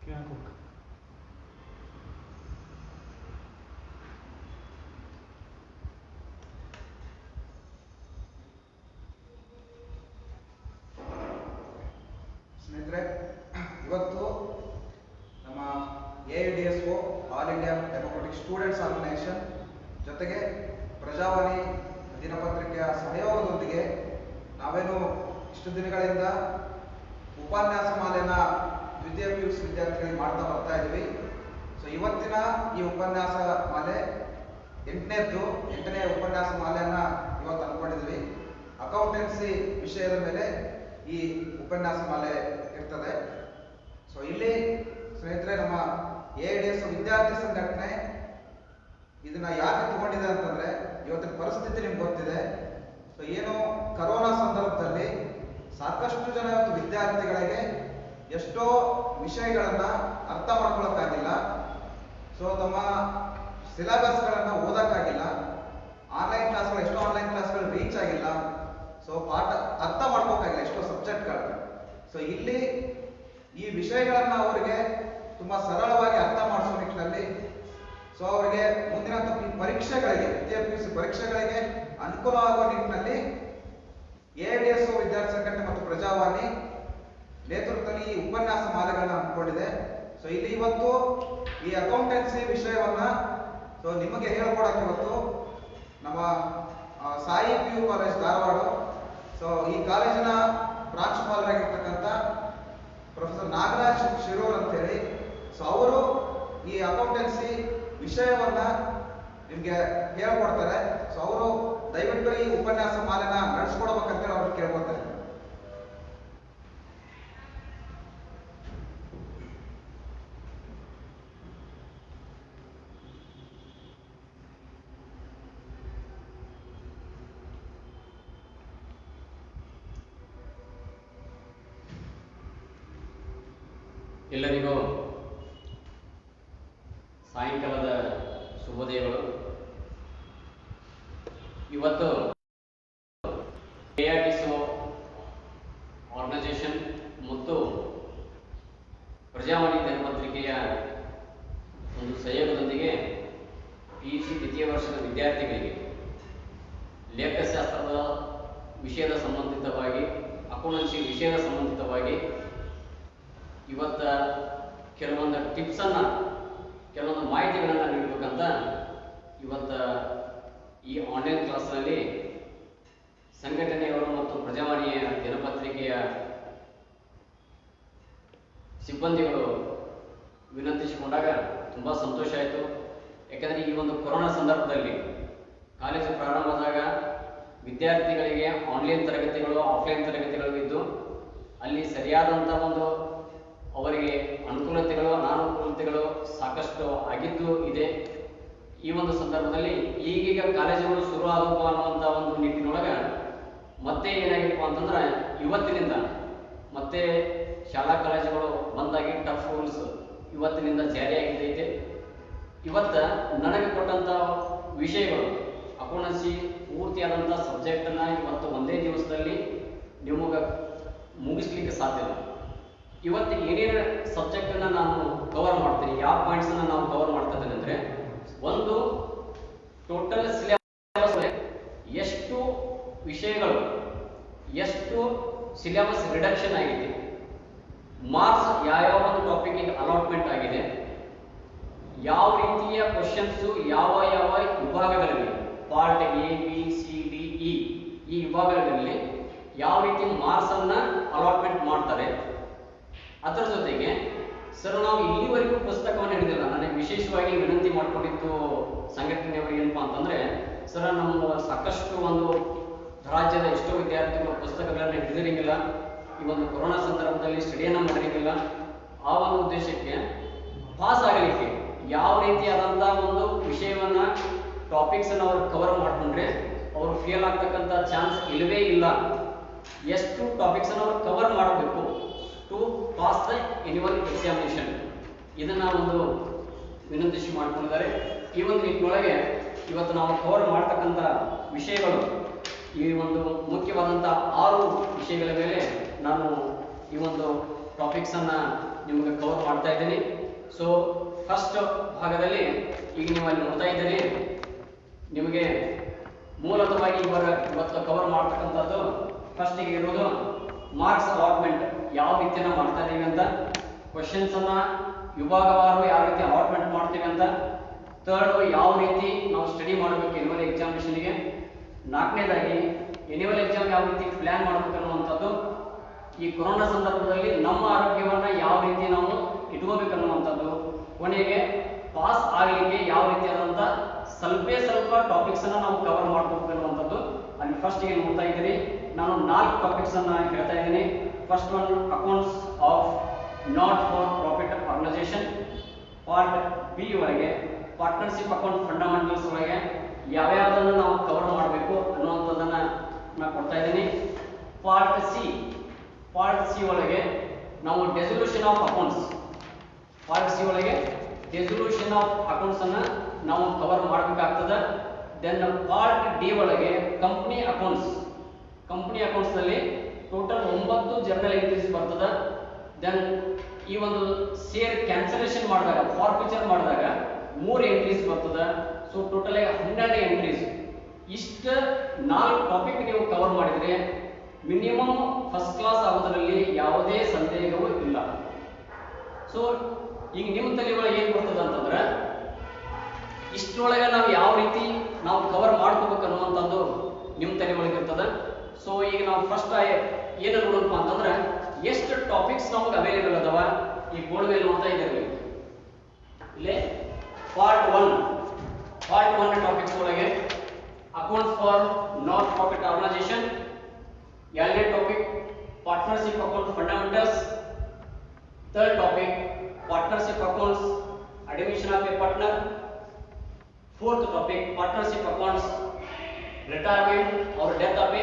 ಸ್ನೇಹಿತರೆ, ಇವತ್ತು ನಮ್ಮ AIDSO all India democratic students organisation ಜೊತೆಗೆ ಪ್ರಜಾವಾಣಿ ದಿನಪತ್ರಿಕೆಯ ಸಹಯೋಗದೊಂದಿಗೆ ನಾವೇನು ಇಷ್ಟು ದಿನಗಳಿಂದ ಉಪನ್ಯಾಸ ಮಾಲೆನ ದ್ವಿತೀಯ PUC ವಿದ್ಯಾರ್ಥಿಗಳಿಗೆ ಮಾಡ್ತಾ ಬರ್ತಾ ಇದ್ವಿ. ಸೊ ಇವತ್ತಿನ ಈ ಉಪನ್ಯಾಸ ಮಾಲೆ ಎಂಟನೇ ಉಪನ್ಯಾಸ ಮಾಲೆಯನ್ನ ಇವತ್ತು ಅನ್ಕೊಂಡಿದ್ವಿ. ಅಕೌಂಟೆನ್ಸಿ ವಿಷಯದ ಮೇಲೆ ಈ ಉಪನ್ಯಾಸ ಮಾಲೆ ಇರ್ತದೆ. ಸೊ ಇಲ್ಲಿ ಸ್ನೇಹಿತರೆ, ನಮ್ಮ AIDSO ವಿದ್ಯಾರ್ಥಿ ಸಂಘಟನೆ ಇದನ್ನ ಯಾಕೆ ತಗೊಂಡಿದೆ ಅಂತಂದ್ರೆ, ಇವತ್ತಿನ ಪರಿಸ್ಥಿತಿ ನಿಮ್ಗೆ ಗೊತ್ತಿದೆ. ಸೊ ಏನು ಕರೋನಾ ಸಂದರ್ಭದಲ್ಲಿ ಸಾಕಷ್ಟು ಜನ ವಿದ್ಯಾರ್ಥಿಗಳಿಗೆ ಎಷ್ಟೋ ವಿಷಯಗಳನ್ನ ಅರ್ಥ ಮಾಡ್ಕೊಳ್ಳೋಕ್ಕಾಗಿಲ್ಲ. ಸೊ ತಮ್ಮ ಸಿಲೆಬಸ್ಗಳನ್ನ ಓದಕ್ಕಾಗಿಲ್ಲ. ಎಷ್ಟೋ ಆನ್ಲೈನ್ ಕ್ಲಾಸ್ಗಳು ರೀಚ್ ಆಗಿಲ್ಲ. ಸೊ ಪಾಠ ಅರ್ಥ ಮಾಡ್ಕೋಕ್ಕಾಗಿಲ್ಲ ಎಷ್ಟೋ ಸಬ್ಜೆಕ್ಟ್ಗಳನ್ನ. ಸೊ ಇಲ್ಲಿ ಈ ವಿಷಯಗಳನ್ನ ಅವರಿಗೆ ತುಂಬಾ ಸರಳವಾಗಿ ಅರ್ಥ ಮಾಡಿಸೋ ನಿಟ್ಟಿನಲ್ಲಿ, ಸೊ ಅವರಿಗೆ ಮುಂದಿನ ಪರೀಕ್ಷೆಗಳಿಗೆ ದ್ವಿತೀಯ PUC ಪರೀಕ್ಷೆಗಳಿಗೆ ಅನುಕೂಲ ಆಗುವ ನಿಟ್ಟಿನಲ್ಲಿ AIDSO ವಿದ್ಯಾರ್ಥಿ ಸಂಘಟನೆ ಮತ್ತು ಪ್ರಜಾವಾಣಿ ನೇತೃತ್ವದಲ್ಲಿ ಈ ಉಪನ್ಯಾಸ ಮಾಲೆಗಳನ್ನ ಹಮ್ಮಿಕೊಂಡಿದೆ. ಸೊ ಇಲ್ಲಿ ಇವತ್ತು ಈ ಅಕೌಂಟೆನ್ಸಿ ವಿಷಯವನ್ನ ಸೊ ನಿಮಗೆ ಹೇಳ್ಕೊಡಕ್ಕೆ ಇವತ್ತು ನಮ್ಮ Sai PU college Dharwad, so ಈ ಕಾಲೇಜಿನ ಪ್ರಾಂಶುಪಾಲರಾಗಿರ್ತಕ್ಕಂಥ ಪ್ರೊಫೆಸರ್ ನಾಗರಾಜ್ ಶಿರೂರ್ ಅಂತ ಹೇಳಿ, ಸೊ ಅವರು ಈ ಅಕೌಂಟೆನ್ಸಿ ವಿಷಯವನ್ನ ನಿಮ್ಗೆ ಹೇಳ್ಕೊಡ್ತಾರೆ. ಸೊ ಅವರು ದಯವಿಟ್ಟು ಈ ಉಪನ್ಯಾಸ ಮಾಲೆನ ನಡೆಸ್ಕೊಡ್ಬೇಕಂತೇಳಿ ಅವ್ರಿಗೆ ಕೇಳ್ಕೊತಾರೆ. ಎಲ್ಲರಿಗೂ ಸಾಯಂಕಾಲದ ಶುಭೋದಯಗಳು. ಇವತ್ತು AIDSO ಆರ್ಗನೈಸೇಷನ್ ಮತ್ತು ಪ್ರಜಾವಾಣಿ ದಿನಪತ್ರಿಕೆಯ ಒಂದು ಸಹಯೋಗದೊಂದಿಗೆ PUC ದ್ವಿತೀಯ ವರ್ಷದ ವಿದ್ಯಾರ್ಥಿಗಳಿಗೆ ಲೆಕ್ಕಶಾಸ್ತ್ರದ ವಿಷಯದ ಸಂಬಂಧಿತವಾಗಿ, ಅಕೌಂಟೆನ್ಸಿ ವಿಷಯದ ಸಂಬಂಧಿತವಾಗಿ ಇವತ್ತ ಕೆಲವೊಂದು ಟಿಪ್ಸನ್ನು, ಕೆಲವೊಂದು ಮಾಹಿತಿಗಳನ್ನು ನೀಡಬೇಕಂತ ಇವತ್ತ ಈ ಆನ್ಲೈನ್ ಕ್ಲಾಸ್ನಲ್ಲಿ ಸಂಘಟನೆಯವರು ಮತ್ತು ಪ್ರಜಾವಾಣಿಯ ದಿನಪತ್ರಿಕೆಯ ಸಿಬ್ಬಂದಿಗಳು ವಿನಂತಿಸಿಕೊಂಡಾಗ ತುಂಬ ಸಂತೋಷ ಆಯಿತು. ಯಾಕಂದರೆ ಈ ಒಂದು ಕೊರೋನಾ ಸಂದರ್ಭದಲ್ಲಿ ಕಾಲೇಜು ಪ್ರಾರಂಭವಾದಾಗ ವಿದ್ಯಾರ್ಥಿಗಳಿಗೆ ಆನ್ಲೈನ್ ತರಗತಿಗಳು, ಆಫ್ಲೈನ್ ತರಗತಿಗಳು ಇದ್ದು ಅಲ್ಲಿ ಸರಿಯಾದಂಥ ಒಂದು ಅವರಿಗೆ ಅನುಕೂಲತೆಗಳು, ಅನಾನುಕೂಲತೆಗಳು ಸಾಕಷ್ಟು ಆಗಿದ್ದು ಇದೆ. ಈ ಒಂದು ಸಂದರ್ಭದಲ್ಲಿ ಈಗೀಗ ಕಾಲೇಜುಗಳು ಶುರು ಆದವು ಅನ್ನುವಂಥ ಒಂದು ನಿಟ್ಟಿನೊಳಗೆ ಮತ್ತೆ ಏನಾಗಿತ್ತು ಅಂತಂದ್ರೆ, ಇವತ್ತಿನಿಂದ ಮತ್ತೆ ಶಾಲಾ ಕಾಲೇಜುಗಳು ಬಂದಾಗಿ ಟಫ್ ರೂಲ್ಸ್ ಇವತ್ತಿನಿಂದ ಜಾರಿಯಾಗಿದ್ದೈತೆ. ಇವತ್ತು ನನಗೆ ಕೊಟ್ಟಂಥ ವಿಷಯಗಳು ಅಕೌಂಟೆನ್ಸಿ ಪೂರ್ತಿಯಾದಂಥ ಸಬ್ಜೆಕ್ಟನ್ನು ಇವತ್ತು ಒಂದೇ ದಿವಸದಲ್ಲಿ ನಿಮಗೆ ಮುಗಿಸ್ಲಿಕ್ಕೆ ಸಾಧ್ಯ ಇಲ್ಲ. ಇವತ್ತು ಏನೇನು ಸಬ್ಜೆಕ್ಟನ್ನು ನಾನು ಕವರ್ ಮಾಡ್ತೀನಿ, ಯಾವ ಪಾಯಿಂಟ್ಸನ್ನು ನಾವು ಕವರ್ ಮಾಡ್ತಾ ಇದ್ದೇನೆ ಅಂದರೆ, ಒಂದು ಟೋಟಲ್ ಸಿಲೆಬಸ್ ಎಷ್ಟು ವಿಷಯಗಳು, ಎಷ್ಟು ಸಿಲೆಬಸ್ ರಿಡಕ್ಷನ್ ಆಗಿದೆ, ಮಾರ್ಕ್ಸ್ ಯಾವ ಒಂದು ಟಾಪಿಕ್ಗೆ ಅಲಾಟ್ಮೆಂಟ್ ಆಗಿದೆ, ಯಾವ ರೀತಿಯ ಕ್ವಶನ್ಸು ಯಾವ ಯಾವ ವಿಭಾಗಗಳಲ್ಲಿ, ಪಾರ್ಟ್ ABCDE ಈ ವಿಭಾಗಗಳಲ್ಲಿ ಯಾವ ರೀತಿ ಮಾರ್ಕ್ಸನ್ನು ಅಲಾಟ್ಮೆಂಟ್ ಮಾಡ್ತಾರೆ. ಅದರ ಜೊತೆಗೆ ಸರ್, ನಾವು ಇಲ್ಲಿವರೆಗೂ ಪುಸ್ತಕವನ್ನು ಹಿಡಿದಿಲ್ಲ. ನನಗೆ ವಿಶೇಷವಾಗಿ ವಿನಂತಿ ಮಾಡಿಕೊಂಡಿದ್ದು ಸಂಘಟನೆಯವರಿಗೆ ಏನಪ್ಪಾ ಅಂತಂದರೆ, ಸರ್ ನಮ್ಮ ಸಾಕಷ್ಟು ಒಂದು ರಾಜ್ಯದ ಎಷ್ಟೋ ವಿದ್ಯಾರ್ಥಿಗಳು ಪುಸ್ತಕಗಳನ್ನು ಹಿಡಿದಿರಂಗಿಲ್ಲ, ಈ ಒಂದು ಕೊರೋನಾ ಸಂದರ್ಭದಲ್ಲಿ ಸ್ಟಡಿಯನ್ನು ಮಾಡಿರಂಗಿಲ್ಲ. ಆ ಒಂದು ಉದ್ದೇಶಕ್ಕೆ ಪಾಸ್ ಆಗಲಿಕ್ಕೆ ಯಾವ ರೀತಿಯಾದಂಥ ಒಂದು ವಿಷಯವನ್ನು, ಟಾಪಿಕ್ಸನ್ನು ಅವರು ಕವರ್ ಮಾಡಿಕೊಂಡ್ರೆ ಅವರು ಫೇಲ್ ಆಗ್ತಕ್ಕಂಥ ಚಾನ್ಸ್ ಇಲ್ಲವೇ ಇಲ್ಲ. ಎಷ್ಟು ಟಾಪಿಕ್ಸನ್ನು ಅವರು ಕವರ್ ಮಾಡಬೇಕು to pass the annual examination, ಇದನ್ನು ಒಂದು ವಿನಂತಿಸಿ ಮಾಡಿಕೊಂಡಿದ್ದಾರೆ. ಈ ಒಂದು ನಿಟ್ಟಿನೊಳಗೆ ಇವತ್ತು ನಾವು ಕವರ್ ಮಾಡ್ತಕ್ಕಂಥ ವಿಷಯಗಳು, ಈ ಒಂದು ಮುಖ್ಯವಾದಂಥ 6 ವಿಷಯಗಳ ಮೇಲೆ ನಾನು ಈ ಒಂದು ಟಾಪಿಕ್ಸ್ ಅನ್ನ ನಿಮಗೆ ಕವರ್ ಮಾಡ್ತಾ ಇದ್ದೀನಿ. ಸೊ ಫಸ್ಟ್ ಭಾಗದಲ್ಲಿ ಈಗ ನೀವು ಅಲ್ಲಿ ನೋಡ್ತಾ ಇದ್ದೀರಿ, ನಿಮಗೆ ಮೂಲತಃವಾಗಿ ಇವತ್ತು ಕವರ್ ಮಾಡ್ತಕ್ಕಂಥದ್ದು ಫಸ್ಟ್ ಇರೋದು ಮಾರ್ಕ್ಸ್ ಅಲಾಟ್ಮೆಂಟ್ ಯಾವ ರೀತಿಯನ್ನ ಮಾಡ್ತಾ ಇದೀವಿ ಅಂತ, ಕ್ವಶನ್ಸ್ ಅನ್ನ ವಿಭಾಗವಾರು ಯಾವ ರೀತಿ ಅಲಾಟ್ಮೆಂಟ್ ಮಾಡ್ತೀವಿ ಅಂತ, ಥರ್ಡ್ ಯಾವ ರೀತಿ ನಾವು ಸ್ಟಡಿ ಮಾಡಬೇಕು ಎನ್ಯುವಲ್ ಎಕ್ಸಾಮಿನೇಷನ್ಗೆ, ನಾಲ್ಕನೇದಾಗಿ ಎನ್ಯುವಲ್ ಎಕ್ಸಾಮ್ ಯಾವ ರೀತಿ ಪ್ಲಾನ್ ಮಾಡಬೇಕು ಅನ್ನುವಂಥದ್ದು, ಈ ಕೊರೋನಾ ಸಂದರ್ಭದಲ್ಲಿ ನಮ್ಮ ಆರೋಗ್ಯವನ್ನ ಯಾವ ರೀತಿ ನಾವು ಇಟ್ಕೋಬೇಕನ್ನುವಂಥದ್ದು, ಕೊನೆಗೆ ಪಾಸ್ ಆಗಲಿಕ್ಕೆ ಯಾವ ರೀತಿಯಾದಂಥ ಸ್ವಲ್ಪ ಟಾಪಿಕ್ಸ್ ಅನ್ನ ನಾವು ಕವರ್ ಮಾಡಬೇಕು ಅನ್ನುವಂಥದ್ದು ಅಲ್ಲಿ ಫಸ್ಟ್ ಗೆ ನೋಡ್ತಾ ಇದ್ದೀರಿ. ನಾನು 4 ಟಾಪಿಕ್ಸ್ ಅನ್ನ ಹೇಳ್ತಾ ಇದ್ದೀನಿ. First one accounts of not for profit organisation, part B ಒಳಗೆ ಪಾರ್ಟ್ನರ್ಶಿಪ್ ಅಕೌಂಟ್ ಫಂಡಮೆಂಟಲ್ಸ್ ಒಳಗೆ ಯಾವ್ಯಾವುದನ್ನು ನಾವು ಕವರ್ ಮಾಡಬೇಕು ಅನ್ನುವಂಥದ್ದನ್ನ ನಾನು ಕೊಡ್ತಾ ಇದ್ದೀನಿ. ಪಾರ್ಟ್ ಸಿ ಒಳಗೆ ನಾವು ಡೆಸಲ್ಯೂಷನ್ ಆಫ್ ಅಕೌಂಟ್ಸ್, ಪಾರ್ಟ್ ಸಿ ಒಳಗೆ ಡೆಸಲ್ಯೂಷನ್ ಆಫ್ ಅಕೌಂಟ್ಸ್ ಅನ್ನ ನಾವು ಕವರ್ ಮಾಡಬೇಕಾಗ್ತದೆ. ದೆನ್ ಪಾರ್ಟ್ ಡಿ ಒಳಗೆ ಕಂಪನಿ ಅಕೌಂಟ್ಸ್ ನಲ್ಲಿ ಟೋಟಲ್ 9 ಜರ್ನಲ್ ಎಂಟ್ರೀಸ್ ಬರ್ತದೆ. ದೆನ್ ಈ ಒಂದು ಶೇರ್ ಕ್ಯಾನ್ಸಲೇಷನ್ ಮಾಡಿದಾಗ ಫಾರ್ಫಿಚರ್ ಮಾಡಿದಾಗ 3 ಎಂಟ್ರೀಸ್ ಬರ್ತದೆ. ಸೊ ಟೋಟಲ್ ಆಗಿ 12 ಎಂಟ್ರೀಸ್. ಇಷ್ಟ 4 ಟಾಪಿಕ್ ನೀವು ಕವರ್ ಮಾಡಿದ್ರೆ ಮಿನಿಮಮ್ ಫಸ್ಟ್ ಕ್ಲಾಸ್ ಆಗೋದ್ರಲ್ಲಿ ಯಾವುದೇ ಸಂದೇಹವೂ ಇಲ್ಲ. ಸೊ ಈಗ ನಿಮ್ಮ ತಲೆ ಒಳಗೆ ಏನ್ ಬರ್ತದೆ ಅಂತಂದ್ರೆ ಇಷ್ಟರೊಳಗೆ ನಾವು ಯಾವ ರೀತಿ ನಾವು ಕವರ್ ಮಾಡ್ಕೋಬೇಕು ಅನ್ನುವಂಥದ್ದು ನಿಮ್ಮ ತಲೆ ಒಳಗೆ ಇರ್ತದೆ. ಸೊ ಈಗ ನಾವು ಫಸ್ಟ್ ಏನು ನೋಡೋದಪ್ಪ ಅಂತಂದ್ರೆ ಎಷ್ಟು ಟಾಪಿಕ್ಸ್ ನಮಗೆ ಅವೈಲೇಬಲ್ ಅದಾವ ಈ ಬೋರ್ಡ್ ಮೇಲೆ ನೋಡ್ತಾ ಇದ್ದೀವಿ. ಇಲ್ಲಿ ಪಾರ್ಟ್ ಒನ್ ಟಾಪಿಕ್ಸ್ ಒಳಗೆ accounts for not profit organisation, ಎರಡನೇ topic partnership account fundamentals, third topic partnership accounts admission of a partner, fourth topic partnership accounts retirement or death of a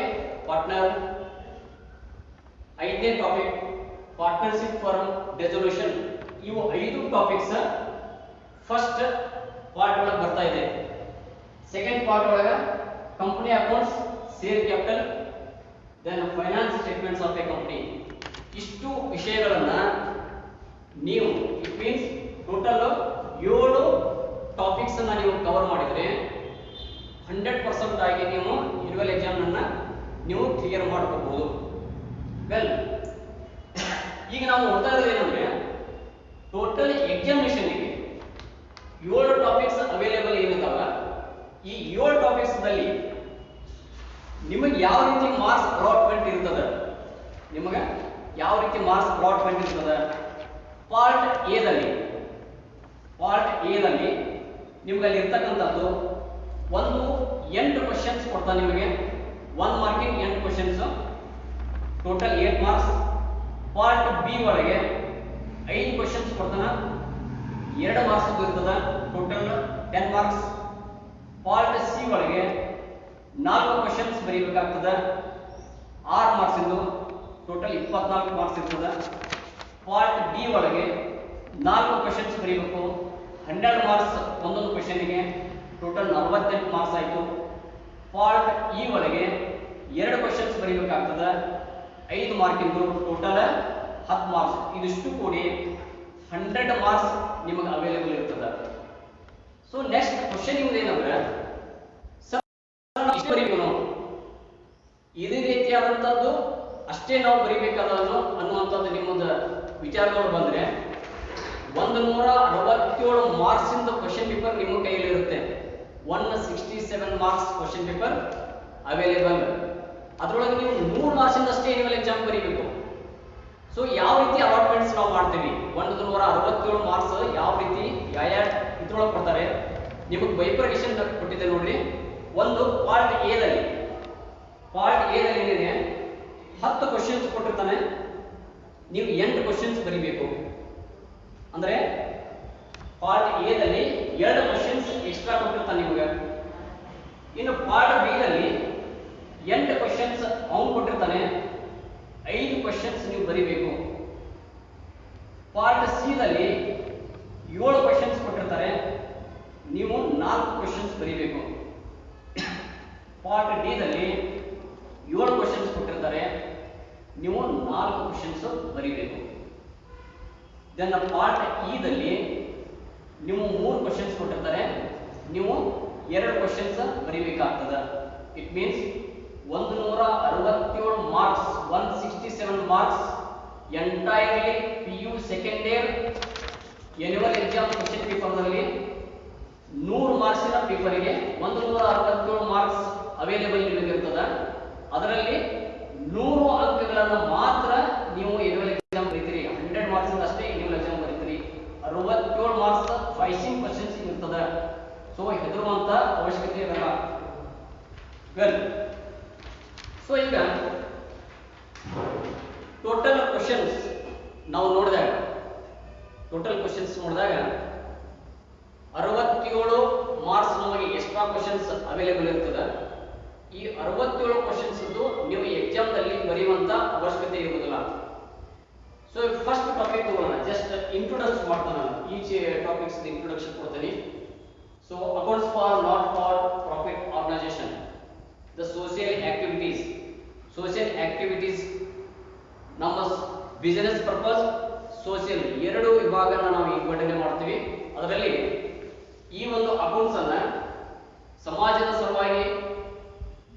partner, ಐದನೇ topic partnership for dissolution. ಇವು 5 topics first part ಒಳಗೆ ಬರ್ತಾ ಇದೆ. Second part ಒಳಗೆ company accounts, share capital, then finance statements of a company. ಇಷ್ಟು ವಿಷಯಗಳನ್ನ ನೀವು it means total 7 topics ಅನ್ನ ನೀವು ಕವರ್ ಮಾಡಿದ್ರೆ 100% ಆಗಿ ನೀವು ಎನ್ಯುವಲ್ ಎಕ್ಸಾಮ್ ಅನ್ನ ನೀವು ಕ್ಲಿಯರ್ ಮಾಡ್ಕೋಬಹುದು. ವೆಲ್, ಈಗ ನಾವು ನೋಡ್ತಾ ಇರೋದು ಏನಂದ್ರೆ ಟೋಟಲ್ ಎಕ್ಸಾಮಿನೇಷನ್ ಗೆ 7 ಟಾಪಿಕ್ಸ್ ಅವೈಲೇಬಲ್ ಏನಿದಾವ. ಈ 7 ಟಾಪಿಕ್ಸ್ ದಲ್ಲಿ ನಿಮಗೆ ಯಾವ ರೀತಿ ಮಾರ್ಕ್ಸ್ ಅಲಾಟ್ಮೆಂಟ್ ಇರ್ತದೆ, ಪಾರ್ಟ್ ಎ ದಲ್ಲಿ ನಿಮ್ಗೆ ಅಲ್ಲಿ ಇರ್ತಕ್ಕಂಥದ್ದು ಒಂದು 8 ಕ್ವಶನ್ಸ್ ಕೊಡ್ತಾನೆ ನಿಮಗೆ. 1 marking 8 questions, total 8 marks. Part B ಒಳಗೆ 5 ಕ್ವಶನ್ಸ್ ಕೊಡ್ತಾನೆ, 2 ಮಾರ್ಕ್ಸ್ ಇರ್ತದೆ, ಟೋಟಲ್ 10 ಮಾರ್ಕ್ಸ್. ಪಾರ್ಟ್ ಸಿ ಒಳಗೆ 4 ಕ್ವಶನ್ಸ್ ಬರೀಬೇಕಾಗ್ತದೆ, 6 ಮಾರ್ಕ್ಸ್ ಇಂದು, ಟೋಟಲ್ 24 ಮಾರ್ಕ್ಸ್ ಇರ್ತದೆ. ಪಾರ್ಟ್ ಡಿ ಒಳಗೆ 4 ಕ್ವಶನ್ಸ್ ಬರೀಬೇಕು, 12 ಮಾರ್ಕ್ಸ್ ಒಂದೊಂದು ಕ್ವಶನ್ಗೆ, ಟೋಟಲ್ 48 ಮಾರ್ಕ್ಸ್ ಆಯಿತು. ಪಾರ್ಟ್ ಇ ಒಳಗೆ 2 ಕ್ವಶನ್ಸ್ ಬರೀಬೇಕಾಗ್ತದೆ, 5 ಮಾರ್ಕಿಂದು, ಟೋಟಲ್ 10 ಮಾರ್ಕ್ಸ್. ಇದಿಷ್ಟು ಕೂಡಿ 100 ಮಾರ್ಕ್ಸ್ ನಿಮಗೆ ಅವೈಲೇಬಲ್ ಇರ್ತದೆ. ಸೊ ನೆಕ್ಸ್ಟ್ ಕ್ವಶನ್ ನಿಮ್ದು ಏನಂದ್ರೆ ಇಷ್ಟು ಬರೀಬೇಕು ನಾವು, ಇದೇ ರೀತಿಯಾದಂಥದ್ದು ಅಷ್ಟೇ ನಾವು ಬರೀಬೇಕಾದನ್ನು ಅನ್ನುವಂಥದ್ದು ನಿಮ್ಮದು ವಿಚಾರಗಳು ಬಂದ್ರೆ 167 ಮಾರ್ಕ್ಸ್ ಇಂದ ಕ್ವಶನ್ ಪೇಪರ್ ನಿಮ್ಮ ಕೈಯಲ್ಲಿ ಇರುತ್ತೆ. 167 ಮಾರ್ಕ್ಸ್ ಕ್ವಶನ್ ಪೇಪರ್ ಅವೈಲೇಬಲ್. ಅದರೊಳಗೆ ನೀವು 100 ಮಾರ್ಕ್ಸ್ ಇಂದ ಅಷ್ಟೇ ಎನ್ಯುವಲ್ ಎಕ್ಸಾಮ್ ಬರೀಬೇಕು. ಸೊ ಯಾವ ರೀತಿ ಅಲಾಟ್ಮೆಂಟ್ಸ್ ನಾವು ಮಾಡ್ತೀವಿ, 167 ಮಾರ್ಕ್ಸ್ ಯಾವ ರೀತಿ ಯಾವ ಇದ್ರೊಳಗೆ ಕೊಡ್ತಾರೆ ನಿಮಗೆ ಬೈಫರ್ಕೇಶನ್ ಕೊಟ್ಟಿದೆ ನೋಡ್ರಿ. ಒಂದು ಪಾರ್ಟ್ ಎ ದಲ್ಲಿ ಏನಿದೆ 10 ಕ್ವಶನ್ಸ್ ಕೊಟ್ಟಿರ್ತಾನೆ, ನೀವು 8 ಕ್ವಶನ್ಸ್ ಬರೀಬೇಕು. ಅಂದ್ರೆ ಪಾರ್ಟ್ ಎ ದಲ್ಲಿ 2 ಕ್ವಶನ್ಸ್ ಎಕ್ಸ್ಟ್ರಾ ಕೊಟ್ಟಿರ್ತಾನೆ ನಿಮಗೆ. ಇನ್ನು ಪಾರ್ಟ್ ಬಿ ದಲ್ಲಿ 8 ಕ್ವಶನ್ಸ್ ಅವನು ಕೊಟ್ಟಿರ್ತಾನೆ, 5 ಕ್ವಶನ್ಸ್ ನೀವು ಬರೀಬೇಕು. ಪಾರ್ಟ್ ಸಿ ದಲ್ಲಿ 7 ಕ್ವಶನ್ಸ್ ಕೊಟ್ಟಿರ್ತಾರೆ, ನೀವು 4 ಕ್ವಶನ್ಸ್ ಬರೀಬೇಕು. ಪಾರ್ಟ್ ಡಿ ದಲ್ಲಿ 7 ಕ್ವಶನ್ಸ್ ಕೊಟ್ಟಿರ್ತಾರೆ, ನೀವು 4 ಕ್ವಶನ್ಸ್ ಬರೀಬೇಕು. ದೆನ್ ಪಾರ್ಟ್ ಇ ದಲ್ಲಿ ನೀವು 3 ಕ್ವಶನ್ಸ್ ಕೊಟ್ಟಿರ್ತಾರೆ, ನೀವು 2 ಕ್ವಶನ್ಸ್ ಬರೀಬೇಕಾಗ್ತದೆ. It means 167 marks, 167 marks entirely PU second year annual exam question paper ನಲ್ಲಿ 100 ಮಾರ್ಕ್ಸಿನ ಪೇಪರಿಗೆ 167 ಮಾರ್ಕ್ಸ್ ಅವೈಲೇಬಲ್ ನಿಮಗಿರ್ತದೆ. ಅದರಲ್ಲಿ 100 ಅಂಕಗಳನ್ನು ಮಾತ್ರ ನೀವು ಎನ್ಯುವಲ್ ಎಕ್ಸಾಮ್ ಬರೀತೀರಿ. 100 ಮಾರ್ಕ್ಸ್ ಅಷ್ಟೇ ಎನ್ಯುವಲ್ ಎಕ್ಸಾಮ್ ಬರೀತೀರಿ. 67 ಮಾರ್ಕ್ಸ್ ಫೈಸಿಂಗ್ ಕ್ವಶನ್ಸ್ ಇರ್ತದೆ. ಸೊ ಹೆದರುವಂತ ಅವಶ್ಯಕತೆ ಇರಲ್ಲ. ವೆಲ್, ಸೊ ಈಗ ಟೋಟಲ್ ಕ್ವಶನ್ಸ್ ನಾವು ನೋಡಿದಾಗ 67 ಮಾರ್ಕ್ಸ್ ನಮಗೆ ಎಕ್ಸ್ಟ್ರಾ ಕ್ವಶನ್ಸ್ ಅವೈಲೇಬಲ್ ಇರ್ತದೆ. ಈ 67 ಕ್ವಶನ್ಸ್ ನೀವು ಎಕ್ಸಾಮ್ ನಲ್ಲಿ ಬರೆಯುವಂತ ಅವಶ್ಯಕತೆ ಇರುವುದಿಲ್ಲ. ಸೊ ಫಸ್ಟ್ ಟಾಪಿಕ್ ತಗೋಣ. ಜಸ್ಟ್ ಇಂಟ್ರೊಡಕ್ಷನ್ ಮಾಡ್ತಾನೆ, ಈಚ್ ಟಾಪಿಕ್ಸ್ ಇಂಟ್ರೊಡಕ್ಷನ್ ಕೊಡ್ತೀನಿ. So accounts for not for profit organisation, the social activities ನಮ್ಮ ಬಿಸಿನೆಸ್ ಪರ್ಪಸ್, ಸೋಷಿಯಲ್ 2 ವಿಭಾಗನ ನಾವು ವಿಂಗಡಣೆ ಮಾಡ್ತೀವಿ. ಅದರಲ್ಲಿ ಈ ಒಂದು ಅಕೌಂಟ್ಸ್ ಅನ್ನ ಸಮಾಜದ ಸಲುವಾಗಿ,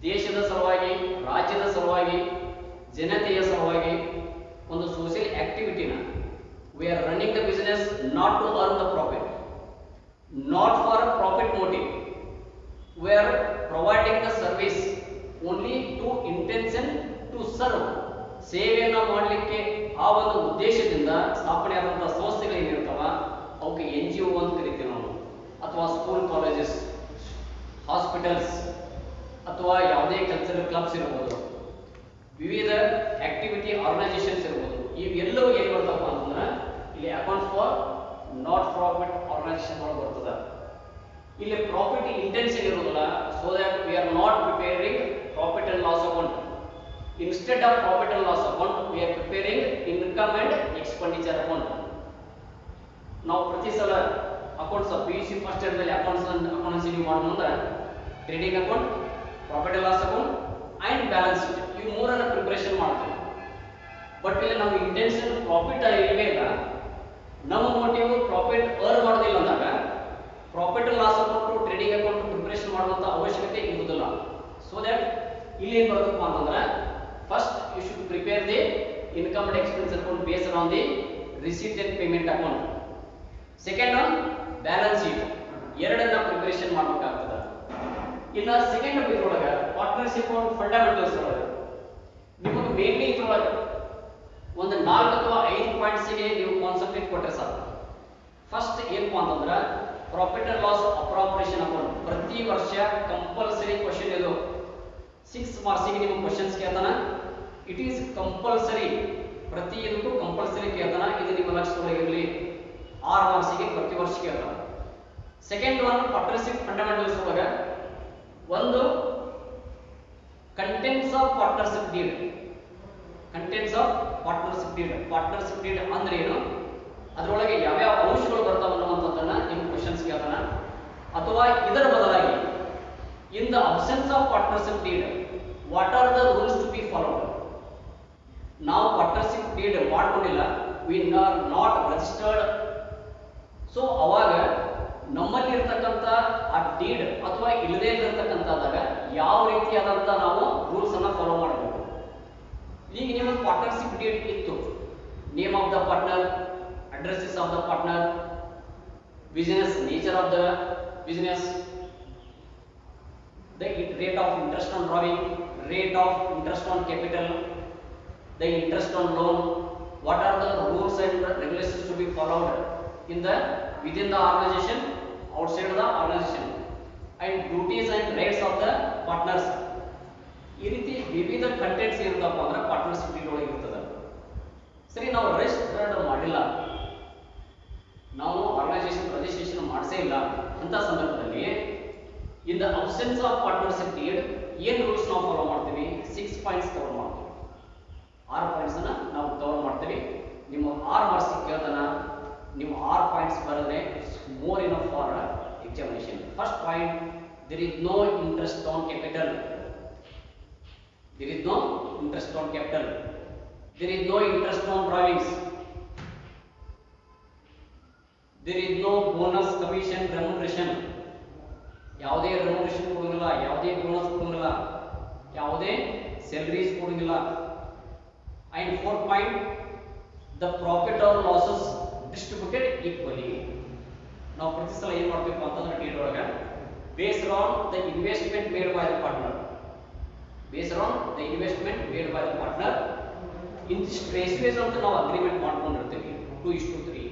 ದೇಶದ ಸಲುವಾಗಿ, ರಾಜ್ಯದ ಸಲುವಾಗಿ, ಜನತೆಯ ಸಲುವಾಗಿ ಒಂದು ಸೋಷಿಯಲ್ ಆಕ್ಟಿವಿಟಿನ we are running the business not to earn the profit, not for profit motive, we are providing the service only to intention to serve, ಸೇವೆಯನ್ನ ಮಾಡಲಿಕ್ಕೆ ಆ ಒಂದು ಉದ್ದೇಶದಿಂದ ಸ್ಥಾಪನೆ ಆದಂತಹ ಸಂಸ್ಥೆಗಳು ಏನಿರ್ತಾವ ಅವಕ್ಕೆ NGO ಅಂತ ಕರಿತೀವಿ ನಾವು, ಅಥವಾ ಸ್ಕೂಲ್, ಕಾಲೇಜಸ್, ಹಾಸ್ಪಿಟಲ್ಸ್, ಅಥವಾ ಯಾವುದೇ ಕಲ್ಚರಲ್ ಕ್ಲಬ್ಸ್ ಇರ್ಬೋದು, ವಿವಿಧ ಆಕ್ಟಿವಿಟಿ ಆರ್ಗನೈಸೇಷನ್ಸ್ ಇರ್ಬೋದು. ಇವೆಲ್ಲವೂ ಏನು ಬರ್ತಪ್ಪ ಅಂತಂದ್ರೆ ಇಲ್ಲಿ accounts for not profit organisation ಒಳಗೆ ಬರ್ತದೆ. ಇಲ್ಲಿ ಪ್ರಾಫಿಟ್ ಇಂಟೆನ್ಷನ್ ಇರೋದಿಲ್ಲ. So that we are not preparing profit and loss account. Instead of profit and loss account, we are preparing income and expenditure account. ನಾವು ಪ್ರತಿ ಸಲ ಅಕೌಂಟ್ಸ್ PUC ಫಸ್ಟ್ ಇಯರ್ ದಲ್ಲಿ accounts ನೀವು ಮಾಡೋದಂದ್ರೆ trading account, profit and loss account and balance sheet, ಇವು ಮೂರನ್ನ preparation ಮಾಡ್ತೀವಿ. But ಇಲ್ಲಿ ನಮ್ಮ ಇಂಟೆನ್ಷನ್ ಪ್ರಾಫಿಟ್ ಇಲ್ಲವೇ ಇಲ್ಲ, ನಮ್ಮ ಮೋಟಿವ್ ಪ್ರಾಫಿಟ್ ಅರ್ನ್ ಮಾಡೋದಿಲ್ಲ ಅಂದಾಗ profit and loss account, trading account preparation ಮಾಡುವಂತ ಅವಶ್ಯಕತೆ ಇರುವುದಿಲ್ಲ. ಸೊ ದಟ್ ಇಲ್ಲಿ ಏನ್ ಬರುತ್ತಪ್ಪ ಅಂತಂದ್ರೆ first you should prepare the income and expense account based on the receipt and payment account. Second on balance sheet, ಎರಡನ್ನ ಪ್ರಿಪರೇಷನ್ ಮಾಡಬೇಕಾಗ್ತದೆ. ಇನ್ನು ಸೆಕೆಂಡ್ ಇದ್ರೊಳಗೆ ಪಾರ್ಟ್ನರ್ಶಿಪ್ ಅಂಡ್ ಫಂಡಮೆಂಟಲ್ಸ್ ಒಳಗೆ ನಿಮಗೆ ಮೇನ್ಲಿ ಇದ್ರೊಳಗೆ ಒಂದು 4 ಅಥವಾ 5 ಪಾಯಿಂಟ್ಸ್ ಗೆ ನೀವು ಕಾನ್ಸಂಟ್ರೇಟ್ ಕೊಟ್ಟರೆ ಸಾಕು. ಫಸ್ಟ್ ಏನಪ್ಪ ಅಂತಂದ್ರೆ profit and loss appropriation account. ಪ್ರತಿ ವರ್ಷ ಕಂಪಲ್ಸರಿ ಕ್ವಶನ್ ಇದು. 6 ಮಾರ್ಕ್ಸಿಗೆ ನಿಮಗೆ ಕ್ವಶನ್ಸ್ ಕೇಳ್ತಾನ. ಇಟ್ ಈಸ್ ಕಂಪಲ್ಸರಿ, ಪ್ರತಿ ಇದಕ್ಕೂ ಕಂಪಲ್ಸರಿ ಕೇಳ್ತಾನ. ಇದು ನಿಮ್ಮ ಲಕ್ಷ್ಯದೊಳಗೆ ಇರಲಿ. 6 ಮಾರ್ಕ್ಸಿಗೆ ಪ್ರತಿ ವರ್ಷ ಕೇಳ್ತಾನ. ಸೆಕೆಂಡ್ ಒನ್ ಪಾರ್ಟ್ನರ್ಶಿಪ್ ಫಂಡಮೆಂಟಲ್ಸ್ ಒಳಗೆ ಒಂದು contents of partnership deed. Partnership deed ಅಂದ್ರೆ ಏನು, ಅದರೊಳಗೆ ಯಾವ್ಯಾವ ಅಂಶಗಳು ಬರ್ತಾವ ಅನ್ನುವಂಥದ್ದನ್ನ ನಿಮ್ಮ ಕ್ವಶನ್ಸ್ ಕೇಳ್ತಾನ. ಅಥವಾ ಇದರ ಬದಲಾಗಿ in the absence of partnership deed, what are the rules to be followed? ನಾವು ಪಾರ್ಟ್ನರ್ಶಿಪ್ ಡೀಡ್ ಮಾಡ್ಕೊಂಡಿಲ್ಲ, we are not registered. So ಅವಾಗ ನಮ್ಮಲ್ಲಿ ಇರ್ತಕ್ಕಂಥ ಆ ಡೀಡ್ ಅಥವಾ ಇಲ್ಲದೇ ಇರತಕ್ಕಂಥದಾಗ ಯಾವ ರೀತಿಯಾದಂಥ ನಾವು ರೂಲ್ಸ್ ಅನ್ನ ಫಾಲೋ ಮಾಡಬೇಕು. ಈಗ ನಿಮಗೆ ಪಾರ್ಟ್ನರ್ಶಿಪ್ ಡೀಡ್ ಇತ್ತು, name of the partner, addresses of the partner, business nature of the business, the rate of interest on drawing, rate of interest on capital, the interest on loan, what are the rules and regulations to be followed in the within the organization, outside the organization, and duties and rights of the partners. ಈ ರೀತಿ ವಿವಿಧ contents ಇರುತ್ತಪ್ಪ ಅಂದ್ರೆ partnership deed ಒಳಗೆ ಇರ್ತದೆ. ಸರಿ, ನಾವು registered ಮಾಡಿಲ್ಲ, ನಾವು ಆರ್ಗನೈಸೇಷನ್ ರಿಜಿಸ್ಟ್ರೇಷನ್ ಮಾಡಿಸೇ ಇಲ್ಲ ಅಂತ ಸಂದರ್ಭದಲ್ಲಿ in the absence of partnership deed ಏನು ರೂಲ್ಸ್ ನಾವು ಫಾಲೋ ಮಾಡ್ತೀವಿ? 6 ಪಾಯಿಂಟ್ಸ್ ಕವರ್ ಮಾಡ್ತೀವಿ. 6 ಪಾಯಿಂಟ್ಸ್ ಅನ್ನ ನಾವು ಕವರ್ ಮಾಡ್ತೀವಿ. ನಿಮ್ಮ 6 ಮಾರ್ಕ್ಸ್ ಕೇಳ್ತಾನ, ನೀವು 6 ಪಾಯಿಂಟ್ಸ್ ಬರೆದ್ರೆ more enough for examination. First point, there is no interest on capital. There is no interest on capital. There is no interest on drawings. There is no bonus commission remuneration. ಯಾವುದೇ remuneration ಕೊಡೋಂಗಿಲ್ಲ, ಯಾವುದೇ bonus ಕೊಡೋಂಗಿಲ್ಲ, ಯಾವುದೇ salaries ಕೊಡೋಂಗಿಲ್ಲ. And 4 point the profit or losses distributed equally. ನಾವು ಪ್ರತಿ ಸಲ ಏನು ಮಾಡಬೇಕು ಅಂತಂದ್ರೆ ಡೀಲ್ ಒಳಗೆ based on the investment made by the partner, based on the investment made by the partner in this ratios ಅಂತ ನಾವು ಅಗ್ರಿಮೆಂಟ್ ಮಾಡ್ಕೊಂಡಿರ್ತೀವಿ. 2:3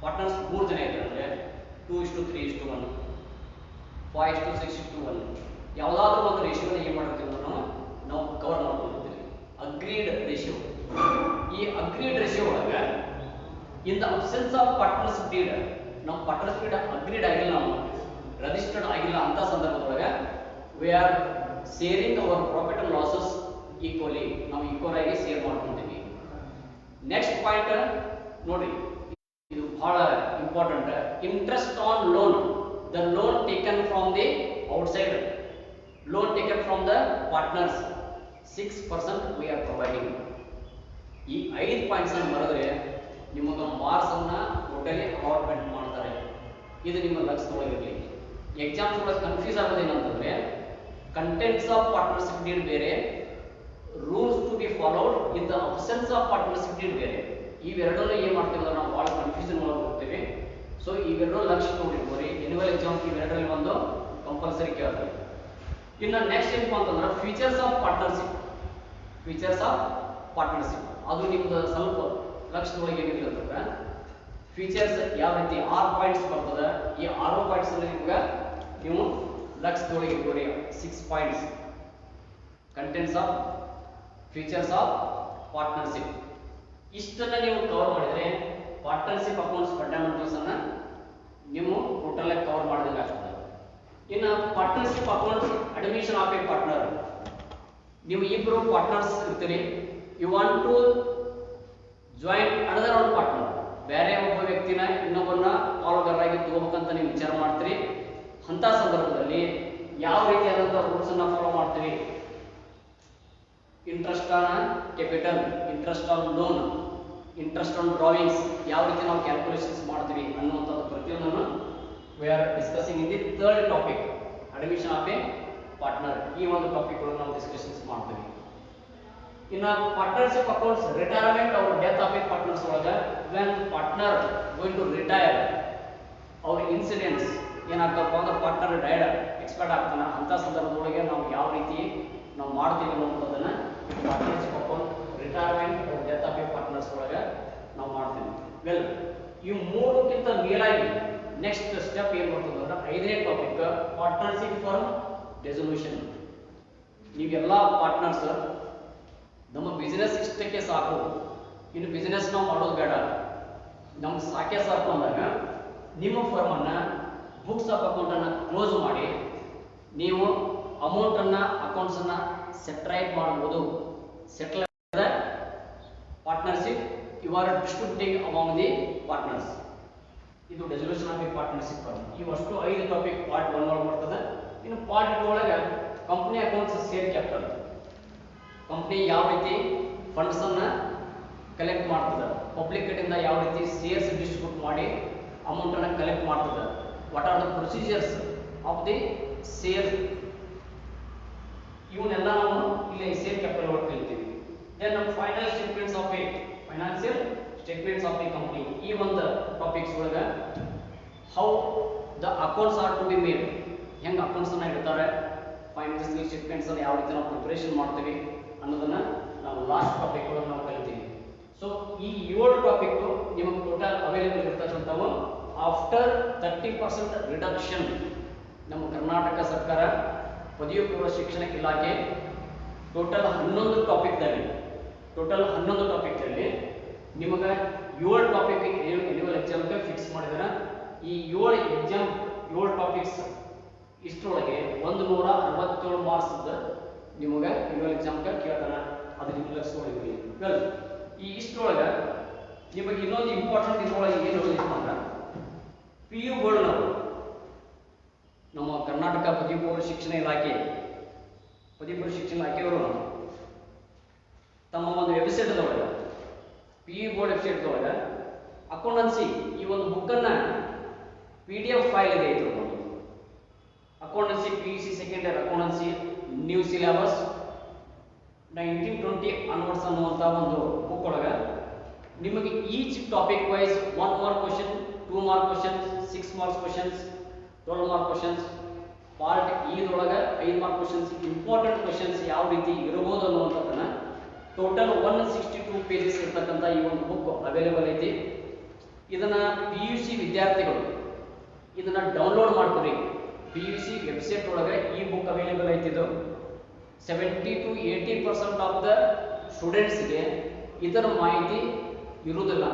ಪಾರ್ಟ್ನರ್ಸ್ 3 ಜನ ಇದ್ದಾರೆ, 2:3:1, 5:6:1 ಯಾವುದಾದ್ರೂ ಒಂದು ರೇಷಿಯೋನ ಏನು ಮಾಡಿರ್ತೀವಿ ಅಂದ್ರೆ ನಾವು ಕವರ್ ಮಾಡ್ಕೊಂಡಿರ್ತೀವಿ. Agreed ratio. ಈ ಅಗ್ರೀಡ್ ರೇಷಿಯೋ ಒಳಗೆ in the absence of partnership deed, ನಮ್ಮ ಪಾರ್ಟ್ನರ್ಶಿಪ್ ಡೀಡ್ ಅಗ್ರೀಡ್ ಆಗಿಲ್ಲ, ನಾವು ರಿಜಿಸ್ಟರ್ಡ್ ಆಗಿಲ್ಲ ಅಂತ ಸಂದರ್ಭದೊಳಗೆ we are sharing our profit and losses equally, ನಾವು ಈಕ್ವಲ್ ಆಗಿ ಶೇರ್ ಮಾಡ್ಕೊಂತೀವಿ. ನೆಕ್ಸ್ಟ್ ಪಾಯಿಂಟ್ ನೋಡಿ, ಇದು ಬಹಳ important. Interest on loan, the loan taken from the outside, loan taken from the partners 6% we are providing. ಈ 5 ಪಾಯಿಂಟ್ಸ್ ಅನ್ನು ಬರೆದ್ರೆ ನಿಮಗೆ ಮಾರ್ಕ್ಸ್ ಅನ್ನ ಟೋಟಲಿ ಅಲಾಟ್ಮೆಂಟ್ ಮಾಡ್ತಾರೆ. ಇದು ನಿಮ್ಮ ಲಕ್ಷ್ಯದೊಳಗಿರಲಿ. ಎಕ್ಸಾಮ್ಸ್ ಒಳಗೆ ಕನ್ಫ್ಯೂಸ್ ಆಗೋದು ಏನಂತಂದ್ರೆ ಕಂಟೆಂಟ್ಸ್ ಆಫ್ ಪಾರ್ಟ್ನರ್ಶಿಪ್ ಡೀಡ್ ಬೇರೆ, rules to be followed in the absence of partnership deed ಬೇರೆ. ಇವೆರಡನ್ನೂ ಏನು ಮಾಡ್ತೀವಿ ಅಂದ್ರೆ ನಾವು ಭಾಳ ಕನ್ಫ್ಯೂಷನ್ ಒಳಗೆ ಹೋಗ್ತೀವಿ. ಸೊ ಇವೆರಡೂ ಲಕ್ಷ್ಯ ನೋಡಿರ್ಬೋದು. ಎನ್ಯುವಲ್ ಎಕ್ಸಾಮ್ ಇವೆರಡರಲ್ಲಿ ಒಂದು ಕಂಪಲ್ಸರಿ ಕೇಳ್ತಾರೆ. ಇನ್ನು ನೆಕ್ಸ್ಟ್ ಏನಪ್ಪ ಅಂತಂದ್ರೆ features of partnership, features of partnership ಅದು ನಿಮ್ದು ಸ್ವಲ್ಪ ಲಕ್ಷ್ಯದೊಳಗೆ ಏನಿರ್ತದೆ. ಫೀಚರ್ಸ್ ಯಾವ ರೀತಿ 6 ಪಾಯಿಂಟ್ಸ್ ಬರ್ತದೆ. ಈ 6 ಪಾಯಿಂಟ್ಸ್ ಅಲ್ಲಿ ನಿಮ್ಗೆ ನೀವು ಲಕ್ಷ್ಯದೊಳಗೆ ಇಟ್ಕೋರಿ 6 points. Contents of features of partnership ಇಷ್ಟನ್ನ ನೀವು ಕವರ್ ಮಾಡಿದ್ರೆ ಪಾರ್ಟ್ನರ್ಶಿಪ್ ಅಕೌಂಟ್ಸ್ ಫಂಡಮೆಂಟಲ್ಸ್ ಅನ್ನ ನೀವು ಟೋಟಲ್ ಆಗಿ ಕವರ್ ಮಾಡಿದಂಗೆ ಆಗ್ತದೆ. ಇನ್ನು partnership accounts admission of a partner, ನೀವು ಇಬ್ಬರು ಪಾರ್ಟ್ನರ್ಸ್ ಇರ್ತೀರಿ. You want to join another one partner, ಬೇರೆ ಒಬ್ಬ ವ್ಯಕ್ತಿನ ಇನ್ನೊಬ್ಬರನ್ನ ಪಾಲುಗಾರರಾಗಿ ತಗೋಬೇಕಂತ ನೀವು ವಿಚಾರ ಮಾಡ್ತೀರಿ. ಅಂತ ಸಂದರ್ಭದಲ್ಲಿ ಯಾವ ರೀತಿಯಾದಂತಹ ರೂಲ್ಸ್ ಅನ್ನ ಫಾಲೋ ಮಾಡ್ತೀವಿ? Interest on capital, interest on loan, interest on drawings ಯಾವ ರೀತಿ ನಾವು ಕ್ಯಾಲ್ಕುಲೇಷನ್ಸ್ ಮಾಡ್ತೀವಿ ಅನ್ನುವಂಥದ್ದು ಪ್ರತಿಯೊಂದನ್ನು we are discussing in the 3rd topic, admission of a partner. ಈ ಒಂದು ಟಾಪಿಕ್ ಒಳಗೆ ನಾವು ಡಿಸ್ಕಷನ್ಸ್ ಮಾಡ್ತೀವಿ. ಇನ್ನು partnership accounts retirement or death of a partners ಒಳಗೆ when partner going to retire or incidents ಏನಾಗ್ತಪ್ಪ ಅಂದ್ರೆ ಪಾರ್ಟ್ನರ್ ಡೈಡ್ ಎಕ್ಸ್ಪೈರ್ಡ್ ಆಗ್ತಾನೆ. ಅಂತ ಸಂದರ್ಭದೊಳಗೆ ನಾವು ಯಾವ ರೀತಿ ನಾವು ಮಾಡ್ತೀವಿ ಅನ್ನೋದನ್ನ partnership account retirement or death of a partners ಒಳಗೆ ನಾವು ಮಾಡ್ತೀವಿ. ವೆಲ್ ಇವು 3ಕ್ಕಿಂತ ಮೇಲಾಗಿ ನೆಕ್ಸ್ಟ್ ಸ್ಟೆಪ್ ಏನು ಬರ್ತದೆ ಅಂದ್ರೆ 5ನೇ ಟಾಪಿಕ್ ಪಾರ್ಟ್ನರ್ಶಿಪ್ ಫಾರ್ ರೆಸೊಲ್ಯೂಷನ್. ನೀವೆಲ್ಲ ಪಾರ್ಟ್ನರ್ಸ್ ನಮ್ಮ ಬಿಸ್ನೆಸ್ ಇಷ್ಟಕ್ಕೆ ಸಾಕು, ಇನ್ನು ಬಿಸ್ನೆಸ್ ನಾವು ಮಾಡೋದು ಬೇಡ, ನಮ್ಗೆ ಸಾಕೆ ಸಾಕು ಅಂದಾಗ ನಿಮ್ಮ ಫರ್ಮನ್ನು ಬುಕ್ಸ್ ಆಫ್ ಅಕೌಂಟನ್ನು ಕ್ಲೋಸ್ ಮಾಡಿ ನೀವು ಅಮೌಂಟನ್ನು ಅಕೌಂಟ್ಸನ್ನು ಸೆಟ್ರೈಟ್ ಮಾಡ್ಬೋದು. Settle partnership you are distributing among the partners. ಇದು resolution of a partnership firm. ಇವಷ್ಟು 5 ಟಾಪಿಕ್ ಪಾರ್ಟ್ 1 ಒಳಗೆ ಬರ್ತದೆ. ಇನ್ನು ಪಾರ್ಟ್ 2 ಒಳಗೆ company accounts, share capital, company ಯಾವ ರೀತಿ ಫಂಡ್ಸ್ ಅನ್ನ ಕಲೆಕ್ಟ್ ಮಾಡ್ತದೆ, ಪಬ್ಲಿಕ್ ಕಡೆಯಿಂದ ಯಾವ ರೀತಿ ಶೇರ್ಸ್ ಡಿಸ್ಟ್ರಿಬ್ಯೂಟ್ ಮಾಡಿ ಅಮೌಂಟ್ ಅನ್ನು ಕಲೆಕ್ಟ್ ಮಾಡ್ತದೆ, what are the procedures of the share, ಇವನ್ನೆಲ್ಲ ನಾವು ಇಲ್ಲಿ ಶೇರ್ ಕ್ಯಾಪಿಟಲ್ ಒಳಗೆ ಕಲಿತೀವಿ. ದೆನ್ ನಮ್ಮ financial statements of a company. ಈ ಒಂದು ಟಾಪಿಕ್ಸ್ ಒಳಗೆ how the accounts are to be made, ಹೆಂಗೆ ಅಕೌಂಟ್ಸ್ ಅನ್ನ ಇಡ್ತಾರೆ, ಫೈನಾನ್ಷಿಯಲ್ ಸ್ಟೇಟ್ಮೆಂಟ್ಸ್ ಅನ್ನು ಯಾವ ರೀತಿ ನಾವು ಪ್ರಿಪರೇಷನ್ ಮಾಡ್ತೀವಿ ಅನ್ನೋದನ್ನ ನಾವು ಲಾಸ್ಟ್ ಟಾಪಿಕ್ ಒಳಗೆ ನಾವು ಕಲಿತೀವಿ. ಸೊ ಈ 7 ಟಾಪಿಕ್ ನಿಮಗೆ ಟೋಟಲ್ ಅವೈಲೇಬಲ್ ಇರ್ತಕ್ಕಂಥವು. ಆಫ್ಟರ್ 30% ರಿಡಕ್ಷನ್ ನಮ್ಮ ಕರ್ನಾಟಕ ಸರ್ಕಾರ ಪದವಿ ಪೂರ್ವ ಶಿಕ್ಷಣ ಇಲಾಖೆ ಟೋಟಲ್ 11 ಟಾಪಿಕ್ದಲ್ಲಿ ನಿಮಗೆ 7 ಟಾಪಿಕ್ ಎನ್ಯುವಲ್ ಎಕ್ಸಾಮ್ಗೆ ಫಿಕ್ಸ್ ಮಾಡಿದಾರೆ. ಈ 7 ಟಾಪಿಕ್ಸ್ ಇಷ್ಟರೊಳಗೆ 167 ಮಾರ್ಕ್ಸ್ ನಿಮಗೆ ಎನ್ಯುವಲ್ ಎಕ್ಸಾಮ್ಗೆ ಕೇಳ್ತಾನೆ. ಅದು ನಿಮ್ಮ ಲಕ್ಷ್ಯದೊಳಗೆ. ವೆಲ್ ಈ ಇಷ್ಟರೊಳಗೆ ನಿಮಗೆ ಇನ್ನೊಂದು ಇಂಪಾರ್ಟೆಂಟ್ ಇದ್ರೊಳಗೆ ಏನು ಅಂದ್ರೆ PU ಬೋರ್ಡ್ನವರು ನಮ್ಮ ಕರ್ನಾಟಕ ಪದವಿ ಪೂರ್ವ ಶಿಕ್ಷಣ ಇಲಾಖೆಯವರು ತಮ್ಮ ಒಂದು ವೆಬ್ಸೈಟ್ ಒಳಗೆ PU ಬೋರ್ಡ್ ವೆಬ್ಸೈಟ್ ಒಳಗೆ ಅಕೌಂಟೆನ್ಸಿ ಈ ಒಂದು ಬುಕ್ಕನ್ನು PDF ಫೈಲ್ ಇದೆ ಇದು accountancy PUC second year accountancy new syllabus 1920 onwards ಅನ್ನುವಂಥ ಒಂದು ಬುಕ್ ಒಳಗೆ ನಿಮಗೆ each topic wise 1 mark question 2 mark questions 6 marks questions 12 mark questions part ಇದರೊಳಗೆ 5 ಮಾರ್ಕ್ ಕ್ವಶನ್ಸ್ ಇಂಪಾರ್ಟೆಂಟ್ ಕ್ವಶನ್ಸ್ ಯಾವ ರೀತಿ ಇರಬಹುದು ಅನ್ನುವಂಥದ್ದನ್ನ ಟೋಟಲ್ 162 ಪೇಜಸ್ ಇರ್ತಕ್ಕಂಥ ಈ ಒಂದು ಬುಕ್ ಅವೈಲೇಬಲ್ ಐತಿ. ಇದನ್ನ PUC ವಿದ್ಯಾರ್ಥಿಗಳು ಇದನ್ನ ಡೌನ್ಲೋಡ್ ಮಾಡ್ಕೊರಿ. PUC ವೆಬ್ಸೈಟ್ ಒಳಗೆ ಈ ಬುಕ್ ಅವೈಲೇಬಲ್ ಐತಿದ್ದು 70 to 80% ಆಫ್ ದ ಸ್ಟೂಡೆಂಟ್ಸ್ಗೆ ಇದರ ಮಾಹಿತಿ ಇರುವುದಿಲ್ಲ.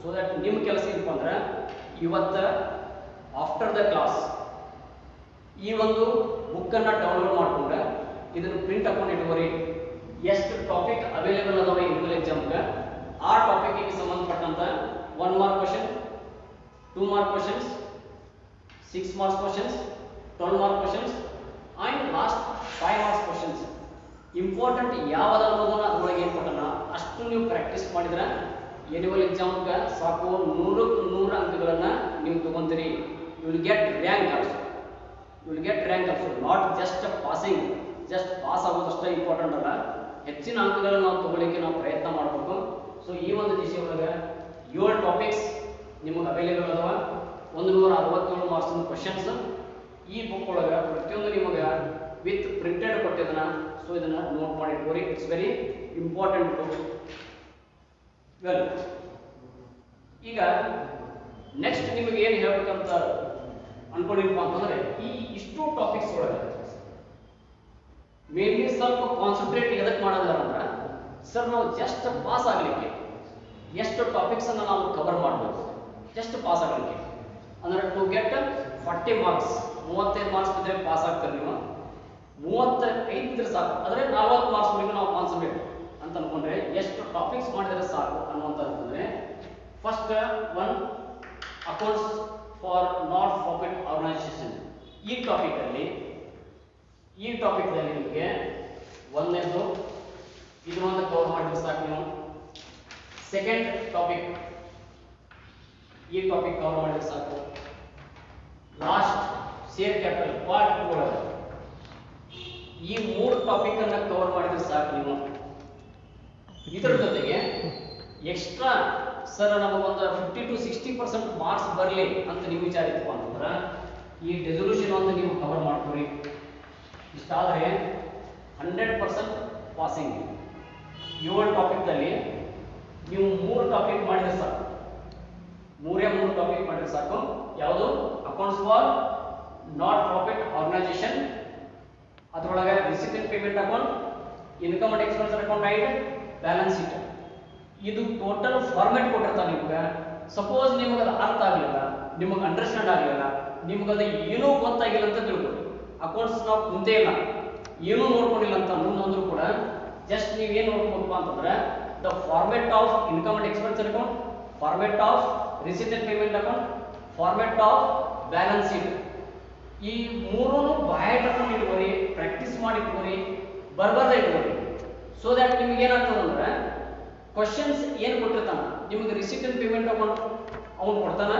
ಸೊ ದಟ್ ನಿಮ್ಮ ಕೆಲಸ ಏನಪ್ಪ ಅಂದ್ರೆ ಇವತ್ತು ಆಫ್ಟರ್ ದ ಕ್ಲಾಸ್ ಈ ಒಂದು ಬುಕ್ಕನ್ನು ಡೌನ್ಲೋಡ್ ಮಾಡಿಕೊಂಡ್ರೆ ಇದನ್ನು ಪ್ರಿಂಟ್ ಹಾಕೊಂಡು ಇಟ್ಕೋರಿ. ಎಷ್ಟು ಟಾಪಿಕ್ ಅವೈಲೇಬಲ್ ಅದಾವ ಎನ್ಯುವಲ್ ಎಕ್ಸಾಮ್ಗೆ ಆ ಟಾಪಿಕ್ಗೆ ಸಂಬಂಧಪಟ್ಟಂತ 1 mark question 2 mark questions 6 marks questions 12 mark questions and last 5 marks questions important ಯಾವ್ದು ಅನ್ನೋದನ್ನ ಅದರೊಳಗೆ ಏನು ಕೊಟ್ಟನ ಅಷ್ಟು ನೀವು ಪ್ರಾಕ್ಟೀಸ್ ಮಾಡಿದ್ರೆ ಎನ್ಯುವಲ್ ಎಕ್ಸಾಮ್ಗೆ ಸಾಕು 100ಕ್ಕೆ 100 ಅಂಕಗಳನ್ನು ನೀವು ತಗೊಂತೀರಿ. You will get rank also. You will get rank also, not just passing. Just pass ಆಗೋದಷ್ಟೇ ಇಂಪಾರ್ಟೆಂಟ್ ಅಲ್ಲ, ಹೆಚ್ಚಿನ ಅಂಕಗಳನ್ನು ನಾವು ತಗೊಳ್ಳಿಕ್ಕೆ ನಾವು ಪ್ರಯತ್ನ ಮಾಡಬೇಕು. ಸೊ ಈ ಒಂದು ದಿಶೆ ಒಳಗೆ 7 ಟಾಪಿಕ್ಸ್ ನಿಮಗೆ ಅವೈಲೇಬಲ್ ಅದಾವ. 167 ಮಾರ್ಕ್ಸ್ ಕ್ವಶನ್ಸ್ ಈ ಬುಕ್ ಒಳಗೆ ಪ್ರತಿಯೊಂದು ನಿಮಗೆ ವಿತ್ ಪ್ರಿಂಟೆಡ್ ಕೊಟ್ಟಿದ್ದನ್ನ. ಸೊ ಇದನ್ನ ನೋಟ್ ಮಾಡಿ ಇಟ್ಕೋರಿ. It's very important book. Well, ಈಗ ನೆಕ್ಸ್ಟ್ ನಿಮಗೆ ಏನು ಹೇಳ್ಬೇಕಂತ ಅನ್ಕೊಂಡಿಪ್ಪ ಅಂತಂದ್ರೆ ಈ ಇಷ್ಟು ಟಾಪಿಕ್ಸ್ ಒಳಗೆ ಮೇನ್ಲಿ ಸ್ವಲ್ಪ ಕಾನ್ಸಂಟ್ರೇಟ್ ಎದಕ್ಕೆ ಮಾಡೋದಾರ ಅಂದ್ರೆ ಸರ್ ನಾವು ಜಸ್ಟ್ ಪಾಸ್ ಆಗಲಿಕ್ಕೆ ಎಷ್ಟು ಟಾಪಿಕ್ಸ್ ಅನ್ನು ನಾವು ಕವರ್ ಮಾಡಬೇಕು. ಜಸ್ಟ್ ಪಾಸ್ ಆಗಲಿಕ್ಕೆ ಅಂದ್ರೆ ಟು ಗೆಟ್ 40 ಮಾರ್ಕ್ಸ್ 35 ಮಾರ್ಕ್ಸ್ ಇದ್ರೆ ಪಾಸ್ ಆಗ್ತಾರೆ ನೀವು. 35 ಇದ್ರೆ ಸಾಕು. ಆದರೆ 40 ಮಾರ್ಕ್ಸ್ ವರೆಗೂ ನಾವು ಕಾನ್ಸಂಟ್ರೇಟ್ ಅಂತ ಅನ್ಕೊಂಡ್ರೆ ಎಷ್ಟು ಟಾಪಿಕ್ಸ್ ಮಾಡಿದ್ರೆ ಸಾಕು ಅನ್ನುವಂಥದ್ದು. First one accounts for not profit organisation. ಈ ಟಾಪಿಕ್ದಲ್ಲಿ ನಿಮಗೆ ಒಂದನೇದು ಇದು ಒಂದು ಕವರ್ ಮಾಡಿದ್ರೆ ಸಾಕು ನೀವು. ಸೆಕೆಂಡ್ ಟಾಪಿಕ್ ಈ ಟಾಪಿಕ್ ಕವರ್ ಮಾಡಿದ್ರೆ ಸಾಕು. ಲಾಸ್ಟ್ ಶೇರ್ ಕ್ಯಾಪಿಟಲ್ ಪಾರ್ಟ್ 2 ಒಳಗೆ ಈ 3 ಟಾಪಿಕ್ ಅನ್ನ ಕವರ್ ಮಾಡಿದ್ರೆ ಸಾಕು ನೀವು. ಇದರ ಜೊತೆಗೆ ಎಕ್ಸ್ಟ್ರಾ ಸರ್ ನಮಗೊಂದು 50 to 60% ಮಾರ್ಕ್ಸ್ ಬರಲಿ ಅಂತ ನೀವು ವಿಚಾರ ಇತ್ತು ಅಂತಂದ್ರೆ ಈ ರೆಸೊಲ್ಯೂಷನ್ ಒಂದು ನೀವು ಕವರ್ ಮಾಡ್ಕೊರಿ. ಇಷ್ಟಾದರೆ 100% ಪಾಸಿಂಗ್. 7 ಟಾಪಿಕ್ದಲ್ಲಿ ನೀವು 3 ಟಾಪಿಕ್ ಮಾಡಿದ್ರೆ ಸಾಕು. 3 ಟಾಪಿಕ್ ಮಾಡಿದ್ರೆ ಸಾಕು. ಯಾವುದು? Accounts for not profit organisation, ಅದರೊಳಗೆ recipient payment account, income and expense account and balance sheet. ಇದು ಟೋಟಲ್ ಫಾರ್ಮ್ಯಾಟ್ ಕೊಟ್ಟಿರ್ತಾನೆ ನಿಮ್ಗೆ. ಸಪೋಸ್ ನಿಮಗೆ ಅದು ಅರ್ಥ ಆಗಲಿಲ್ಲ, ನಿಮಗೆ ಅಂಡರ್ಸ್ಟ್ಯಾಂಡ್ ಆಗಲಿಲ್ಲ, ನಿಮ್ಗೆ ಅದು ಏನೂ ಗೊತ್ತಾಗಿಲ್ಲ ಅಂತ ತಿಳ್ಕೊಳ್ಳಿ. ಅಕೌಂಟ್ಸ್ ನಾವು ಕುಂತೇ ಇಲ್ಲ, ಏನೂ ನೋಡ್ಕೊಂಡಿಲ್ಲ ಅಂತ ಅಂದ್ರೂ ಕೂಡ ಜಸ್ಟ್ ನೀವೇನು ನೋಡ್ಕೋಬೇಕು ಅಂತಂದ್ರೆ the format of income and expense account, format of receipt and payment account, format of balance sheet. ಈ 3 ಬಾಯ್ ಹಾಕೊಂಡು ಇಟ್ಕೋರಿ, ಪ್ರಾಕ್ಟೀಸ್ ಮಾಡಿ ಇಟ್ಕೋರಿ, ಬರ್ಬರ್ದ ಇಟ್ಕೋರಿ. ಸೊ ದ್ಯಾಟ್ ನಿಮ್ಗೆ ಏನಾಗ್ತದೆ ಅಂದ್ರೆ ಕ್ವಶನ್ಸ್ ಏನು ಕೊಟ್ಟಿರ್ತಾನ ನಿಮಗೆ ರಿಸಿಟ್ ಅಂಡ್ ಪೇಮೆಂಟ್ ಅಕೌಂಟ್ ಅವ್ನು ಕೊಡ್ತಾನ,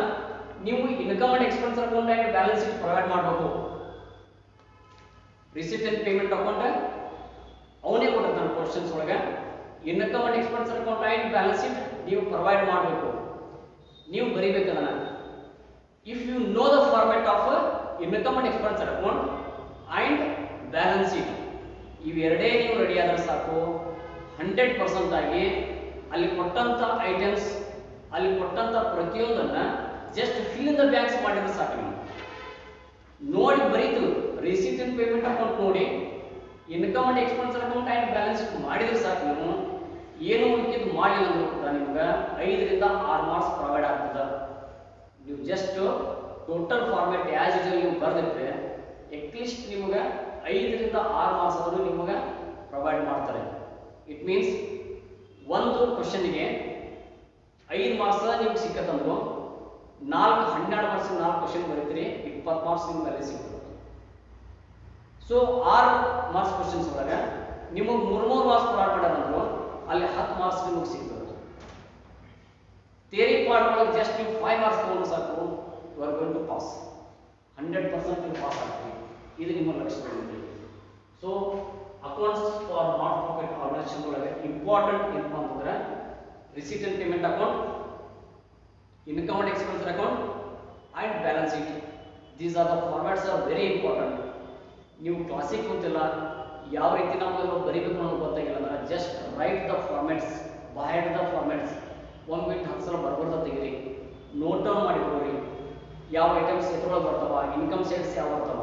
ನೀವು income and expense account and balance sheet provide ಮಾಡಬೇಕು. ರಿಸಿಟ್ ಅಂಡ್ ಪೇಮೆಂಟ್ ಅಕೌಂಟ್ ಅವನೇ ಕೊಟ್ಟಿರ್ತಾನೆ ಕ್ವಶನ್ಸ್ ಒಳಗೆ. Income and expense account and balance sheet ನೀವು ಪ್ರೊವೈಡ್ ಮಾಡಬೇಕು, ನೀವು ಬರೀಬೇಕು ಅದನ್ನ. If you know the format of income and expense account and balance sheet, ಇವೆರಡೇ ನೀವು ರೆಡಿ ಆದ್ರೆ ಸಾಕು. 100% ಆಗಿ ಅಲ್ಲಿ ಕೊಟ್ಟಂತ ಐಟಮ್ಸ್, ಅಲ್ಲಿ ಕೊಟ್ಟಂತ ಪ್ರತಿಯೊಂದನ್ನ just fill in the blanks ಮಾಡಿದ್ರೆ ಸಾಕು. ನೀವು ನೋಡಿ ಬರೀತು ರಿಸಿಟ್ ಅಂಡ್ ಪೇಮೆಂಟ್ ಅಕೌಂಟ್ ನೋಡಿ, income and expense account and balance sheet ಮಾಡಿದ್ರೆ ಸಾಕು. ನೀವು ಏನು ಉಳಿಕಿದ್ದು ಮಾಡಿಲ್ಲ ಅಂದ್ರೂ ಕೂಡ ನಿಮ್ಗೆ 5 ರಿಂದ 6 ಮಾರ್ಕ್ಸ್ ಪ್ರೊವೈಡ್ ಆಗ್ತದೆ. ನೀವು just total format as usual ನೀವು ಬರೆದಿಟ್ರೆ ಅಟ್ಲೀಸ್ಟ್ ನಿಮಗೆ 5 ರಿಂದ 6 ಮಾರ್ಕ್ಸ್ ಆದರೂ ನಿಮಗೆ ಪ್ರೊವೈಡ್ ಮಾಡ್ತಾರೆ. ಇಟ್ ಮೀನ್ಸ್ ಒಂದು ಕ್ವಶನ್ಗೆ 5 ಮಾರ್ಕ್ಸ್ ನಿಮ್ಗೆ ಸಿಕ್ಕತ್ತಂದ್ರು 12 ಮಾರ್ಕ್ಸ್ 4 ಕ್ವಶನ್ ಬರೀತೀರಿ, 20 ಮಾರ್ಕ್ಸ್ ನಿಮ್ಗೆ ಅಲ್ಲಿ ಸಿಗ್ತದೆ. ಸೊ 6 ಮಾರ್ಕ್ಸ್ ಕ್ವಶನ್ಸ್ ಒಳಗೆ ನಿಮಗೆ 3 ಮಾರ್ಕ್ಸ್ ಪ್ರೊವೈಡ್ ಮಾಡೋದಂದ್ರು ಅಲ್ಲಿ 10 ಮಾರ್ಕ್ಸ್ ನಿಮಗೆ ಸಿಗ್ತದೆ. ಥಿಯರಿ ಪಾರ್ಟ್ ಒಳಗೆ ಜಸ್ಟ್ ನೀವು 5 ಮಾರ್ಕ್ಸ್ ತಗೊಂಡು ಸಾಕು, you are going to pass. 100% ನೀವು ಪಾಸ್ ಆಗ್ತೀವಿ. ಇದು ನಿಮ್ಮ ಲಕ್ಷ್ಯ. ಸೊ accounts for not profit organisation ಒಳಗೆ ಇಂಪಾರ್ಟೆಂಟ್ ಏನಪ್ಪ ಅಂತಂದ್ರೆ receipt and payment account, income and expense account and balance sheet. These are the formats are very important. ನೀವು ಕ್ಲಾಸಿಗೆ ಕುಂತಿಲ್ಲ, ಯಾವ ರೀತಿ ನಾವು ಬರೀಬೇಕು ಅನ್ನೋದು ಗೊತ್ತಾಗಿಲ್ಲ ಅಂದ್ರೆ just write the formats, by heart the formats. ಒಂದು ಬಿಟ್ಟು 10 ಸಲ ಬರ್ಬರ್ದ ತೆಗೀರಿ, ನೋಟ್ ಡೌನ್ ಮಾಡಿಕೊಳ್ಳಿ. ಯಾವ ಐಟಮ್ಸ್ ಎತ್ತೊಳಗೆ ಬರ್ತಾವ, ಇನ್ಕಮ್ ಸೈಡ್ಸ್ ಯಾವ ಬರ್ತಾವ,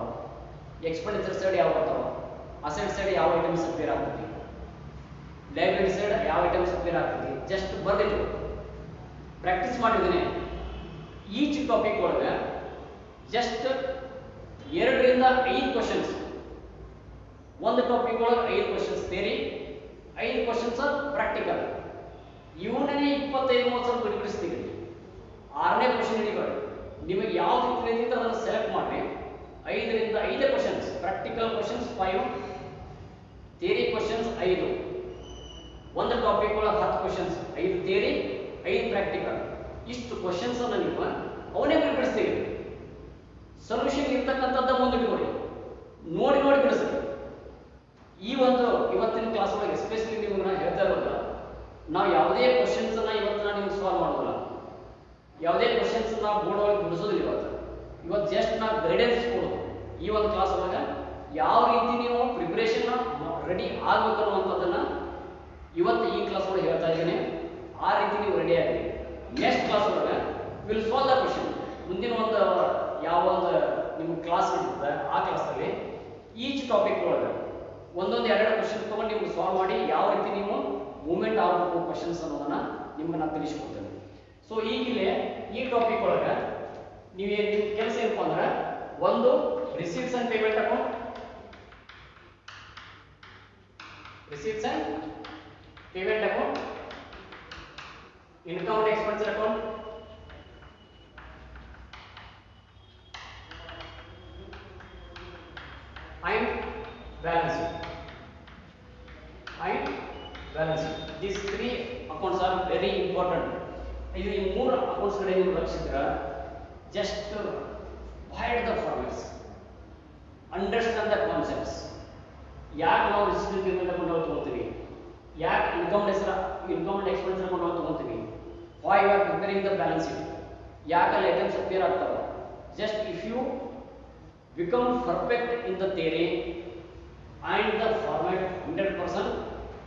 ಎಕ್ಸ್ಪೆಂಡಿಚರ್ ಸೈಡ್ ಯಾವ ಬರ್ತಾವ, ಅಸೆಟ್ ಸೈಡ್ ಯಾವ ಐಟಮ್ಸ್ ಅಪೇರ್ ಆಗ್ತೈತಿ, ಲೈಬ್ರರಿ ಸೈಡ್ ಯಾವ ಐಟಮ್ಸ್ ಅಪೇರ್ ಆಗ್ತೈತಿ, ಜಸ್ಟ್ ಬರ್ದಿಟ್ಟು ಪ್ರಾಕ್ಟೀಸ್ ಮಾಡಿದ್ದೀನಿ. ಈಚ್ ಟಾಪಿಕ್ ಒಳಗೆ ಜಸ್ಟ್ 2 ರಿಂದ 5 ಕ್ವಶನ್ಸ್. ಒಂದು ಟಾಪಿಕ್ ಒಳಗೆ 5 ಕ್ವಶನ್ಸ್ ಥಿಯರಿ, 5 ಕ್ವಶನ್ಸ್ ಪ್ರಾಕ್ಟಿಕಲ್. ಇವನ್ನೇ 25-30 ಸಲ ಬಿಡಿಸ್ತೀವಿ. 6ನೇ ಕ್ವಶನ್ ಹಿಡಿಬೇಡಿ, ನಿಮಗೆ ಯಾವ್ದು ತಿಳಿದಿತ್ತು ಅದನ್ನು ಸೆಲೆಕ್ಟ್ ಮಾಡಿ. 5 ರಿಂದ 5 questions, practical questions 5, theory questions 5. ಒಂದು ಟಾಪಿಕ್ ಒಳಗೆ 10 ಕ್ವಶನ್ಸ್, 5 ಥಿಯರಿ 5 ಪ್ರಾಕ್ಟಿಕಲ್. ಇಷ್ಟು ಕ್ವಶನ್ಸ್ ಅನ್ನು ನೀವು ಅವನೇ ಬಿಡಿಸ್ತೀವಿ. ಸೊಲ್ಯೂಷನ್ ಇರ್ತಕ್ಕಂಥದ್ದು ಮುಂದಿಟ್ಕೊಳ್ಳಿ, ನೋಡಿ ಬಿಡಿಸ್ತೀವಿ. ಈ ಒಂದು ಇವತ್ತಿನ ಕ್ಲಾಸ್ ಒಳಗೆ ಎಸ್ಪೆಷಲಿ ನಿಮ್ಗೆ ನಾನು ಹೇಳ್ತಾ ಇರೋದು, ನಾವು ಯಾವುದೇ ಕ್ವಶನ್ಸ್ ಅನ್ನ ಇವತ್ತು ನಿಮ್ಗೆ ಸಾಲ್ವ್ ಮಾಡೋದಿಲ್ಲ, ಯಾವುದೇ ಕ್ವಶನ್ಸ್ ನಾವು ಬೋರ್ಡ್ ಒಳಗೆ ಬಿಡಿಸೋದಿಲ್ಲ. ಇವತ್ತು ಜಸ್ಟ್ ನಾವು ಗೈಡೆನ್ಸ್ ಕೊಡೋದು. ಈ ಒಂದು ಕ್ಲಾಸ್ ಒಳಗೆ ಯಾವ ರೀತಿ ನೀವು ಪ್ರಿಪರೇಷನ್ ರೆಡಿ ಆಗ್ಬೇಕು ಅನ್ನುವಂಥದ್ದನ್ನ ಇವತ್ತು ಈ ಕ್ಲಾಸ್ ಒಳಗೆ ಹೇಳ್ತಾ ಇದ್ದೀನಿ. ಆ ರೀತಿ ನೀವು ರೆಡಿ ಆಗಿ ನೆಕ್ಸ್ಟ್ ಕ್ಲಾಸ್ ಒಳಗೆ ವಿಲ್ ಸಾಲ್ವ್ ದ ಕ್ವಶನ್. ಮುಂದಿನ ಒಂದು ಯಾವ ಒಂದು ನಿಮ್ಗೆ ಕ್ಲಾಸ್ ಇರ್ತದೆ ಆ ಕ್ಲಾಸಲ್ಲಿ ಈಚ್ ಟಾಪಿಕ್ ಒಳಗೆ ಒಂದೊಂದು 2 ಕ್ವಶನ್ ತೊಗೊಂಡು ನಿಮ್ಗೆ ಸಾಲ್ವ್ ಮಾಡಿ ಯಾವ ರೀತಿ ನೀವು ಮೂವ್ಮೆಂಟ್ ಆಗಬೇಕು ಕ್ವಶನ್ಸ್ ಅನ್ನೋದನ್ನ ನಿಮ್ಗೆ ನಾನು ತಿಳಿಸ್ಕೊಡ್ತೇನೆ. ಸೊ ಈಗಿಲ್ಲೇ ಈ ಟಾಪಿಕ್ ಒಳಗೆ ನಿಮ್ಮ ಕೆಲಸ ಏನಪ್ಪ ಅಂದ್ರೆ, ಒಂದು receipts and payment account, receipts and payment account, income and expense account, and balance sheet. And balance sheet. These 3 accounts are very important. ಇದು ಈ 3 ಅಕೌಂಟ್ಸ್ ಕಡೆ ನೀವು ಲಕ್ಷಿಸಿದ್ರೆ just by heart the formats, understand the concepts. ಯಾಕೆ ನಾವು receipt payment account ನಾವು ತಗೋತೀವಿ, ಯಾಕೆ ಇನ್ಕಮ್ ಅಂಡ್ ಎಕ್ಸ್ಪೆನ್ಸ್ ಅಕೌಂಟ್ ನಾವು ತಗೋತೀವಿ, why you are preparing the balance sheet, ಯಾಕಲ್ಲಿ ಐಟಮ್ಸ್ ಅಪೇರ್ ಆಗ್ತಾವೆ. Just if you become perfect in the theory and the format 100%,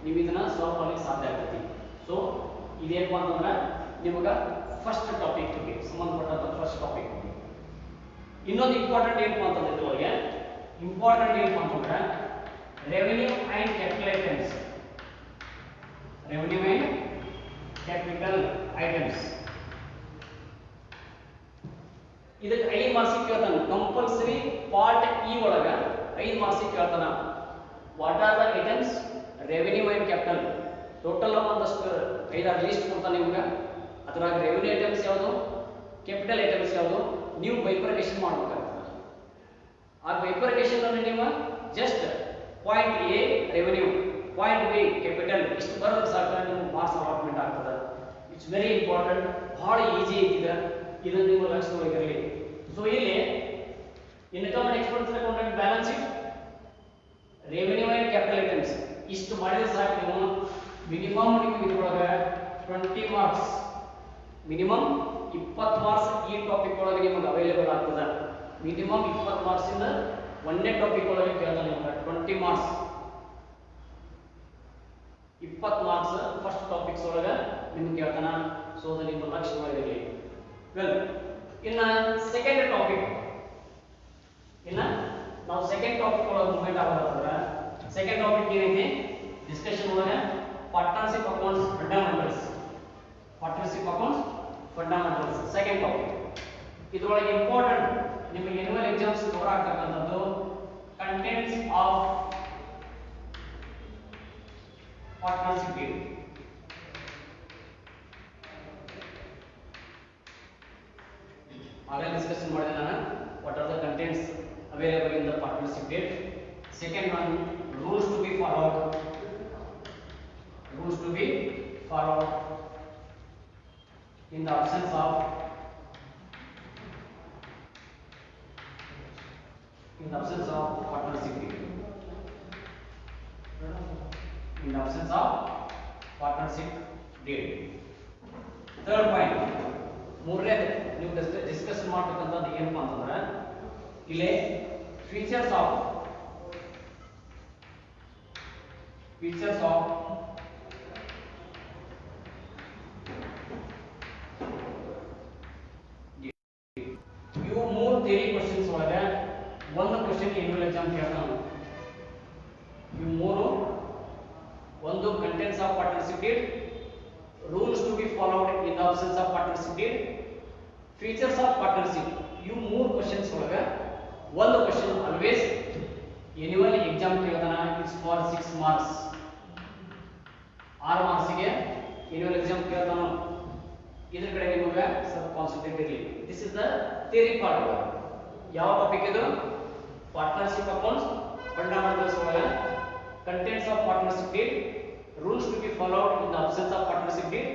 ನೀವು ಇದನ್ನ ಸಾಲ್ವ್ ಮಾಡಲಿಕ್ಕೆ ಸಾಧ್ಯ ಆಗ್ತೈತಿ. ಸೊ ಇದೇನಪ್ಪ ಅಂತಂದ್ರೆ ನಿಮಗೆ ಫಸ್ಟ್ ಟಾಪಿಕ್ಗೆ ಸಂಬಂಧಪಟ್ಟಂತ ಫಸ್ಟ್ ಟಾಪಿಕ್. ಇನ್ನೊಂದು ಇಂಪಾರ್ಟೆಂಟ್ ಏನಪ್ಪ ಅಂತಂದ್ರೆ ಇದ್ರೊಳಗೆ ಇಂಪಾರ್ಟೆಂಟ್ ಏನಪ್ಪ ಅಂತಂದ್ರೆ revenue and capital items. Revenue and capital items ಇದಕ್ಕೆ 5 ಮಾರ್ಕ್ಸ್ ಕೇಳ್ತಾನೆ. ಕಂಪಲ್ಸರಿ ಪಾರ್ಟ್ ಇ ಒಳಗೆ 5 ಮಾರ್ಕ್ಸ್ ಕೇಳ್ತಾನ. What are the items, revenue and capital. Total ಒಂದಷ್ಟು 5-6 ಲಿಸ್ಟ್ ಕೊಡ್ತಾನೆ ನಿಮ್ಗೆ. ಅದ್ರಾಗ ರೆವೆನ್ಯೂ ಐಟಮ್ಸ್ ಯಾವುದು, ಕ್ಯಾಪಿಟಲ್ ಐಟಮ್ಸ್ ಯಾವುದು, ನೀವು ಬೈಫರ್ಕೇಶನ್ ಮಾಡಬೇಕಾಗ್ತದೆ. ಆ ಬೈಫರ್ಕೇಶನ್ ಅನ್ನು ನೀವು just point A revenue, point B capital ಇಷ್ಟು ಬರೋದು ಸಾಕು, ನೀವು ಮಾರ್ಕ್ಸ್ ಅಲಾಟ್ಮೆಂಟ್ ಆಗ್ತದೆ. ಇಟ್ಸ್ ವೆರಿ ಇಂಪಾರ್ಟೆಂಟ್, ಬಹಳ ಈಜಿ ಐತಿದೆ. ಇದನ್ನು ನೀವು ಲಕ್ಷದೊಳಗಿರಲಿ. ಸೊ ಇಲ್ಲಿ income and expense account and balance sheet, revenue and capital items ಇಷ್ಟು ಮಾಡಿದ್ರೆ ಸಾಕು. ನೀವು ಮಿನಿಮಮ್ ನಿಮಗೆ ಇದ್ರೊಳಗೆ 20 ಮಾರ್ಕ್ಸ್, ಮಿನಿಮಮ್ 20 ಮಾರ್ಕ್ಸ್ ಈ ಟಾಪಿಕ್ ಒಳಗೆ ನಿಮಗೆ ಅವೈಲೇಬಲ್ ಆಗ್ತದೆ. ಮಿನಿಮಮ್ 20 ಮಾರ್ಕ್ಸ್ ಇಂದ ಒಂದೇ ಟಾಪಿಕ್ ಒಳಗೆ ಕೇಳ್ತಾನೆ ನಿಮಗೆ 20 ಮಾರ್ಕ್ಸ್, 20 ಮಾರ್ಕ್ಸ್ ಫಸ್ಟ್ ಟಾಪಿಕ್ಸ್ ಒಳಗೆ ನಿಮ್ಗೆ ಕೇಳ್ತಾನ. ಸೊ ಅದು ನಿಮ್ಮ ಲಕ್ಷ್ಯವಾಗಿರಲಿ. ವೆಲ್, ಇನ್ನ ಸೆಕೆಂಡ್ ಟಾಪಿಕ್, ಇನ್ನ ನಾವು ಸೆಕೆಂಡ್ ಟಾಪಿಕ್ ಒಳಗೆ ಮೂವ್ಮೆಂಟ್ ಆಗೋದಾದ್ರೆ ಸೆಕೆಂಡ್ ಟಾಪಿಕ್ ಏನೈತಿ ಡಿಸ್ಕಷನ್ ಒಳಗೆ partnership accounts fundamentals. Partnership accounts fundamentals second topic. ಇದರೊಳಗೆ ಇಂಪಾರ್ಟೆಂಟ್ ನಿಮಗೆ ಎನ್ಯುವಲ್ ಎಕ್ಸಾಮ್ಸ್ ಕವರ್ ಆಗ್ತಕ್ಕಂಥದ್ದು ಕಂಟೆಂಟ್ಸ್ ಆಫ್ ಪಾರ್ಟ್ನರ್ಶಿಪ್ ಡೀಡ್. ಆಗಲೇ ಡಿಸ್ಕಷನ್ ಮಾಡಿದೆ ನಾನು, what are the contents available in the partnership deed. Second one, rules to be followed. Rules to be followed. in the absence of partnership deed. In the absence of partnership deed. Third point, ಮೂರನೇ ನೀವು discussion ಮಾಡಬೇಕಂತದ್ದು ಏನಪ್ಪಾ ಅಂತಂದ್ರೆ ಇಲ್ಲಿ features of ಇವು ಮೂರು theory questions ಒಳಗೆ ಒಂದು question annual exam ಕೇಳ್ತಾನೆ. ಇವು ಮೂರು, ಒಂದು contents of partnership deed, rules to be followed in the absence of partnership deed, features of partnership. ಇವು ಮೂರು ಕ್ವಶನ್ಸ್ ಒಳಗೆ ಒಂದು ಕ್ವಶನ್ ಆಲ್ವೇಸ್ ಎನ್ಯುವಲ್ ಎಕ್ಸಾಮ್ ಕೇಳ್ತಾನ. It's for 6 marks. 6 ಮಾರ್ಕ್ಸ್ಗೆ ಎನ್ಯುವಲ್ ಎಕ್ಸಾಮ್ ಕೇಳ್ತಾನ. ಇದ್ರ ಕಡೆ ನಿಮಗೆ ಸ್ವಲ್ಪ ಕಾನ್ಸಂಟ್ರೇಟ್ ಇರಲಿ. This is the theory part. ಯಾವ ಟಾಪಿಕ್ ಇದು? ಪಾರ್ಟ್ನರ್ಶಿಪ್ ಅಕೌಂಟ್ಸ್ ಫಂಡಮೆಂಟಲ್ಸ್ ಒಳಗೆ contents of partnership deed, rules to be followed in the absence of partnership deed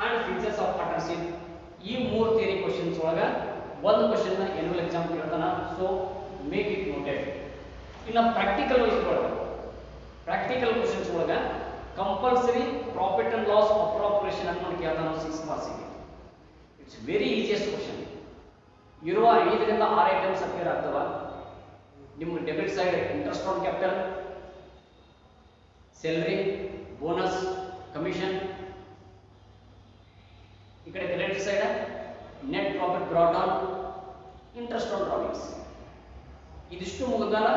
and features of partnership. ಈ ಮೂರು ಥಿಯರಿ ಕ್ವಶನ್ಸ್ ಒಳಗೆ ಒಂದು ಕ್ವಶನ್ ಎನ್ಯುವಲ್ ಎಕ್ಸಾಮ್ ಕೇಳ್ತಾನ. So make it noted. ಇನ್ನು practical wise ಒಳಗೆ practical questions ಒಳಗೆ compulsory profit and loss appropriation ಅನ್ನು ಕೇಳ್ತಾನ 6 ಮಾರ್ಕ್ಸ್ಗೆ. It's very easiest question. ಇರುವ 5 ರಿಂದ 6 ಐಟಮ್ಸ್ ಅಪಿಯರ್ ಆಗ್ತವ. ನಿಮ್ಮ debit side interest on capital, salary, bonus, commission. ಈ ಕಡೆ credit side net profit brought on, interest on drawings. ಇದಿಷ್ಟು ಮುಗಿದಲ್ಲ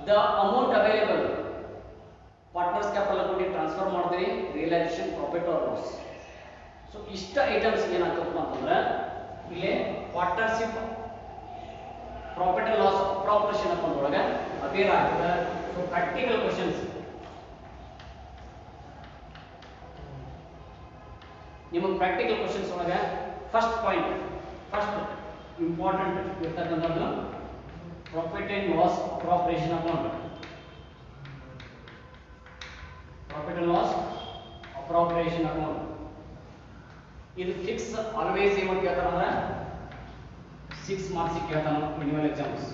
the amount available partners capital ಅಕೌಂಟಿಗೆ ಟ್ರಾನ್ಸ್ಫರ್ ಮಾಡ್ತೀರಿ, realisation profit or loss. So ಇಷ್ಟ ಐಟಮ್ಸ್ ಏನಾಗ್ತಪ್ಪ ಅಂತಂದ್ರೆ ಇಲ್ಲಿ partnership profit and loss appropriation account ಒಳಗೆ ಅಪೇರ್ ಆಗ್ತದೆ. ಸೊ ಪ್ರಾಕ್ಟಿಕಲ್ ಕ್ವಶನ್ಸ್ ನಿಮಗೆ ಪ್ರಾಕ್ಟಿಕಲ್ ಕ್ವಶನ್ಸ್ ಒಳಗೆ ಫಸ್ಟ್ ಇಂಪಾರ್ಟೆಂಟ್ ಇರ್ತಕ್ಕಂಥದ್ದು profit and loss appropriation account. Profit and loss appropriation account ಇದು ಫಿಕ್ಸ್ ಆಲ್ವೇಸ್ ಏನು ಕೇಳ್ತಾರ ಅಂದ್ರೆ 6 ಮಾರ್ಕ್ಸ್ ಕೇಳ್ತಾನ. ಎನ್ಯುವಲ್ ಎಕ್ಸಾಮ್ಸ್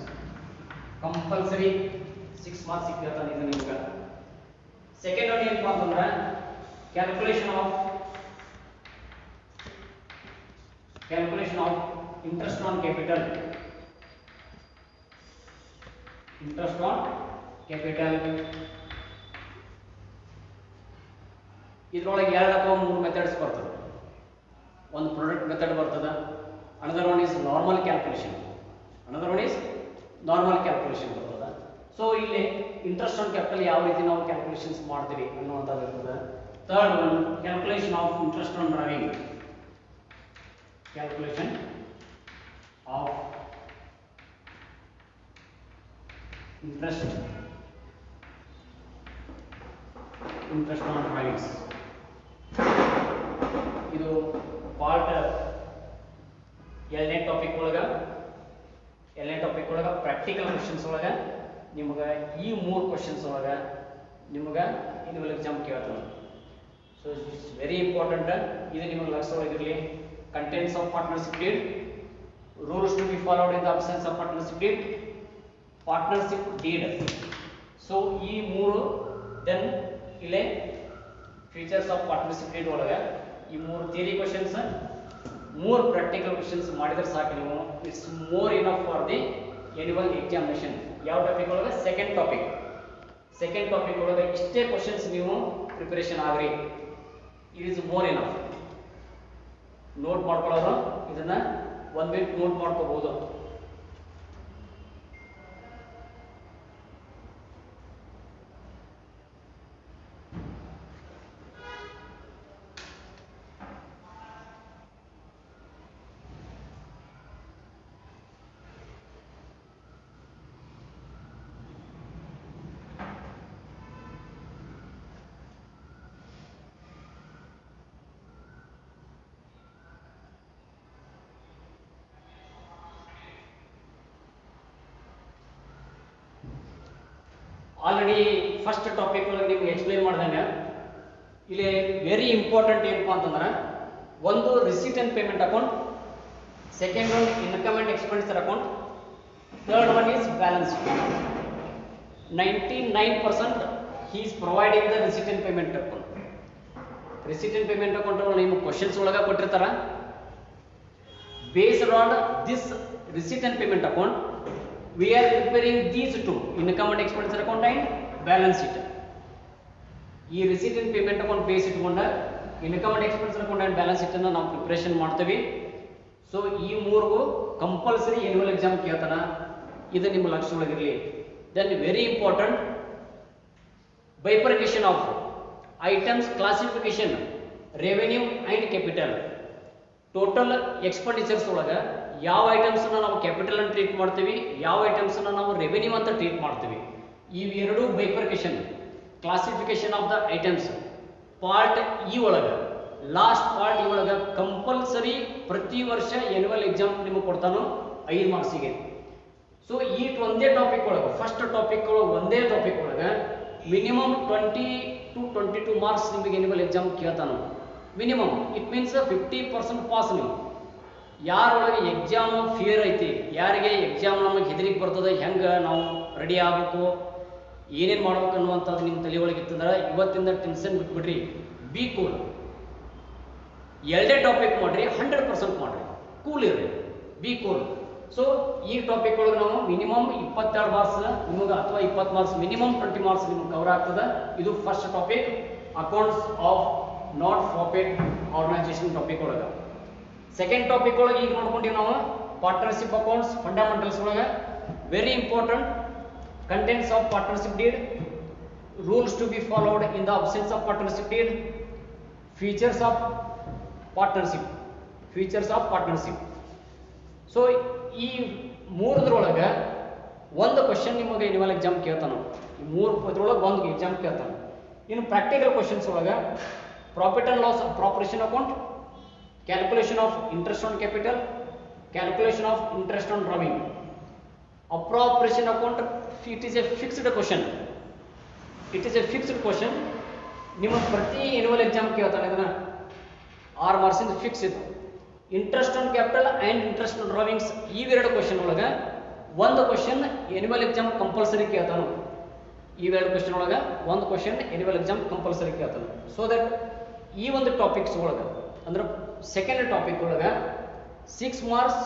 ಕಂಪಲ್ಸರಿ 6 ಮಾರ್ಕ್ಸ್ ಕೇಳ್ತಾನ. ಇದು ನಿಮ್ಗೆ ಸೆಕೆಂಡ್ ಒನ್ ಏನಪ್ಪಾ ಅಂತಂದ್ರೆ calculation of interest on capital. ಇದ್ರೊಳಗೆ 2 ಅಥವಾ 3 ಮೆಥಡ್ಸ್ ಬರ್ತದೆ. ಒಂದು ಪ್ರಾಡಕ್ಟ್ ಮೆಥಡ್ ಬರ್ತದೆ, another one is normal calculation ಬರ್ತದೆ. ಸೊ ಇಲ್ಲಿ ಇಂಟ್ರೆಸ್ಟ್ ಆನ್ ಕ್ಯಾಪಿಟಲ್ ಯಾವ ರೀತಿ ನಾವು ಕ್ಯಾಲ್ಕುಲೇಷನ್ಸ್ ಮಾಡ್ತೀವಿ ಅನ್ನುವಂಥದ್ದು ಇರ್ತದೆ. Third one calculation of interest on drawing, calculation of interest on drawings. ಇದು ಪಾರ್ಟ್ ಎರಡನೇ ಟಾಪಿಕ್ ಒಳಗೆ ಪ್ರಾಕ್ಟಿಕಲ್ ಕ್ವಶನ್ಸ್ ಒಳಗೆ ನಿಮಗೆ ಈ 3 ಕ್ವಶನ್ಸ್ ಒಳಗೆ ನಿಮಗೆ ಎನ್ಯುವಲ್ ಎಕ್ಸಾಮ್ ಕೇಳ್ತಾನೆ. So it's very important. ಇದು ನಿಮಗೆ ಲಕ್ಷ ಒಳಗಿರಲಿ. Contents of partnership deed, rules to be followed in the absence of partnership deed. So ಈ 3 ದೆನ್ ಇಲ್ಲೇ ಫೀಚರ್ಸ್ ಆಫ್ ಪಾರ್ಟ್ನರ್ಶಿಪ್ ಡೀಡ್ ಒಳಗೆ ಈ 3 ಥಿಯರಿ ಕ್ವಶನ್ಸ್, 3 ಪ್ರಾಕ್ಟಿಕಲ್ ಕ್ವಶನ್ಸ್ ಮಾಡಿದ್ರೆ ಸಾಕು ನೀವು. It's more enough for the annual examination. ಯಾವ topic ಒಳಗೆ? Second topic ಒಳಗೆ ಇಷ್ಟೇ ಕ್ವಶನ್ಸ್ ನೀವು ಪ್ರಿಪರೇಷನ್ ಆಗ್ರಿ. It is more enough. Note ಮಾಡ್ಕೊಳ್ಳೋರು ಇದನ್ನ 1 ಮಿನಿಟ್ ನೋಟ್ ಮಾಡ್ಕೋಬಹುದು. ಆಲ್ರೆಡಿ ಫಸ್ಟ್ ಟಾಪಿಕ್ ಒಳಗೆ ನಿಮ್ಗೆ ಎಕ್ಸ್ಪ್ಲೈನ್ ಮಾಡ್ದಂಗೆ ಇಲ್ಲಿ ವೆರಿ ಇಂಪಾರ್ಟೆಂಟ್ ಏನಪ್ಪಾ ಅಂತಂದ್ರೆ ಒಂದು receipt and payment account, second one income and expenditure account, third one is balance sheet. 99% he is providing the receipt and payment account. Receipt and payment account ನಿಮಗೆ questions ಒಳಗ ಕೊಟ್ಟಿರ್ತಾರ. Based on this receipt and payment account, we are preparing these two, income and expenditure account and balance sheet. ಈ receipt and payment account base ಇಟ್ಕೊಂಡ income and expenditure account and balance sheet ಅನ್ನು ನಾವು preparation ಮಾಡ್ತೀವಿ. So ಈ ಮೂರು compulsory annual exam ಕೇಳ್ತಾನ, ಇದು ನಿಮ್ಮ ಲಕ್ಷ್ಯ ಒಳಗಿರಲಿ. Then very important, bifurcation of items classification, revenue and capital. Total expenditures ಒಳಗ ಯಾವ ಐಟಮ್ಸ್ ನಾವು ಕ್ಯಾಪಿಟಲ್ ಅಂತ ಟ್ರೀಟ್ ಮಾಡ್ತೀವಿ, ಯಾವ ಐಟಮ್ಸ್ ನಾವು ರೆವೆನ್ಯೂ ಅಂತ ಟ್ರೀಟ್ ಮಾಡ್ತೀವಿ. ಇವೆರಡು bifurcation classification of the items part ಈ ಒಳಗ, ಲಾಸ್ಟ್ ಪಾರ್ಟ್ ಈ ಒಳಗ ಕಂಪಲ್ಸರಿ ಪ್ರತಿ ವರ್ಷ ಆನ್ಯುವಲ್ ಎಕ್ಸಾಮ್ ನಿಮಗೆ ಕೊಡ್ತಾನೋ 5 ಮಾರ್ಕ್ಸಿಗೆ. ಸೊ ಈ ಒಂದೇ ಟಾಪಿಕ್ ಒಳಗೆ, ಫಸ್ಟ್ ಟಾಪಿಕ್ ಒಳಗೆ ಒಂದೇ ಟಾಪಿಕ್ ಒಳಗೆ ಮಿನಿಮಮ್ 20 to 22 ಮಾರ್ಕ್ಸ್ ನಿಮಗೆ ಆನ್ಯುವಲ್ ಎಕ್ಸಾಮ್ ಕೇಳ್ತಾನೋ ಮಿನಿಮಮ್. It means 50% pass. ನೀವು ಯಾರೊಳಗೆ ಎಕ್ಸಾಮ್ ಫಿಯರ್ ಐತಿ, ಯಾರಿಗೆ ಎಕ್ಸಾಮ್ ನಮಗೆ ಹೆದರಿಕೆ ಬರ್ತದೆ, ಹೆಂಗೆ ನಾವು ರೆಡಿ ಆಗಬೇಕು, ಏನೇನು ಮಾಡ್ಬೇಕು ಅನ್ನುವಂಥದ್ದು ನಿಮ್ಮ ತಲೆ ಒಳಗೆ ಇತ್ತಂದ್ರೆ ಇವತ್ತಿಂದ ಟೆನ್ಷನ್ ಬಿಟ್ಬಿಡ್ರಿ. ಬಿ ಕೂಲ್, ಎರಡೇ ಟಾಪಿಕ್ ಮಾಡ್ರಿ, 100% ಮಾಡ್ರಿ, ಕೂಲ್ ಇರ್ರಿ, ಬಿ ಕೂಲ್. ಸೊ ಈ ಟಾಪಿಕ್ ಒಳಗೆ ನಾವು ಮಿನಿಮಮ್ 22 ಮಾರ್ಕ್ಸ್ ನಿಮಗೆ ಅಥವಾ 20 ಮಾರ್ಕ್ಸ್, ಮಿನಿಮಮ್ 20 ಮಾರ್ಕ್ಸ್ ನಿಮ್ಗೆ ಕವರ್ ಆಗ್ತದೆ. ಇದು first topic, accounts of not profit organisation topic ಒಳಗೆ. ಸೆಕೆಂಡ್ ಟಾಪಿಕ್ ಒಳಗೆ ಈಗ ನೋಡ್ಕೊಂಡಿವಿ ನಾವು ಪಾರ್ಟ್ನರ್ಶಿಪ್ ಅಕೌಂಟ್ಸ್ ಫಂಡಮೆಂಟಲ್ಸ್ ಒಳಗೆ. Very important, contents of partnership deed, rules to be followed in the absence of partnership deed, features of partnership. So ಈ ಮೂರದ್ರೊಳಗೆ ಒಂದು question ನಿಮಗೆ annual exam ಕೇಳ್ತಾನ. ಈ ಮೂರು ಇದ್ರೊಳಗೆ ಒಂದು ಎಕ್ಸಾಮ್ ಕೇಳ್ತಾನೆ. ಇನ್ನು ಪ್ರಾಕ್ಟಿಕಲ್ ಕ್ವಶನ್ಸ್ ಒಳಗೆ profit and loss appropriation account, calculation of interest on capital, calculation of interest on drawing. Appropriation account it is a fixed question, ನಿಮ್ಮ ಪ್ರತಿ ಆನ್ಯುವಲ್ ಎಕ್ಸಾಮ್ ಕೇಳ್ತಾನೆ. ಇದನ್ನ 6 ಮಾರ್ಕ್ಸಿಂದ ಫಿಕ್ಸ್ ಇದು. Interest on capital and interest on drawings, ಇವೆರಡು question ಒಳಗೆ ಒಂದು question annual exam compulsory ಕೇಳ್ತಾನೆ. ಇವೆರಡು ಕ್ವಶನ್ ಒಳಗೆ ಒಂದು ಕ್ವಶನ್ ಆನ್ಯುವಲ್ ಎಕ್ಸಾಮ್ ಕಂಪಲ್ಸರಿ ಕೇಳ್ತಾನೆ. ಸೊ ದಟ್ ಈ ಒಂದು ಟಾಪಿಕ್ಸ್ ಒಳಗೆ ಅಂದ್ರೆ ಸೆಕೆಂಡ್ ಟಾಪಿಕ್ ಒಳಗೆ 6 marks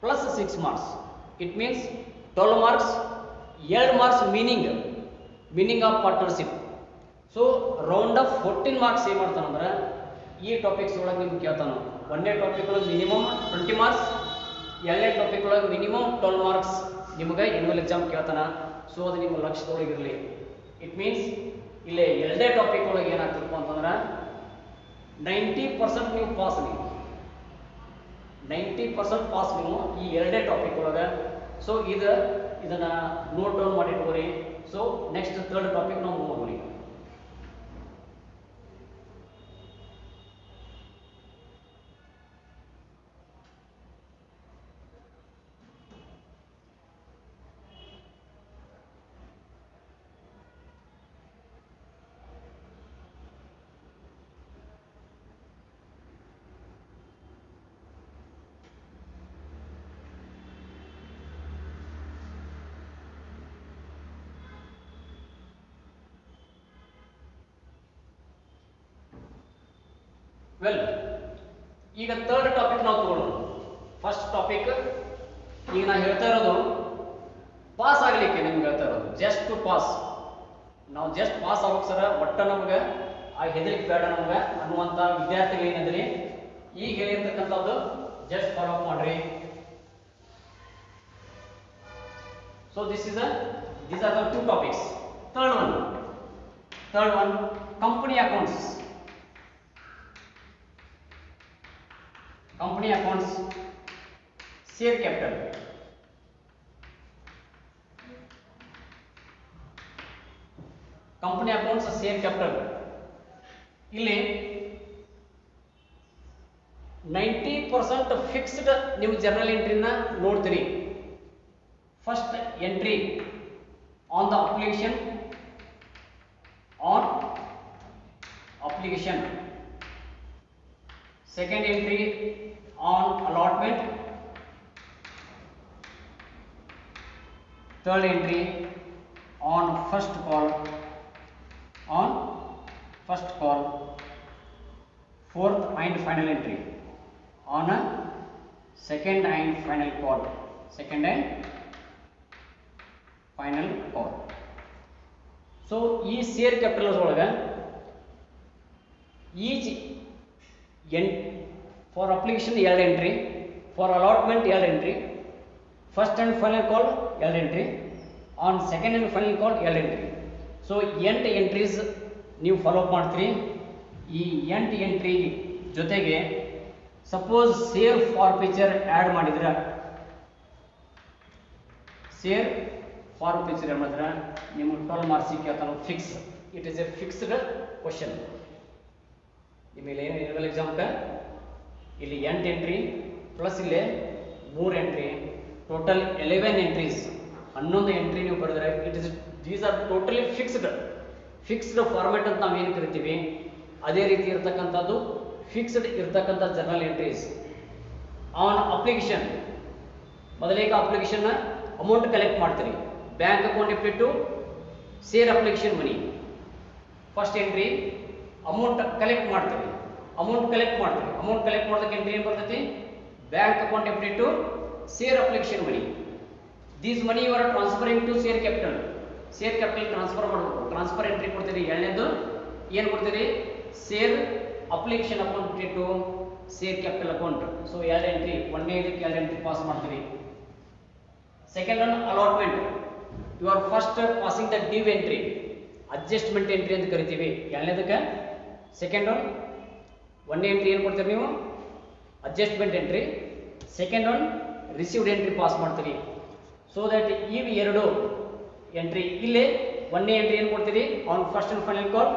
plus 6 marks, it means 12 marks, 2 marks meaning of partnership. So round of 14 marks ಏನು ಮಾಡ್ತಾನಂದ್ರೆ ಈ ಟಾಪಿಕ್ಸ್ ಒಳಗೆ ನಿಮ್ಗೆ ಕೇಳ್ತಾನೆ. ಒಂದನೇ ಟಾಪಿಕ್ ಒಳಗೆ ಮಿನಿಮಮ್ 20 ಮಾರ್ಕ್ಸ್, ಎರಡನೇ ಟಾಪಿಕ್ ಒಳಗೆ ಮಿನಿಮಮ್ 12 ಮಾರ್ಕ್ಸ್ ನಿಮಗೆ ಆನ್ಯುವಲ್ ಎಕ್ಸಾಮ್ ಕೇಳ್ತಾನೆ. ಸೊ ಅದು ನಿಮ್ಮ ಲಕ್ಷ್ಯದೊಳಗಿರಲಿ. ಇಟ್ ಮೀನ್ಸ್ ಇಲ್ಲಿ ಎರಡನೇ ಟಾಪಿಕ್ ಒಳಗೆ ಏನಾಗ್ತದಪ್ಪ ಅಂತಂದ್ರೆ 90% ನೀವು ಪಾಸ್, 90% ಪಾಸ್ ನೀವು ಈ ಎರಡೇ ಟಾಪಿಕ್ ಒಳಗೆ. ಸೊ ಇದನ್ನ ನೋಟ್ ಡೌನ್ ಮಾಡಿಟ್ಕೋರಿ. ಸೊ ನೆಕ್ಸ್ಟ್ ಥರ್ಡ್ ಟಾಪಿಕ್ ನಾವು ಮೂವ್ ಮಾಡೋಣ. ವೆಲ್, ಈಗ ಥರ್ಡ್ ಟಾಪಿಕ್ ನಾವು ತಗೊಳ್ಳೋಣ. ಫಸ್ಟ್ ಟಾಪಿಕ್ ಈಗ ನಾನು ಹೇಳ್ತಾ ಇರೋದು ಪಾಸ್ ಆಗಲಿಕ್ಕೆ ನಿಮ್ಗೆ ಹೇಳ್ತಾ ಇರೋದು, ಜಸ್ಟ್ ಟು ಪಾಸ್. ನಾವು ಜಸ್ಟ್ ಪಾಸ್ ಆಗೋಕೆ ಸರ ಒಟ್ಟ ನಮ್ಗೆ ಆ ಹೆದರಿಕೆ ಬೇಡ ನಮ್ಗೆ ಅನ್ನುವಂಥ ವಿದ್ಯಾರ್ಥಿಗಳು ಏನಿದ್ರಿ ಈಗ ಹೇಳಿರ್ತಕ್ಕಂಥದ್ದು ಜಸ್ಟ್ ಫಾಲೋ ಅಪ್ ಮಾಡ್ರಿ. So these are the two topics. Third one company accounts. Company accounts, share capital. Company accounts, share capital. ಇಲ್ಲಿ 90% ಫಿಕ್ಸ್ಡ್ ನೀವು ಜರ್ನಲ್ ಎಂಟ್ರಿನ ನೋಡ್ತೀರಿ. First entry on the application second entry on allotment, third entry on first call, fourth and final entry on a second and final call, so ಈ share capital ಒಳಗ each for application 2 entry, for allotment 2 entry, first and final call 2 entry, on second and final call 2 entry. So 8 entries ನೀವು follow up ಮಾಡ್ತೀರಿ. ಈ 8 entry ಜೊತೆಗೆ suppose share for picture add ಮಾಡಿದ್ರೆ, ಸೇರ್ for picture add ಮಾಡಿದ್ರೆ ನಿಮ್ಗೆ 12 ಮಾರ್ಕ್ಸಿಗೆ ಕೇಳ್ತಾನೆ. Fix, it is a fixed question. ನಿಮಗೆ ಏನು ಎಕ್ಸಾಮ್ಗೆ ಇಲ್ಲಿ 8 ಎಂಟ್ರಿ ಪ್ಲಸ್ ಇಲ್ಲೇ 3 ಎಂಟ್ರಿ, ಟೋಟಲ್ 11 ಎಂಟ್ರೀಸ್, 11 ಎಂಟ್ರಿ ನೀವು ಬರೆದ್ರೆ it is these are totally fixed format ಅಂತ ನಾವು ಏನು ಕರಿತೀವಿ. ಅದೇ ರೀತಿ ಇರತಕ್ಕಂಥದ್ದು ಫಿಕ್ಸ್ಡ್ ಇರತಕ್ಕಂಥ ಜರ್ನಲ್ ಎಂಟ್ರೀಸ್. ಆನ್ ಅಪ್ಲಿಕೇಶನ್, ಮೊದಲಿಗೆ ಅಪ್ಲಿಕೇಶನ್ನ ಅಮೌಂಟ್ ಕಲೆಕ್ಟ್ ಮಾಡ್ತೀರಿ. ಬ್ಯಾಂಕ್ ಅಕೌಂಟ್ ಇಟ್ಟು share application money, first entry amount collect ಮಾಡ್ತೀವಿ. ಅಮೌಂಟ್ ಕಲೆಕ್ಟ್ ಮಾಡೋದಕ್ಕೆ ಎಂಟ್ರಿ ಏನು ಬರ್ತೈತಿ? ಬ್ಯಾಂಕ್ ಅಕೌಂಟ್ ಇಟ್ಟು share application money. These money you are transferring to share capital transfer ಮಾಡಬೇಕು. ಟ್ರಾನ್ಸ್ಫರ್ ಎಂಟ್ರಿ ಕೊಡ್ತೀರಿ. ಎರಡನೇದು ಏನು ಕೊಡ್ತೀರಿ? ಸೇರ್ ಅಪ್ಲಿಕೇಶನ್ ಅಕೌಂಟ್ ಇಟ್ಟು share capital account. So 2 entry, 1ನೇದಕ್ಕೆ 2 ಎಂಟ್ರಿ ಪಾಸ್ ಮಾಡ್ತೀರಿ. Second one allotment, you are first passing the due entry, adjustment entry ಅಂತ ಕರಿತೀವಿ. 2ನೇದಕ್ಕೆ ಸೆಕೆಂಡ್ ಒನ್ 1ನೇ ಎಂಟ್ರಿ ಏನು ಕೊಡ್ತೀರಿ ನೀವು? Adjustment entry. Second one received entry pass ಮಾಡ್ತೀರಿ. ಸೊ ದಟ್ ಇವು 2 ಎಂಟ್ರಿ ಇಲ್ಲೇ 1ನೇ ಎಂಟ್ರಿ ಏನು ಕೊಡ್ತೀರಿ? On first and final call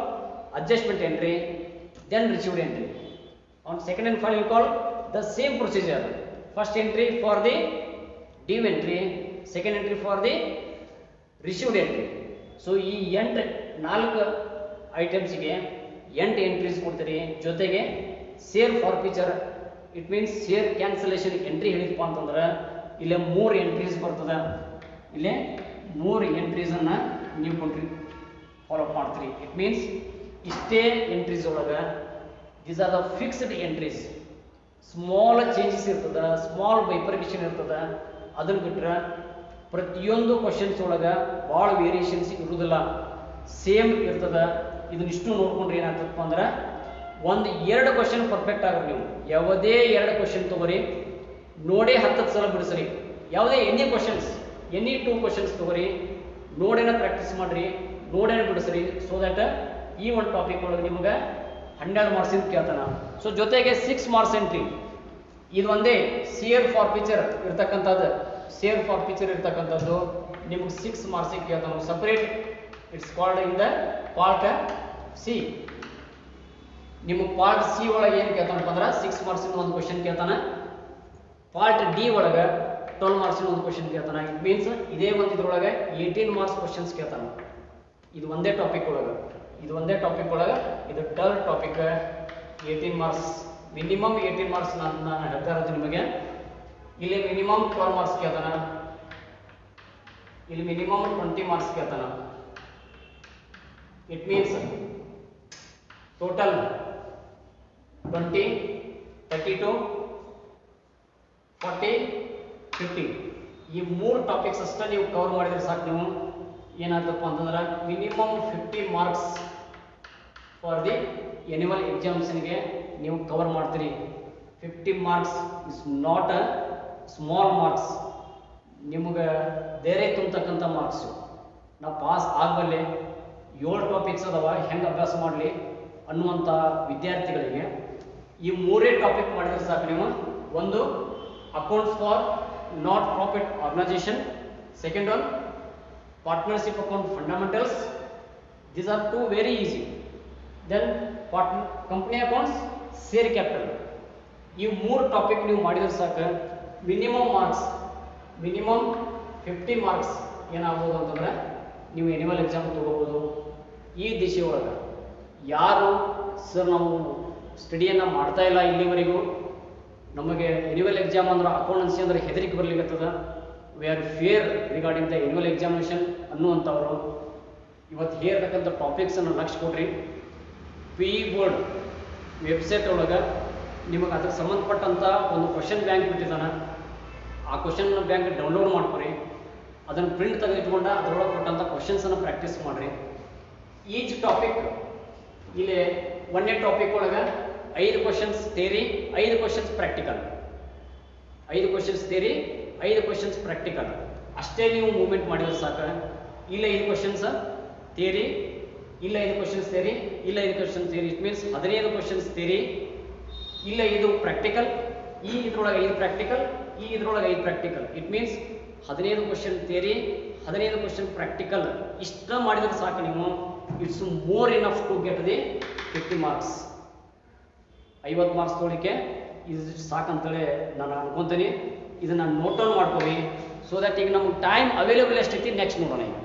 adjustment entry, then received entry. On second and final call the same procedure, first entry for the due entry, second entry for the received entry. So ಈ 4 ಐಟಮ್ಸ್ಗೆ 8 entries ಕೊಡ್ತೀರಿ. ಜೊತೆಗೆ ಸೇರ್ for picture, it means share cancellation entry ಹೇಳಿದಪ್ಪ ಅಂತಂದ್ರೆ ಇಲ್ಲೇ 3 entries ಬರ್ತದೆ. ಇಲ್ಲೇ 3 ಎಂಟ್ರೀಸನ್ನು ನೀವು ಫಾಲೋ ಅಪ್ ಮಾಡ್ತೀರಿ. ಇಟ್ ಮೀನ್ಸ್ ಇಷ್ಟೇ ಎಂಟ್ರೀಸ್ ಒಳಗೆ these are the fixed entries. Small changes ಇರ್ತದೆ, ಸ್ಮಾಲ್ ಬೈಫರ್ಕೇಷನ್ ಇರ್ತದೆ. ಅದನ್ನು ಬಿಟ್ಟರೆ ಪ್ರತಿಯೊಂದು ಕ್ವಶನ್ಸ್ ಒಳಗೆ ಭಾಳ ವೇರಿಯೇಷನ್ಸ್ ಇರುವುದಿಲ್ಲ, ಸೇಮ್ ಇರ್ತದೆ. ಇದನ್ನಿಷ್ಟು ನೋಡ್ಕೊಂಡ್ರೆ ಏನಾಗ್ತದಪ್ಪ ಅಂದ್ರೆ 1-2 ಕ್ವಶನ್ ಪರ್ಫೆಕ್ಟ್ ಆಗೋದು. ನೀವು ಯಾವುದೇ 2 ಕ್ವಶನ್ ತೊಗೊರಿ, ನೋಡೇ 10 ಸಲ ಬಿಡಿಸ್ರಿ. ಯಾವುದೇ ಎನಿ 2 ಕ್ವಶನ್ಸ್ ತೊಗೊರಿ, ನೋಡೇನ ಪ್ರಾಕ್ಟೀಸ್ ಮಾಡಿರಿ, ನೋಡೇನ ಬಿಡಿಸ್ರಿ. ಸೊ ದ್ಯಾಟ್ ಈ ಒಂದು ಟಾಪಿಕ್ ಒಳಗೆ ನಿಮ್ಗೆ 12 ಮಾರ್ಕ್ಸಿಂದ ಕೇಳ್ತಾನೆ. ಸೊ ಜೊತೆಗೆ 6 ಮಾರ್ಕ್ಸ್ ಎಂಟ್ರಿ, ಇದು ಒಂದೇ ಸೇರ್ ಫಾರ್ ಪಿಕ್ಚರ್ ಇರ್ತಕ್ಕಂಥದ್ದು. ನಿಮ್ಗೆ 6 ಮಾರ್ಕ್ಸಿಗೆ ಕೇಳ್ತಾನೆ separate. It's called in the part C. ನಿಮಗೆ ಪಾರ್ಟ್ ಸಿ ಒಳಗೆ ಏನು ಕೇಳ್ತಾನಪ್ಪ ಅಂದ್ರೆ 6 ಮಾರ್ಕ್ಸಿಂದ ಒಂದು ಕ್ವಶನ್ ಕೇಳ್ತಾನೆ. ಪಾರ್ಟ್ ಡಿ ಒಳಗೆ 12 ಮಾರ್ಕ್ಸಿನ ಒಂದು ಕ್ವಶನ್ ಕೇಳ್ತಾನೆ. ಇಟ್ ಮೀನ್ಸ್ ಇದೇ ಒಂದು ಇದ್ರೊಳಗೆ 18 ಮಾರ್ಕ್ಸ್ ಕ್ವಶನ್ಸ್ ಕೇಳ್ತಾನೆ. ಇದು ಒಂದೇ ಟಾಪಿಕ್ ಒಳಗೆ, ಇದು turn topic. 18 marks, minimum 18 marks ನಾನು ಹೇಳ್ತಾ ಇರೋದು ನಿಮಗೆ. ಇಲ್ಲಿ ಮಿನಿಮಮ್ 12 ಮಾರ್ಕ್ಸ್ ಕೇಳ್ತಾನೆ, ಇಲ್ಲಿ ಮಿನಿಮಮ್ 20 ಮಾರ್ಕ್ಸ್ ಕೇಳ್ತಾನೆ. ಇಟ್ ಮೀನ್ಸ್ ಟೋಟಲ್ 20, 32, 40, 50 ಈ 3 ಟಾಪಿಕ್ಸ್ ಅಷ್ಟೇ ನೀವು ಕವರ್ ಮಾಡಿದ್ರೆ ಸಾಕು. ನೀವು ಏನಾಗ್ತಪ್ಪ ಅಂತಂದ್ರೆ minimum 50 marks for the annual ಎಕ್ಸಾಮ್ಸ್ಗೆ ನೀವು ಕವರ್ ಮಾಡ್ತೀರಿ. 50 marks is not a small marks. ನಿಮಗೆ ಬೇರೆ ತುಂಬತಕ್ಕಂಥ ಮಾರ್ಕ್ಸು. ನಾವು ಪಾಸ್ ಆಗಬಲ್ಲೆ, 7 ಟಾಪಿಕ್ಸ್ ಅದಾವ, ಹೆಂಗೆ ಅಭ್ಯಾಸ ಮಾಡಲಿ ಅನ್ನುವಂಥ ವಿದ್ಯಾರ್ಥಿಗಳಿಗೆ ಈ 3 ಟಾಪಿಕ್ ಮಾಡಿದ್ರೆ ಸಾಕು. ನೀವು ಒಂದು accounts for not profit organisation, second one partnership account fundamentals. These are 2 very easy. Then company accounts, share capital. ಈ 3 ಟಾಪಿಕ್ ನೀವು ಮಾಡಿದ್ರೆ ಸಾಕು. ಮಿನಿಮಮ್ 50 ಮಾರ್ಕ್ಸ್ ಏನಾಗ್ಬೋದು ಅಂತಂದ್ರೆ ನೀವು ಎನ್ಯುವಲ್ ಎಕ್ಸಾಮ್ ತಗೋಬೋದು. ಈ ದಿಶೆ ಒಳಗೆ ಯಾರು ಸರ್ ನಾವು ಸ್ಟಡಿಯನ್ನು ಮಾಡ್ತಾ ಇಲ್ಲ ಇಲ್ಲಿವರೆಗೂ. ನಮಗೆ ಎನ್ಯುವಲ್ ಎಕ್ಸಾಮ್ ಅಂದ್ರೆ ಅಕೌಂಟೆನ್ಸಿ ಅಂದ್ರೆ ಹೆದರಿಕೆ ಬರ್ಲಿಕ್ಕತ್ತದ. We are fear regarding the annual examination ಅನ್ನುವಂಥವ್ರು ಇವತ್ತು ಹೇಳಿರ್ತಕ್ಕಂಥ ಟಾಪಿಕ್ಸನ್ನು ಲಕ್ಷ್ಯ ಕೊಡ್ರಿ. PE ಬೋರ್ಡ್ ವೆಬ್ಸೈಟ್ ಒಳಗೆ ನಿಮಗೆ ಅದಕ್ಕೆ ಸಂಬಂಧಪಟ್ಟಂಥ ಒಂದು ಕ್ವಶನ್ ಬ್ಯಾಂಕ್ ಬಿಟ್ಟಿದ್ದಾನೆ. ಆ ಕ್ವಶನ್ ಬ್ಯಾಂಕ್ ಡೌನ್ಲೋಡ್ ಮಾಡ್ಕೊರಿ, ಅದನ್ನು ಪ್ರಿಂಟ್ ತೆಗೆದಿಟ್ಕೊಂಡು ಅದರೊಳಗೆ ಕೊಟ್ಟಂಥ ಕ್ವಶನ್ಸನ್ನು ಪ್ರಾಕ್ಟೀಸ್ ಮಾಡಿರಿ. ಈಚ್ ಟಾಪಿಕ್ ಇಲ್ಲಿ ಒಂದೇ ಟಾಪಿಕ್ ಒಳಗೆ 5 questions theory, 5 questions practical. 5 questions theory, 5 questions practical ಅಷ್ಟೇ ನೀವು ಮೂವ್ಮೆಂಟ್ ಮಾಡಿದ್ರೆ ಸಾಕು. ಇಲ್ಲ 5 ಕ್ವಶನ್ಸ್ ಥಿಯರಿ, ಇಲ್ಲ 5 ಕ್ವಶನ್ಸ್ ಥಿಯರಿ, ಇಲ್ಲ 5 questions theory. It means 15 questions theory, ಇಲ್ಲ ಇದು ಪ್ರಾಕ್ಟಿಕಲ್, ಈ ಇದ್ರೊಳಗೆ 5 ಪ್ರಾಕ್ಟಿಕಲ್, ಈ ಇದ್ರೊಳಗೆ 5 practical. It means 15 question theory, 15 question practical. ಇಷ್ಟ ಮಾಡಿದ್ರೆ ಸಾಕು ನೀವು. It's more enough to get the 50 marks. 50 marks ತೊಗೊಳಿಕ್ಕೆ ಇದು ಸಾಕಂತೇಳಿ ನಾನು ಅನ್ಕೊಂತೀನಿ. ಇದನ್ನು ನೋಟ್ ಡೌನ್ ಮಾಡ್ಕೊಳ್ಳಿ. ಸೊ ದಟ್ ಈಗ ನಮ್ಗೆ ಟೈಮ್ ಅವೈಲೇಬಲ್ ಎಷ್ಟೈತಿ ನೆಕ್ಸ್ಟ್ ನೋಡೋಣ. ಈಗ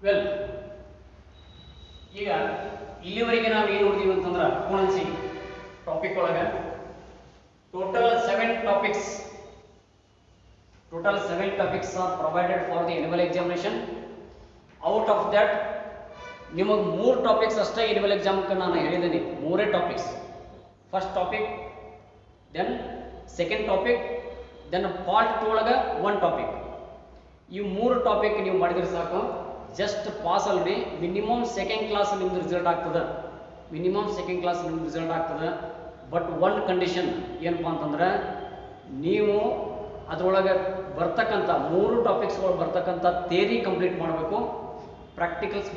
ವೆಲ್, ಈಗ ಇಲ್ಲಿವರೆಗೆ ನಾವು ಏನು ನೋಡ್ತೀವಿ ಅಂತಂದ್ರೆ ಅಕೌಂಟೆನ್ಸಿ ಟಾಪಿಕ್ ಒಳಗೆ total 7 topics are provided for the annual examination. Out of that ನಿಮಗೆ 3 ಟಾಪಿಕ್ಸ್ ಅಷ್ಟೇ ಎನ್ಯುವಲ್ ಎಕ್ಸಾಮ್ಗೆ ನಾನು ಹೇಳಿದ್ದೀನಿ. 3 topics. First topic, then second topic, then part 2 ಒಳಗೆ 1 ಟಾಪಿಕ್. ಈ 3 ಟಾಪಿಕ್ ನೀವು ಮಾಡಿದ್ರೆ ಸಾಕು, ಜಸ್ಟ್ ಪಾಸ್ ಅಲ್ರಿ. ಮಿನಿಮಮ್ ಸೆಕೆಂಡ್ ಕ್ಲಾಸ್ ನಿಮ್ದು ರಿಸಲ್ಟ್ ಆಗ್ತದೆ. ಬಟ್ ಒಂದು ಕಂಡೀಷನ್ ಏನಪ್ಪ ಅಂತಂದ್ರೆ, ನೀವು ಅದರೊಳಗೆ ಬರ್ತಕ್ಕಂಥ 3 ಟಾಪಿಕ್ಸ್ಗಳು ಬರ್ತಕ್ಕಂಥ ಥಿಯರಿ ಕಂಪ್ಲೀಟ್ ಮಾಡಬೇಕು, ಪ್ರಾಕ್ಟಿಕಲ್ಸ್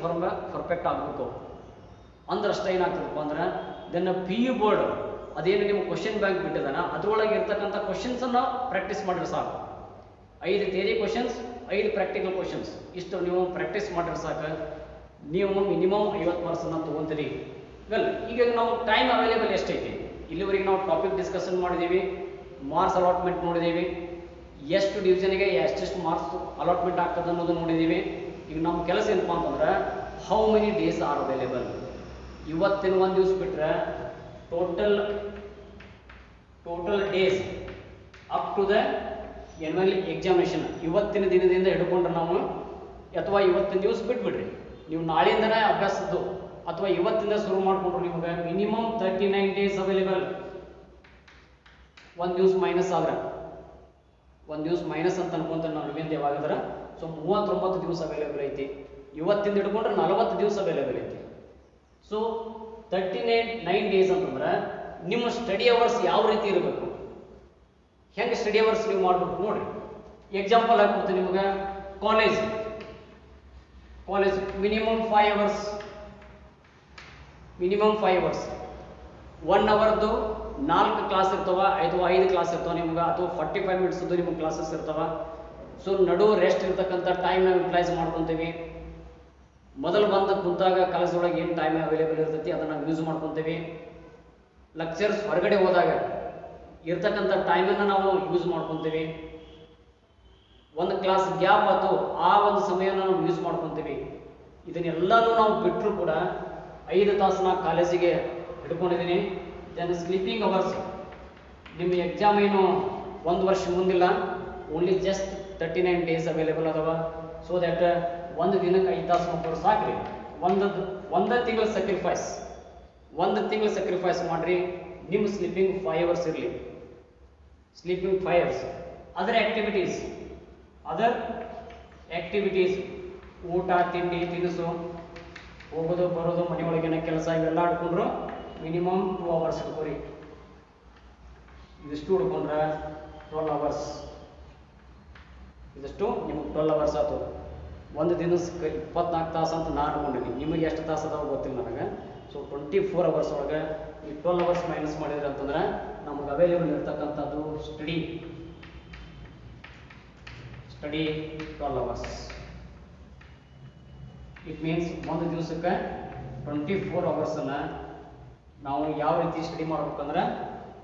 ಪರ್ಫೆಕ್ಟ್ ಆಗಬೇಕು. ಅಂದ್ರೆ ಅಷ್ಟೇ ಏನಾಗ್ತದಪ್ಪ ಅಂದ್ರೆ ದೆನ್ PU ಬೋರ್ಡ್ ಅದೇನು ನಿಮ್ಮ ಕ್ವಶನ್ ಬ್ಯಾಂಕ್ ಬಿಟ್ಟಿದಾನ ಅದರೊಳಗೆ ಇರ್ತಕ್ಕಂಥ ಕ್ವಶನ್ಸನ್ನು ಪ್ರಾಕ್ಟೀಸ್ ಮಾಡಿದ್ರೆ ಸಾಕು. 5 ಥಿಯರಿ ಕ್ವಶನ್ಸ್, 5 ಪ್ರಾಕ್ಟಿಕಲ್ ಕ್ವಶನ್ಸ್, ಇಷ್ಟು ನೀವು ಪ್ರಾಕ್ಟೀಸ್ ಮಾಡಿದ್ರೆ ಸಾಕು. ನೀವು ಮಿನಿಮಮ್ 50 ಮಾರ್ಕ್ಸನ್ನು ತೊಗೊತೀರಿ. ವೆಲ್, ಈಗ ನಾವು ಟೈಮ್ ಅವೈಲೇಬಲ್ ಎಷ್ಟೈತಿ? ಇಲ್ಲಿವರೆಗೆ ನಾವು ಟಾಪಿಕ್ ಡಿಸ್ಕಷನ್ ಮಾಡಿದ್ದೀವಿ, ಮಾರ್ಕ್ಸ್ ಅಲಾಟ್ಮೆಂಟ್ ನೋಡಿದ್ದೀವಿ, ಎಷ್ಟು ಡಿವಿಷನ್ಗೆ ಎಷ್ಟೆಷ್ಟು ಮಾರ್ಕ್ಸ್ ಅಲಾಟ್ಮೆಂಟ್ ಆಗ್ತದೆ ಅನ್ನೋದು ನೋಡಿದ್ದೀವಿ. ಈಗ ನಮ್ಮ ಕೆಲಸ ಏನಪ್ಪ ಅಂತಂದ್ರೆ how many days are available. ಇವತ್ತಿನ ಒಂದು ದಿವಸ ಬಿಟ್ಟರೆ total days up to the annual examination ಇವತ್ತಿನ ದಿನದಿಂದ ಹಿಡ್ಕೊಂಡ್ರೆ ನಾವು, ಅಥವಾ ಇವತ್ತಿನ ದಿವಸ ಬಿಟ್ಬಿಡ್ರಿ ನೀವು, ನಾಳೆಯಿಂದನೇ ಅಭ್ಯಾಸದ್ದು ಅಥವಾ ಇವತ್ತಿಂದ ಶುರು ಮಾಡಿಕೊಂಡ್ರು ನಿಮಗೆ ಮಿನಿಮಮ್ 39 ಡೇಸ್ ಅವೈಲೇಬಲ್. ಒಂದು ದಿವಸ ಮೈನಸ್ ಆದ್ರೆ, ಒಂದು ದಿವಸ ಮೈನಸ್ ಅಂತ ಅನ್ಕೊಂತಾರೆ ನಾವು ನಿಮ್ಮಿಂದ ಯಾವಾಗಾದ್ರೆ. ಸೊ 39 ದಿವಸ ಅವೈಲೇಬಲ್ ಐತಿ. ಇವತ್ತಿಂದ ಹಿಡ್ಕೊಂಡ್ರೆ 40 ದಿವಸ ಅವೈಲೇಬಲ್ ಐತಿ. ಸೊ 39 ಡೇಸ್ ಅಂತಂದ್ರೆ ನಿಮ್ಮ ಸ್ಟಡಿ ಅವರ್ಸ್ ಯಾವ ರೀತಿ ಇರಬೇಕು, ಹೆಂಗೆ ಸ್ಟಡಿ ಅವರ್ಸ್ ನೀವು ಮಾಡ್ಬೇಕು ನೋಡ್ರಿ. ಎಕ್ಸಾಂಪಲ್ ಆಗ್ಬಿಡ್ತೀನಿ ನಿಮಗೆ. ಕಾಲೇಜ್ ಮಿನಿಮಮ್ 5 ಅವರ್ಸ್, 1 ಅವರ್ದು 4 ಕ್ಲಾಸ್ ಇರ್ತಾವ, ಅಥವಾ 5 ಕ್ಲಾಸ್ ಇರ್ತಾವ ನಿಮ್ಗೆ, ಅಥವಾ 45 ಮಿನಿಟ್ಸ್ದು ನಿಮ್ಗೆ ಕ್ಲಾಸಸ್ ಇರ್ತಾವ. ಸೊ ನಡು ರೆಸ್ಟ್ ಇರ್ತಕ್ಕಂಥ ಟೈಮ್ ನಾವು ಯುಟಿಲೈಸ್ ಮಾಡ್ಕೊತೀವಿ. ಮೊದಲು ಬಂದು ಕುಂತಾಗ ಕಾಲೇಜ್ ಒಳಗೆ ಏನು ಟೈಮ್ ಅವೈಲೇಬಲ್ ಇರ್ತೈತಿ ಅದನ್ನು ನಾವು ಯೂಸ್ ಮಾಡ್ಕೊತೀವಿ. ಲೆಕ್ಚರ್ಸ್ ಹೊರಗಡೆ ಹೋದಾಗ ಇರ್ತಕ್ಕಂಥ ಟೈಮನ್ನು ನಾವು ಯೂಸ್ ಮಾಡ್ಕೊತೀವಿ. ಒಂದು ಕ್ಲಾಸ್ ಗ್ಯಾಪ್ ಆಯ್ತು, ಆ ಒಂದು ಸಮಯನ ನಾವು ಯೂಸ್ ಮಾಡ್ಕೊತೀವಿ. ಇದನ್ನೆಲ್ಲನೂ ನಾವು ಬಿಟ್ಟರು ಕೂಡ 5 ತಾಸು ನಾ ಕಾಲೇಜಿಗೆ ಹಿಡ್ಕೊಂಡಿದ್ದೀನಿ. ದೆನ್ ಸ್ಲೀಪಿಂಗ್ ಅವರ್ಸ್, ನಿಮ್ಮ ಎಕ್ಸಾಮ್ ಏನು 1 ವರ್ಷ ಮುಂದಿಲ್ಲ, ಓನ್ಲಿ ಜಸ್ಟ್ 39 ಡೇಸ್ ಅವೈಲೇಬಲ್ ಅದಾವ. ಸೊ ದ್ಯಾಟ್ ಒಂದು ದಿನಕ್ಕೆ 5 ತಾಸು ಮಕ್ಕಳು ಸಾಕ್ರಿ. ಒಂದು ತಿಂಗಳ ಸಕ್ರಿಫೈಸ್ ಮಾಡಿರಿ. ನಿಮ್ಮ ಸ್ಲೀಪಿಂಗ್ 5 ಅವರ್ಸ್ ಇರಲಿ. Sleeping 5 hours. ಅದರ್ ಆಕ್ಟಿವಿಟೀಸ್ ಊಟ ತಿಂಡಿ ತಿನಿಸು, ಹೋಗೋದು ಬರೋದು, ಮನೆಯೊಳಗಿನ ಕೆಲಸ ಇವೆಲ್ಲ ಆಡ್ಕೊಂಡ್ರು ಮಿನಿಮಮ್ 2 ಅವರ್ಸ್ ಹಿಡ್ಕೊರಿ. ಇದಿಷ್ಟು ಹಿಡ್ಕೊಂಡ್ರೆ 12 ಅವರ್ಸ್. ಇದಿಷ್ಟು ನಿಮಗೆ 12 ಅವರ್ಸ್ ಆಯ್ತು. ಒಂದು ದಿನಕ್ಕೆ 24 ತಾಸು ಅಂತ ನಾನು ಅನ್ಕೊಂಡಿದ್ದೀನಿ. ನಿಮಗೆ ಎಷ್ಟು ತಾಸು ಅದಾವ ಗೊತ್ತಿಲ್ಲ ನನಗೆ. ಸೊ 24 ಅವರ್ಸ್ ಒಳಗೆ ಈ 12 ಅವರ್ಸ್ ಮೈನಸ್ ಮಾಡಿದ್ರೆ ಅಂತಂದ್ರೆ ನಮಗೆ ಅವೈಲೇಬಲ್ ಇರ್ತಕ್ಕಂಥದ್ದು ಸ್ಟಡಿ 12 ಅವರ್ಸ್. ಇಟ್ ಮೀನ್ಸ್ ಒಂದು ದಿವಸಕ್ಕೆ 24 ಅವರ್ಸನ್ನು ನಾವು ಯಾವ ರೀತಿ ಸ್ಟಡಿ ಮಾಡ್ಬೇಕಂದ್ರೆ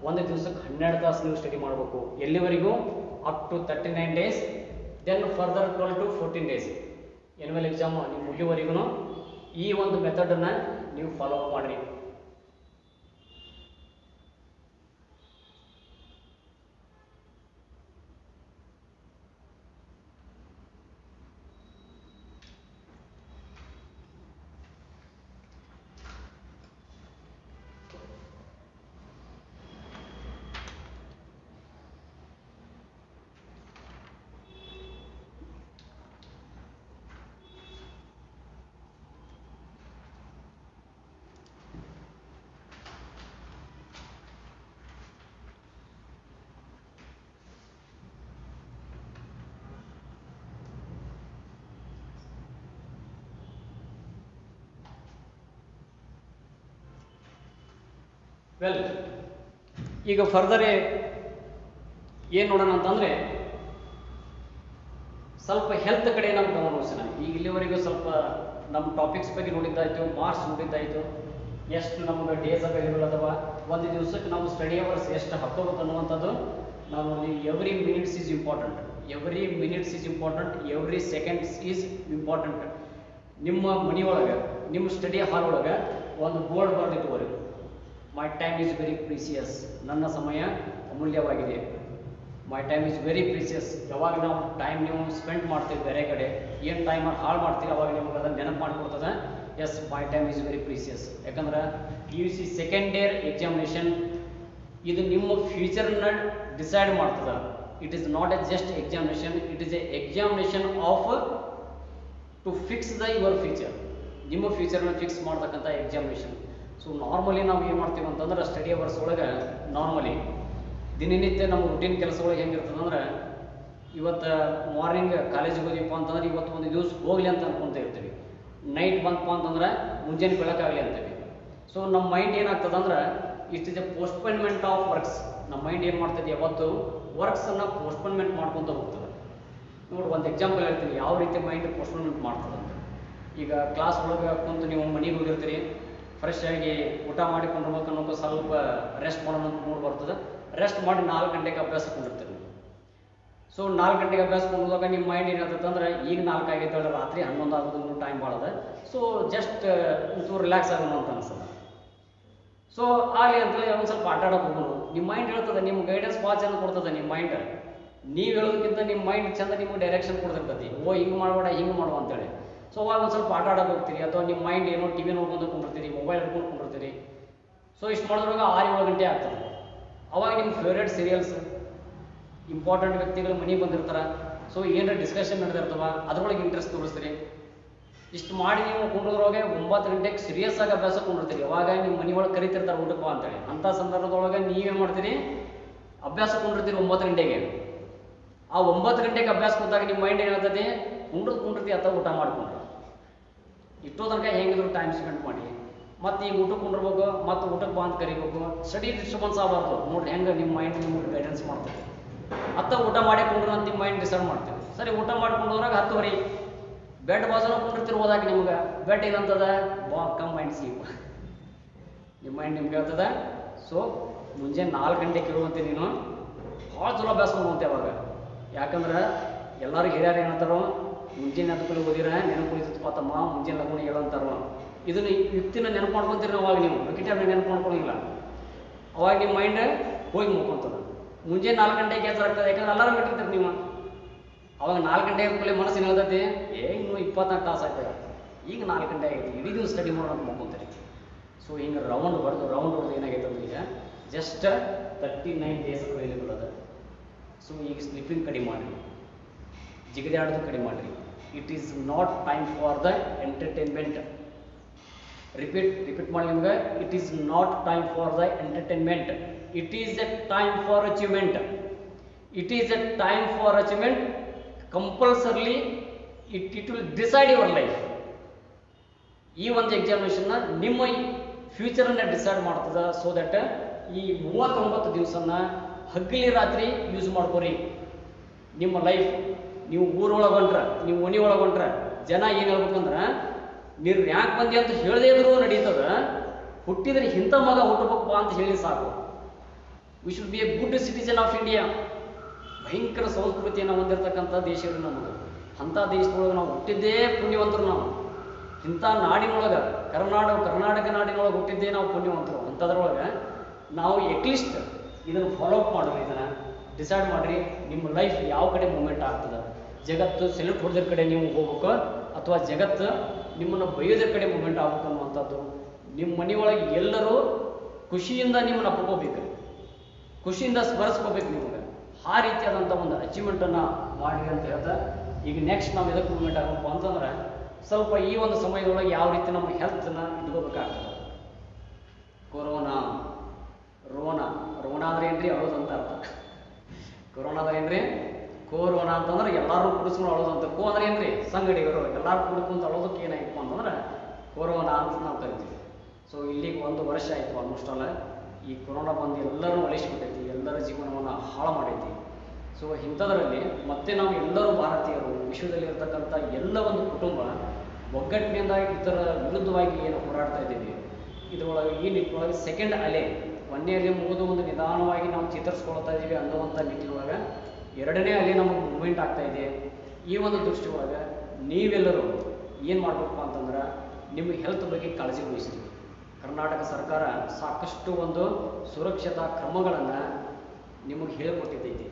ಒಂದು ದಿವಸಕ್ಕೆ 12 ತಾಸು ನೀವು ಸ್ಟಡಿ ಮಾಡಬೇಕು. ಎಲ್ಲಿವರೆಗೂ? Up to 39 days, then further 12 to 14 days annual exam ನೀವು ಮುಗಿಯುವವರೆಗೂ ಈ ಒಂದು ಮೆಥಡನ್ನು ನೀವು ಫಾಲೋ ಅಪ್ ಮಾಡಿರಿ. ವೆಲ್, ಈಗ ಫರ್ದರ್ ಏನು ನೋಡೋಣ ಅಂತಂದರೆ ಸ್ವಲ್ಪ ಹೆಲ್ತ್ ಕಡೆ ನಾವು ಗಮನ ಹರಿಸೋಣ. ಈಗ ಇಲ್ಲಿವರೆಗೂ ಸ್ವಲ್ಪ ನಮ್ಮ ಟಾಪಿಕ್ಸ್ ಬಗ್ಗೆ ನೋಡಿದ್ದಾಯಿತು, ಮಾರ್ಕ್ಸ್ ನೋಡಿದ್ದಾಯಿತು, ಎಷ್ಟು ನಮಗೆ ಡೇಸ್ ಅವೈಲೇಬಲ್ ಅದಾವ, ಒಂದು ದಿವಸಕ್ಕೆ ನಾವು ಸ್ಟಡಿ ಅವರ್ಸ್ ಎಷ್ಟು ಹಾಕೋಬೇಕು ಅನ್ನುವಂಥದ್ದು ನಾವು every minutes is important, every minutes is important, every seconds is important. ನಿಮ್ಮ ಮನೆಯೊಳಗೆ, ನಿಮ್ಮ ಸ್ಟಡಿ ಹಾಲ್ ಒಳಗೆ ಒಂದು ಬೋರ್ಡ್ ಬರೆದಿಟ್ಟುವರೆಗೂ my time is very precious, ನನ್ನ ಸಮಯ ಅಮೂಲ್ಯವಾಗಿದೆ. My time is very precious. ಯಾವಾಗ ನಾವು ಟೈಮ್ ನೀವು ಸ್ಪೆಂಡ್ ಮಾಡ್ತೀವಿ ಬೇರೆ ಕಡೆ, ಏನು ಟೈಮ್ ಹಾಳು ಮಾಡ್ತೀವಿ ಅವಾಗ ನಿಮ್ಗೆ ಅದನ್ನು ನೆನಪು ಮಾಡಿಕೊಡ್ತದೆ. Yes, my time is very precious. ಯಾಕಂದ್ರೆ PUC ಸೆಕೆಂಡ್ ಇಯರ್ ಎಕ್ಸಾಮಿನೇಷನ್ ಇದು ನಿಮ್ಮ ಫ್ಯೂಚರ್ನ ಡಿಸೈಡ್ ಮಾಡ್ತದೆ. It is not a just examination, it is a examination of to fix your future. ನಿಮ್ಮ ಫ್ಯೂಚರ್ನ ಫಿಕ್ಸ್ ಮಾಡ್ತಕ್ಕಂಥ ಎಕ್ಸಾಮಿನೇಷನ್. ಸೊ ನಾರ್ಮಲಿ ನಾವು ಏನು ಮಾಡ್ತೀವಿ ಅಂತಂದ್ರೆ ಸ್ಟಡಿ ಅವರ್ಸ್ ಒಳಗೆ ನಾರ್ಮಲಿ ದಿನನಿತ್ಯ ನಮ್ಮ ರುಟೀನ್ ಕೆಲಸಗಳಿಗೆ ಹೆಂಗಿರ್ತದೆ ಅಂದ್ರೆ, ಇವತ್ತು ಮಾರ್ನಿಂಗ್ ಕಾಲೇಜಿಗೆ ಹೋದಿಪ್ಪ ಅಂತಂದ್ರೆ ಇವತ್ತು ಒಂದು ದಿವಸ ಹೋಗಲಿ ಅಂತ ಅನ್ಕೊಂತ ಇರ್ತೀವಿ. ನೈಟ್ ಬಂತಪ್ಪ ಅಂತಂದ್ರೆ ಮುಂಜಾನೆ ಬೆಳಕಾಗಲಿ ಅಂತೀವಿ. ಸೊ ನಮ್ಮ ಮೈಂಡ್ ಏನಾಗ್ತದೆ ಅಂದ್ರೆ it is A postponement of works. ನಮ್ಮ ಮೈಂಡ್ ಏನು ಮಾಡ್ತದೆ, ಯಾವತ್ತು ವರ್ಕ್ಸನ್ನು ಪೋಸ್ಟ್ಪೋನ್ಮೆಂಟ್ ಮಾಡ್ಕೊತ ಹೋಗ್ತದೆ. ನೋಡಿ, ಒಂದು ಎಕ್ಸಾಂಪಲ್ ಹೇಳ್ತೀನಿ ಯಾವ ರೀತಿ ಮೈಂಡ್ ಪೋಸ್ಟ್ಪೋನ್ಮೆಂಟ್ ಮಾಡ್ತದೆ ಅಂತ. ಈಗ ಕ್ಲಾಸ್ ಒಳಗೆ ಕುಂತು ನೀವು ಮನೆಗೆ ಹೋಗಿರ್ತೀರಿ, ಫ್ರೆಶ್ ಆಗಿ ಊಟ ಮಾಡಿಕೊಂಡಿರ್ಬೇಕು ಅನ್ನೋಕೆ ಸ್ವಲ್ಪ ರೆಸ್ಟ್ ಮಾಡೋಣ ಅಂತ ಮೂಡ್ ಬರ್ತದೆ. ರೆಸ್ಟ್ ಮಾಡಿ 4 ಗಂಟೆಗೆ ಅಭ್ಯಾಸ ಕೊಂಡಿರ್ತೀರಿ. ಸೊ 4 ಗಂಟೆಗೆ ಅಭ್ಯಾಸ ಕೊಂಡಾಗ ನಿಮ್ಮ ಮೈಂಡ್ ಏನಾಗ್ತದೆ ಅಂದ್ರೆ ಈಗ 4 ಆಗೈತೆ ರಾತ್ರಿ 11 ಆಗೋದು ಟೈಮ್ ಭಾಳ ಅದ, ಸೊ ಜಸ್ಟ್ ಒಂಚೂರು ರಿಲ್ಯಾಕ್ಸ್ ಆಗೋಣ ಅಂತ ಅನ್ಸಲ್ಲ. ಸೊ ಆಗಲಿ ಅಂತೇಳಿ ಒಂದು ಸ್ವಲ್ಪ ಆಟ ಆಡೋಕೆ ಹೋಗೋಣ. ನಿಮ್ಮ ಮೈಂಡ್ ಹೇಳ್ತದೆ, ನಿಮ್ಮ ಗೈಡೆನ್ಸ್ ಭಾಳ ಚಂದ ಕೊಡ್ತದೆ. ನಿಮ್ಮ ಮೈಂಡ್ ನೀವು ಹೇಳೋದಕ್ಕಿಂತ ನಿಮ್ಮ ಮೈಂಡ್ ಚಂದ ನಿಮ್ಗೆ ಡೈರೆಕ್ಷನ್ ಕೊಡ್ತಿರ್ತೈತಿ. ಹಿಂಗೆ ಮಾಡಬೇಡ, ಹಿಂಗೆ ಮಾಡುವ ಅಂತೇಳಿ. ಸೊ ಅವಾಗ ಒಂದು ಸ್ವಲ್ಪ ಆಟ ಆಡೋಕೆ ಹೋಗ್ತೀರಿ, ಅಥವಾ ನಿಮ್ಮ ಮೈಂಡ್ ಏನೋ TV ನೋಡ್ಕೊಂಡು ಕೊಂಡಿರ್ತೀರಿ, ಮೊಬೈಲ್ ಹಿಡ್ಕೊಂಡು ಕೊಂಡಿರ್ತೀರಿ. ಸೊ ಇಷ್ಟು ಮಾಡಿದ್ರಾಗ 6-7 ಗಂಟೆ ಆಗ್ತದೆ. ಅವಾಗ ನಿಮ್ಮ ಫೇವ್ರೇಟ್ ಸೀರಿಯಲ್ಸ್, ಇಂಪಾರ್ಟೆಂಟ್ ವ್ಯಕ್ತಿಗಳು ಮನೆಗೆ ಬಂದಿರ್ತಾರೆ. ಸೊ ಏನಾರ ಡಿಸ್ಕಷನ್ ನಡೆದಿರ್ತವ, ಅದ್ರೊಳಗೆ ಇಂಟ್ರೆಸ್ಟ್ ತೋರಿಸ್ತೀರಿ. ಇಷ್ಟು ಮಾಡಿ ನೀವು ಕೊಂಡೋದ್ರೊಳಗೆ 9 ಗಂಟೆಗೆ ಸೀರಿಯಸ್ ಆಗಿ ಅಭ್ಯಾಸ ಕೊಂಡಿರ್ತೀರಿ. ಅವಾಗ ನಿಮ್ಮ ಮನೆಯೊಳಗೆ ಕರಿತಿರ್ತಾರೆ ಊಟಕ್ಕೆ ಅಂತೇಳಿ. ಅಂಥ ಸಂದರ್ಭದೊಳಗೆ ನೀವೇನು ಮಾಡ್ತೀರಿ, ಅಭ್ಯಾಸ ಕೊಂಡಿರ್ತೀರಿ 9 ಗಂಟೆಗೆ. ಆ 9 ಗಂಟೆಗೆ ಅಭ್ಯಾಸ ಕುಂತಾಗ ನಿಮ್ಮ ಮೈಂಡ್ ಏನಾಗ್ತದೆ, ಕುಂಡಿರ್ತಿ ಅಥವಾ ಊಟ ಮಾಡ್ಕೊಂಡ್ರೆ ಇಷ್ಟೋ ತನಕ ಹೆಂಗಿದ್ರು ಟೈಮ್ ಸ್ಪೆಂಡ್ ಮಾಡಿ, ಮತ್ತು ಈಗ ಊಟಕ್ಕೆ ಕೊಂಡಿರ್ಬೇಕು, ಮತ್ತು ಊಟಕ್ಕೆ ಬಾ ಅಂತ ಕರಿಬೇಕು. ಸ್ಟಡಿ ಡಿಸ್ಟರ್ಬೆನ್ಸ್ ಆಗಬಾರ್ದು. ನೋಡ್ರಿ ಹೆಂಗೆ ನಿಮ್ಮ ಮೈಂಡ್ ನಿಮ್ಗೆ ಗೈಡೆನ್ಸ್ ಮಾಡ್ತದೆ. ಊಟ ಮಾಡಿಕೊಂಡ್ರು ಅಂತ ನಿಮ್ಮ ಮೈಂಡ್ ಡಿಸೈಡ್ ಮಾಡ್ತೀವಿ. ಸರಿ, ಊಟ ಮಾಡ್ಕೊಂಡೋದ್ರಾಗ 10 ಬೆಡ್ ಬಾಜು ಕೊಂಡಿರ್ತೀರಿ. ಹೋದಾಗ ನಿಮ್ಗೆ ಬೆಡ್ ಏನಂತದ, ಕಮ್ ಮೈಂಡ್ ಸ್ಲೀಪ್. ನಿಮ್ಮ ಮೈಂಡ್ ನಿಮ್ಗೆ ಹೇಳ್ತದೆ. ಸೊ ಮುಂಜಾನೆ 4 ಗಂಟೆಗೆ ಕೇಳುವಂತೆ ನೀನು ಭಾಳ ಚಲೋ ಅಭ್ಯಾಸ ಮಾಡುವಂತೆ ಅವಾಗ. ಯಾಕಂದ್ರೆ ಎಲ್ಲರೂ ಹಿರಿಯರು ಏನಂತಾರೋ, ಮುಂಜಾನೆ ಅದಕ್ಕೂ ಓದಿರ ನೆನಪು ಉಳಿತಪ್ಪ ತಮ್ಮ, ಮುಂಜಾನೆ ಲಗ್ನ ಹೇಳಂತಾರೋ. ಇದನ್ನು ಯುಕ್ತಿನ ನೆನಪು ಮಾಡ್ಕೊತೀರಿ. ಅವಾಗ ನೀವು ವಿಕೆಟರ್ನ ನೆನಪು ಮಾಡ್ಕೊಳಂಗಿಲ್ಲ. ಅವಾಗ ನಿಮ್ಮ ಮೈಂಡ್ ಹೋಗಿ ಮುಕ್ಕೊಂತದ. ಮುಂಜಾನೆ 4 ಗಂಟೆಗೆ ಕೆಲಸ ಆಗ್ತದೆ, ಯಾಕಂದ್ರೆ ಅಲಾರಾಮ್ ಇಟ್ಟಿರ್ತೀರಿ ನೀವು. ಅವಾಗ 4 ಗಂಟೆಗೆ ಮನಸ್ಸು ಏನು ಹೇಳ್ತೈತಿ, ಇನ್ನೂ 24 ತಾಸು ಆಗ್ತದೆ, ಈಗ 4 ಗಂಟೆ ಆಗೈತಿ, ಇಡೀ ದಿವಸ ಸ್ಟಡಿ ಮಾಡೋಣ ಅಂತ ಮುಕ್ಕೊಂತೀರಿ. ಸೊ ಹಿಂಗೆ ರೌಂಡ್ ಹೊಡೆದು ಏನಾಗೈತೆ ಅಂದ್ರೆ ಈಗ ಜಸ್ಟ್ 39 ಡೇಸ್ ಅವೈಲೇಬಲ್ ಅದ. ಸೊ ಈಗ ಸ್ಲೀಪಿಂಗ್ ಕಡಿಮೆ ಮಾಡಿರಿ, ಜಿಗದೆ ಆಡೋದು ಕಡಿಮೆ ಮಾಡಿರಿ. It is not time for the entertainment. Repeat ಮಾಡಿ ನಿಮ್ಗೆ, it is not time for the entertainment. It is a time for achievement. It is a time for achievement. Compulsorily it will decide your life. ಈ ಒಂದು ಎಕ್ಸಾಮಿನೇಷನ್ನ ನಿಮ್ಮ ಫ್ಯೂಚರನ್ನು decide ಮಾಡ್ತದೆ. So that ಈ 39 ದಿವಸನ ಹಗಲಿ ರಾತ್ರಿ ಯೂಸ್ ಮಾಡ್ಕೋರಿ. ನಿಮ್ಮ ಲೈಫ್ ನೀವು ಊರೊಳಗೊಂಡ್ರೆ, ನೀವು ಮನೆ ಒಳಗೊಂಡ್ರೆ ಜನ ಏನು ಹೇಳ್ಬೇಕಂದ್ರೆ, ನೀವು ರ್ಯಾಂಕ್ ಬಂದಿ ಅಂತ ಹೇಳದೇ ಇದ್ರೂ ನಡೀತದ, ಹುಟ್ಟಿದ್ರೆ ಇಂಥ ಮಗ ಹುಟ್ಟಬೇಕಪ್ಪ ಅಂತ ಹೇಳಿ ಸಾಕು. We should be A good citizen of India. ಭಯಂಕರ ಸಂಸ್ಕೃತಿಯನ್ನು ಹೊಂದಿರತಕ್ಕಂಥ ದೇಶ ರೀ ನಮ್ಮದು. ಅಂಥ ದೇಶದೊಳಗೆ ನಾವು ಹುಟ್ಟಿದ್ದೇ ಪುಣ್ಯವಂತರು. ನಾವು ಇಂಥ ನಾಡಿನೊಳಗೆ ಕರ್ನಾಟಕ ನಾಡಿನೊಳಗೆ ಹುಟ್ಟಿದ್ದೇ ನಾವು ಪುಣ್ಯವಂತರು. ಅಂಥದ್ರೊಳಗೆ ನಾವು ಎಟ್ಲೀಸ್ಟ್ ಇದನ್ನು ಫಾಲೋ ಅಪ್ ಮಾಡಿರಿ, ಇದನ್ನು ಡಿಸೈಡ್ ಮಾಡಿರಿ ನಿಮ್ಮ ಲೈಫ್ ಯಾವ ಕಡೆ ಮೂಮೆಂಟ್ ಆಗ್ತದೆ. ಜಗತ್ತು ಸೆಲ್ಯೂಟ್ ಹೊಡೆದ್ರ ಕಡೆ ನೀವು ಹೋಗ್ಬೇಕು, ಅಥವಾ ಜಗತ್ತು ನಿಮ್ಮನ್ನು ಬೈಯೋದ್ರ ಕಡೆ ಮೂಮೆಂಟ್ ಆಗ್ಬೇಕು ಅನ್ನುವಂಥದ್ದು. ನಿಮ್ಮ ಮನೆಯೊಳಗೆ ಎಲ್ಲರೂ ಖುಷಿಯಿಂದ ನಿಮ್ಮನ್ನು ಅಪ್ಕೋಬೇಕು, ಖುಷಿಯಿಂದ ಸ್ಮರಿಸ್ಕೋಬೇಕು ನಿಮಗೆ. ಆ ರೀತಿಯಾದಂಥ ಒಂದು ಅಚೀವ್ಮೆಂಟನ್ನು ಮಾಡಿರಿ ಅಂತ ಹೇಳ್ತಾ, ಈಗ ನೆಕ್ಸ್ಟ್ ನಾವು ಎದಕ್ಕೆ ಮೂವ್ಮೆಂಟ್ ಆಗಬೇಕು ಅಂತಂದ್ರೆ, ಸ್ವಲ್ಪ ಈ ಒಂದು ಸಮಯದೊಳಗೆ ಯಾವ ರೀತಿ ನಮ್ಮ ಹೆಲ್ತನ್ನ ಇಟ್ಕೋಬೇಕಾಗ್ತದೆ. ರೋಣ ಅಂದ್ರೆ ಏನ್ರಿ? ಅಳೋದಂತ ಅರ್ಥ. ಕೊರೋನಾದ ಏನ್ರಿ? ಕೋರೋನಾ ಅಂತಂದ್ರೆ ಎಲ್ಲರೂ ಕುಡಿಸ್ಕೊಂಡು ಅಳೋದಂತ. ಅಂದ್ರೆ ಏನ್ರಿ? ಸಂಗಡಿಗರು ಎಲ್ಲರೂ ಕುಡ್ಕೊಂತ ಅಳೋದಕ್ಕೆ ಏನಾಯ್ತು ಅಂತಂದ್ರೆ ಕೊರೋನಾ ಅಂತ ನಾವು ಕರಿತೀವಿ. ಸೊ ಇಲ್ಲಿಗೆ 1 ವರ್ಷ ಆಯಿತು ಆಲ್ಮೋಸ್ಟ್ ಅಲ್ಲ. ಈ ಕೊರೋನಾ ಬಂದು ಎಲ್ಲರೂ ಅಳಿಸ್ಬಿಟ್ಟೈತಿ, ಎಲ್ಲರ ಜೀವನವನ್ನು ಹಾಳು ಮಾಡೈತಿ. ಸೊ ಇಂಥದ್ರಲ್ಲಿ ಮತ್ತೆ ನಾವು ಎಲ್ಲರೂ ಭಾರತೀಯರು, ವಿಶ್ವದಲ್ಲಿ ಇರ್ತಕ್ಕಂಥ ಎಲ್ಲ ಒಂದು ಕುಟುಂಬ ಒಗ್ಗಟ್ಟಿನಿಂದ ಇದರ ವಿರುದ್ಧವಾಗಿ ಏನು ಹೋರಾಡ್ತಾ ಇದ್ದೀವಿ, ಇದರೊಳಗೆ ಈ ನಿಟ್ಟಿನೊಳಗೆ ಸೆಕೆಂಡ್ ಅಲೆ, 1ನೇ ಅಲೆ ಮುಗಿದು ಒಂದು ನಿಧಾನವಾಗಿ ನಾವು ಚೇತರಿಸ್ಕೊಳ್ತಾ ಇದ್ದೀವಿ ಅನ್ನುವಂಥ ನಿಟ್ಟಿನೊಳಗೆ 2ನೇ ಅಲೆ ನಮಗೆ ಮೂವ್ಮೆಂಟ್ ಆಗ್ತಾ ಇದೆ. ಈ ಒಂದು ದೃಷ್ಟಿ ಒಳಗೆ ನೀವೆಲ್ಲರೂ ಏನು ಮಾಡಬೇಕು ಅಂತಂದ್ರೆ, ನಿಮ್ಮ ಹೆಲ್ತ್ ಬಗ್ಗೆ ಕಾಳಜಿ ವಹಿಸಿರಿ. ಕರ್ನಾಟಕ ಸರ್ಕಾರ ಸಾಕಷ್ಟು ಒಂದು ಸುರಕ್ಷತಾ ಕ್ರಮಗಳನ್ನು ನಿಮಗೆ ಹೇಳಿಕೊಟ್ಟಿದ್ದೈತಿ,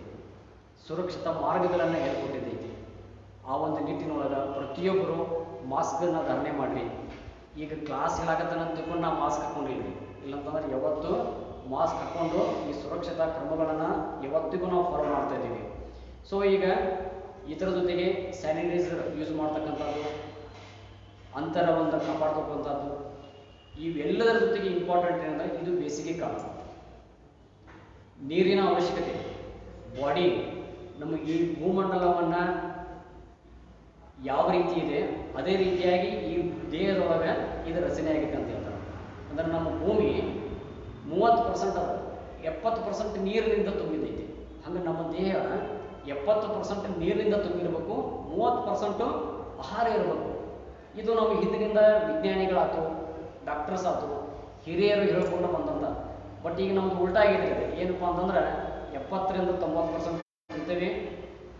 ಸುರಕ್ಷಿತ ಮಾರ್ಗಗಳನ್ನು ಹೇಳ್ಕೊಟ್ಟಿದ್ದೈತಿ. ಆ ಒಂದು ನಿಟ್ಟಿನೊಳಗೆ ಪ್ರತಿಯೊಬ್ಬರು ಮಾಸ್ಕನ್ನು ಧಾರಣೆ ಮಾಡಿರಿ. ಈಗ ಕ್ಲಾಸ್ ಹೇಳಕತ್ತಾನ ತಿಳ್ಕೊಂಡು ನಾವು ಮಾಸ್ಕ್ ಹಾಕೊಂಡಿಲ್ರಿ, ಇಲ್ಲಂತಂದ್ರೆ ಯಾವತ್ತು ಮಾಸ್ಕ್ ಹಾಕ್ಕೊಂಡು ಈ ಸುರಕ್ಷತಾ ಕ್ರಮಗಳನ್ನು ಯಾವತ್ತಿಗೂ ನಾವು ಫಾಲೋ ಮಾಡ್ತಾ ಇದ್ದೀವಿ. ಸೊ ಈಗ ಇದರ ಜೊತೆಗೆ ಸ್ಯಾನಿಟೈಸರ್ ಯೂಸ್ ಮಾಡ್ತಕ್ಕಂಥದ್ದು, ಅಂತರವನ್ನು ಕಾಪಾಡ್ತಕ್ಕಂಥದ್ದು, ಇವೆಲ್ಲದರ ಜೊತೆಗೆ ಇಂಪಾರ್ಟೆಂಟ್ ಏನಂದರೆ ಇದು ಬೇಸಿಗೆ ಕಾಲ, ನೀರಿನ ಅವಶ್ಯಕತೆ. ಬಾಡಿ ನಮ್ಮ ಈ ಭೂಮಂಡಲವನ್ನು ಯಾವ ರೀತಿ ಇದೆ ಅದೇ ರೀತಿಯಾಗಿ ಈ ದೇಹದೊಳಗೆ ಇದು ರಚನೆ ಆಗೈತೆ ಅಂತ ಹೇಳ್ತಾರೆ. ಅಂದರೆ ನಮ್ಮ ಭೂಮಿ 30% ಅದ, 70% ನೀರಿನಿಂದ ತುಂಬಿದೈತಿ. ಹಂಗೆ ನಮ್ಮ ದೇಹ 70% ನೀರಿನಿಂದ ತುಂಬಿರಬೇಕು, 30% ಆಹಾರ ಇರಬೇಕು. ಇದು ನಾವು ಹಿಂದಿನಿಂದ ವಿಜ್ಞಾನಿಗಳಾಯ್ತು, ಡಾಕ್ಟರ್ಸ್ ಆಯ್ತು, ಹಿರಿಯರು ಹೇಳ್ಕೊಂಡು ಬಂದಂಥ. ಬಟ್ ಈಗ ನಮ್ದು ಉಲ್ಟಾ ಆಗಿದೆ. ಏನಪ್ಪ ಅಂತಂದ್ರೆ 70ರಿಂದ 90% ಇರ್ತೀವಿ,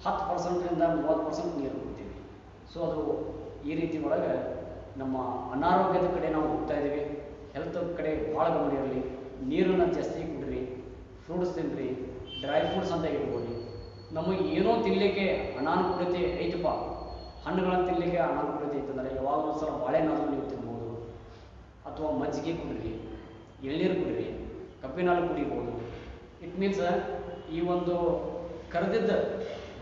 10%ರಿಂದ 30% ನೀರು ಕುಡ್ತೀವಿ. ಸೊ ಅದು ಈ ರೀತಿ ಒಳಗೆ ನಮ್ಮ ಅನಾರೋಗ್ಯದ ಕಡೆ ನಾವು ಹೋಗ್ತಾ ಇದ್ದೀವಿ. ಹೆಲ್ತ್ ಕಡೆ ಭಾಳ ಗಮನ ಇರಲಿ. ನೀರನ್ನು ಜಾಸ್ತಿ ಕುಡ್ರಿ, ಫ್ರೂಟ್ಸ್ ತಿನ್ನಿರಿ, ಡ್ರೈ ಫ್ರೂಟ್ಸ್ ಅಂತ ಇಟ್ಕೊಳ್ಳಿ. ನಮಗೆ ಏನೋ ತಿನ್ನಲಿಕ್ಕೆ ಅನಾನುಕೂಲತೆ ಐತಪ್ಪ, ಹಣ್ಣುಗಳನ್ನು ತಿನ್ನಲಿಕ್ಕೆ ಅನಾನುಕೂಲತೆ ಐತಂದರೆ ಯಾವಾಗ ಒಂದ್ಸಲ ಬಾಳೆಹಣ್ಣಾದರೂ ನೀವು ತಿನ್ಬೋದು, ಅಥವಾ ಮಜ್ಜಿಗೆ ಕುಡಿರಿ, ಎಳ್ನೀರು ಕುಡಿರಿ, ಕಬ್ಬಿನ ಹಾಲು ಕುಡಿಬೋದು. ಇಟ್ ಮೀನ್ಸ್ ಈ ಒಂದು ಕರೆದಿದ್ದ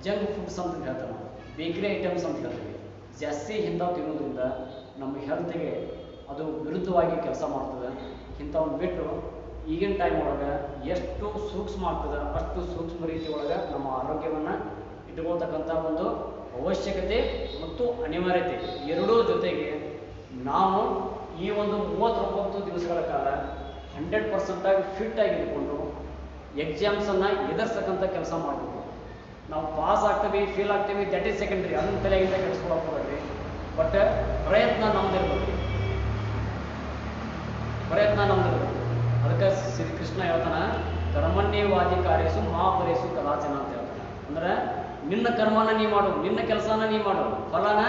ಜಂಕ್ ಫುಡ್ಸ್ ಅಂತ ಹೇಳ್ತಾರೆ, ಬೇಕರಿ ಐಟಮ್ಸ್ ಅಂತ ಹೇಳ್ತೀವಿ, ಜಾಸ್ತಿ ಇಂಥವು ತಿನ್ನೋದ್ರಿಂದ ನಮ್ಮ ಹೆಲ್ತ್ಗೆ ಅದು ವಿರುದ್ಧವಾಗಿ ಕೆಲಸ ಮಾಡ್ತದೆ. ಇಂಥವನ್ನು ಬಿಟ್ಟು ಈಗಿನ ಟೈಮ್ ಒಳಗೆ ಎಷ್ಟು ಸೂಕ್ಷ್ಮ ಆಗ್ತದೆ ಅಷ್ಟು ಸೂಕ್ಷ್ಮ ರೀತಿ ಒಳಗೆ ನಮ್ಮ ಆರೋಗ್ಯವನ್ನು ಇಟ್ಕೊಳ್ತಕ್ಕಂಥ ಒಂದು ಅವಶ್ಯಕತೆ ಮತ್ತು ಅನಿವಾರ್ಯತೆ ಎರಡೂ ಜೊತೆಗೆ ನಾವು ಈ ಒಂದು 39 ದಿವಸಗಳ ಕಾಲ 100% ಫಿಟ್ ಆಗಿ ಇಟ್ಕೊಂಡು ಎಕ್ಸಾಮ್ಸನ್ನು ಎದುರಿಸ್ತಕ್ಕಂಥ ಕೆಲಸ ಮಾಡಬೇಕು. ನಾವು ಪಾಸ್ ಆಗ್ತೀವಿ, ಫೇಲ್ ಆಗ್ತೀವಿ, ದಟ್ ಈಸ್ ಸೆಕೆಂಡ್ರಿ, ಅದನ್ನ ತಲೆಗಿಂತ ಕೆಡಿಸ್ಕೊಳಕ್ಕೆ ಹೋಗ್ಬೇಡ್ರಿ. ಬಟ್ ಪ್ರಯತ್ನ ನಮ್ದಿರ್ಬೇಕು, ಪ್ರಯತ್ನ ನಮ್ದಿರ್ಬೇಕು. ಅದಕ್ಕೆ ಶ್ರೀಕೃಷ್ಣ ಹೇಳ್ತಾನ, ಕರ್ಮಣ್ಯವಾಧಿಕಾರೇಸು ಮಹಾಪರೇಸು ಕದಾಚನ ಅಂತ ಹೇಳ್ತಾನೆ. ಅಂದ್ರೆ ನಿನ್ನ ಕರ್ಮನ ನೀ ಮಾಡು, ನಿನ್ನ ಕೆಲಸನ ನೀ ಮಾಡು, ಫಲನ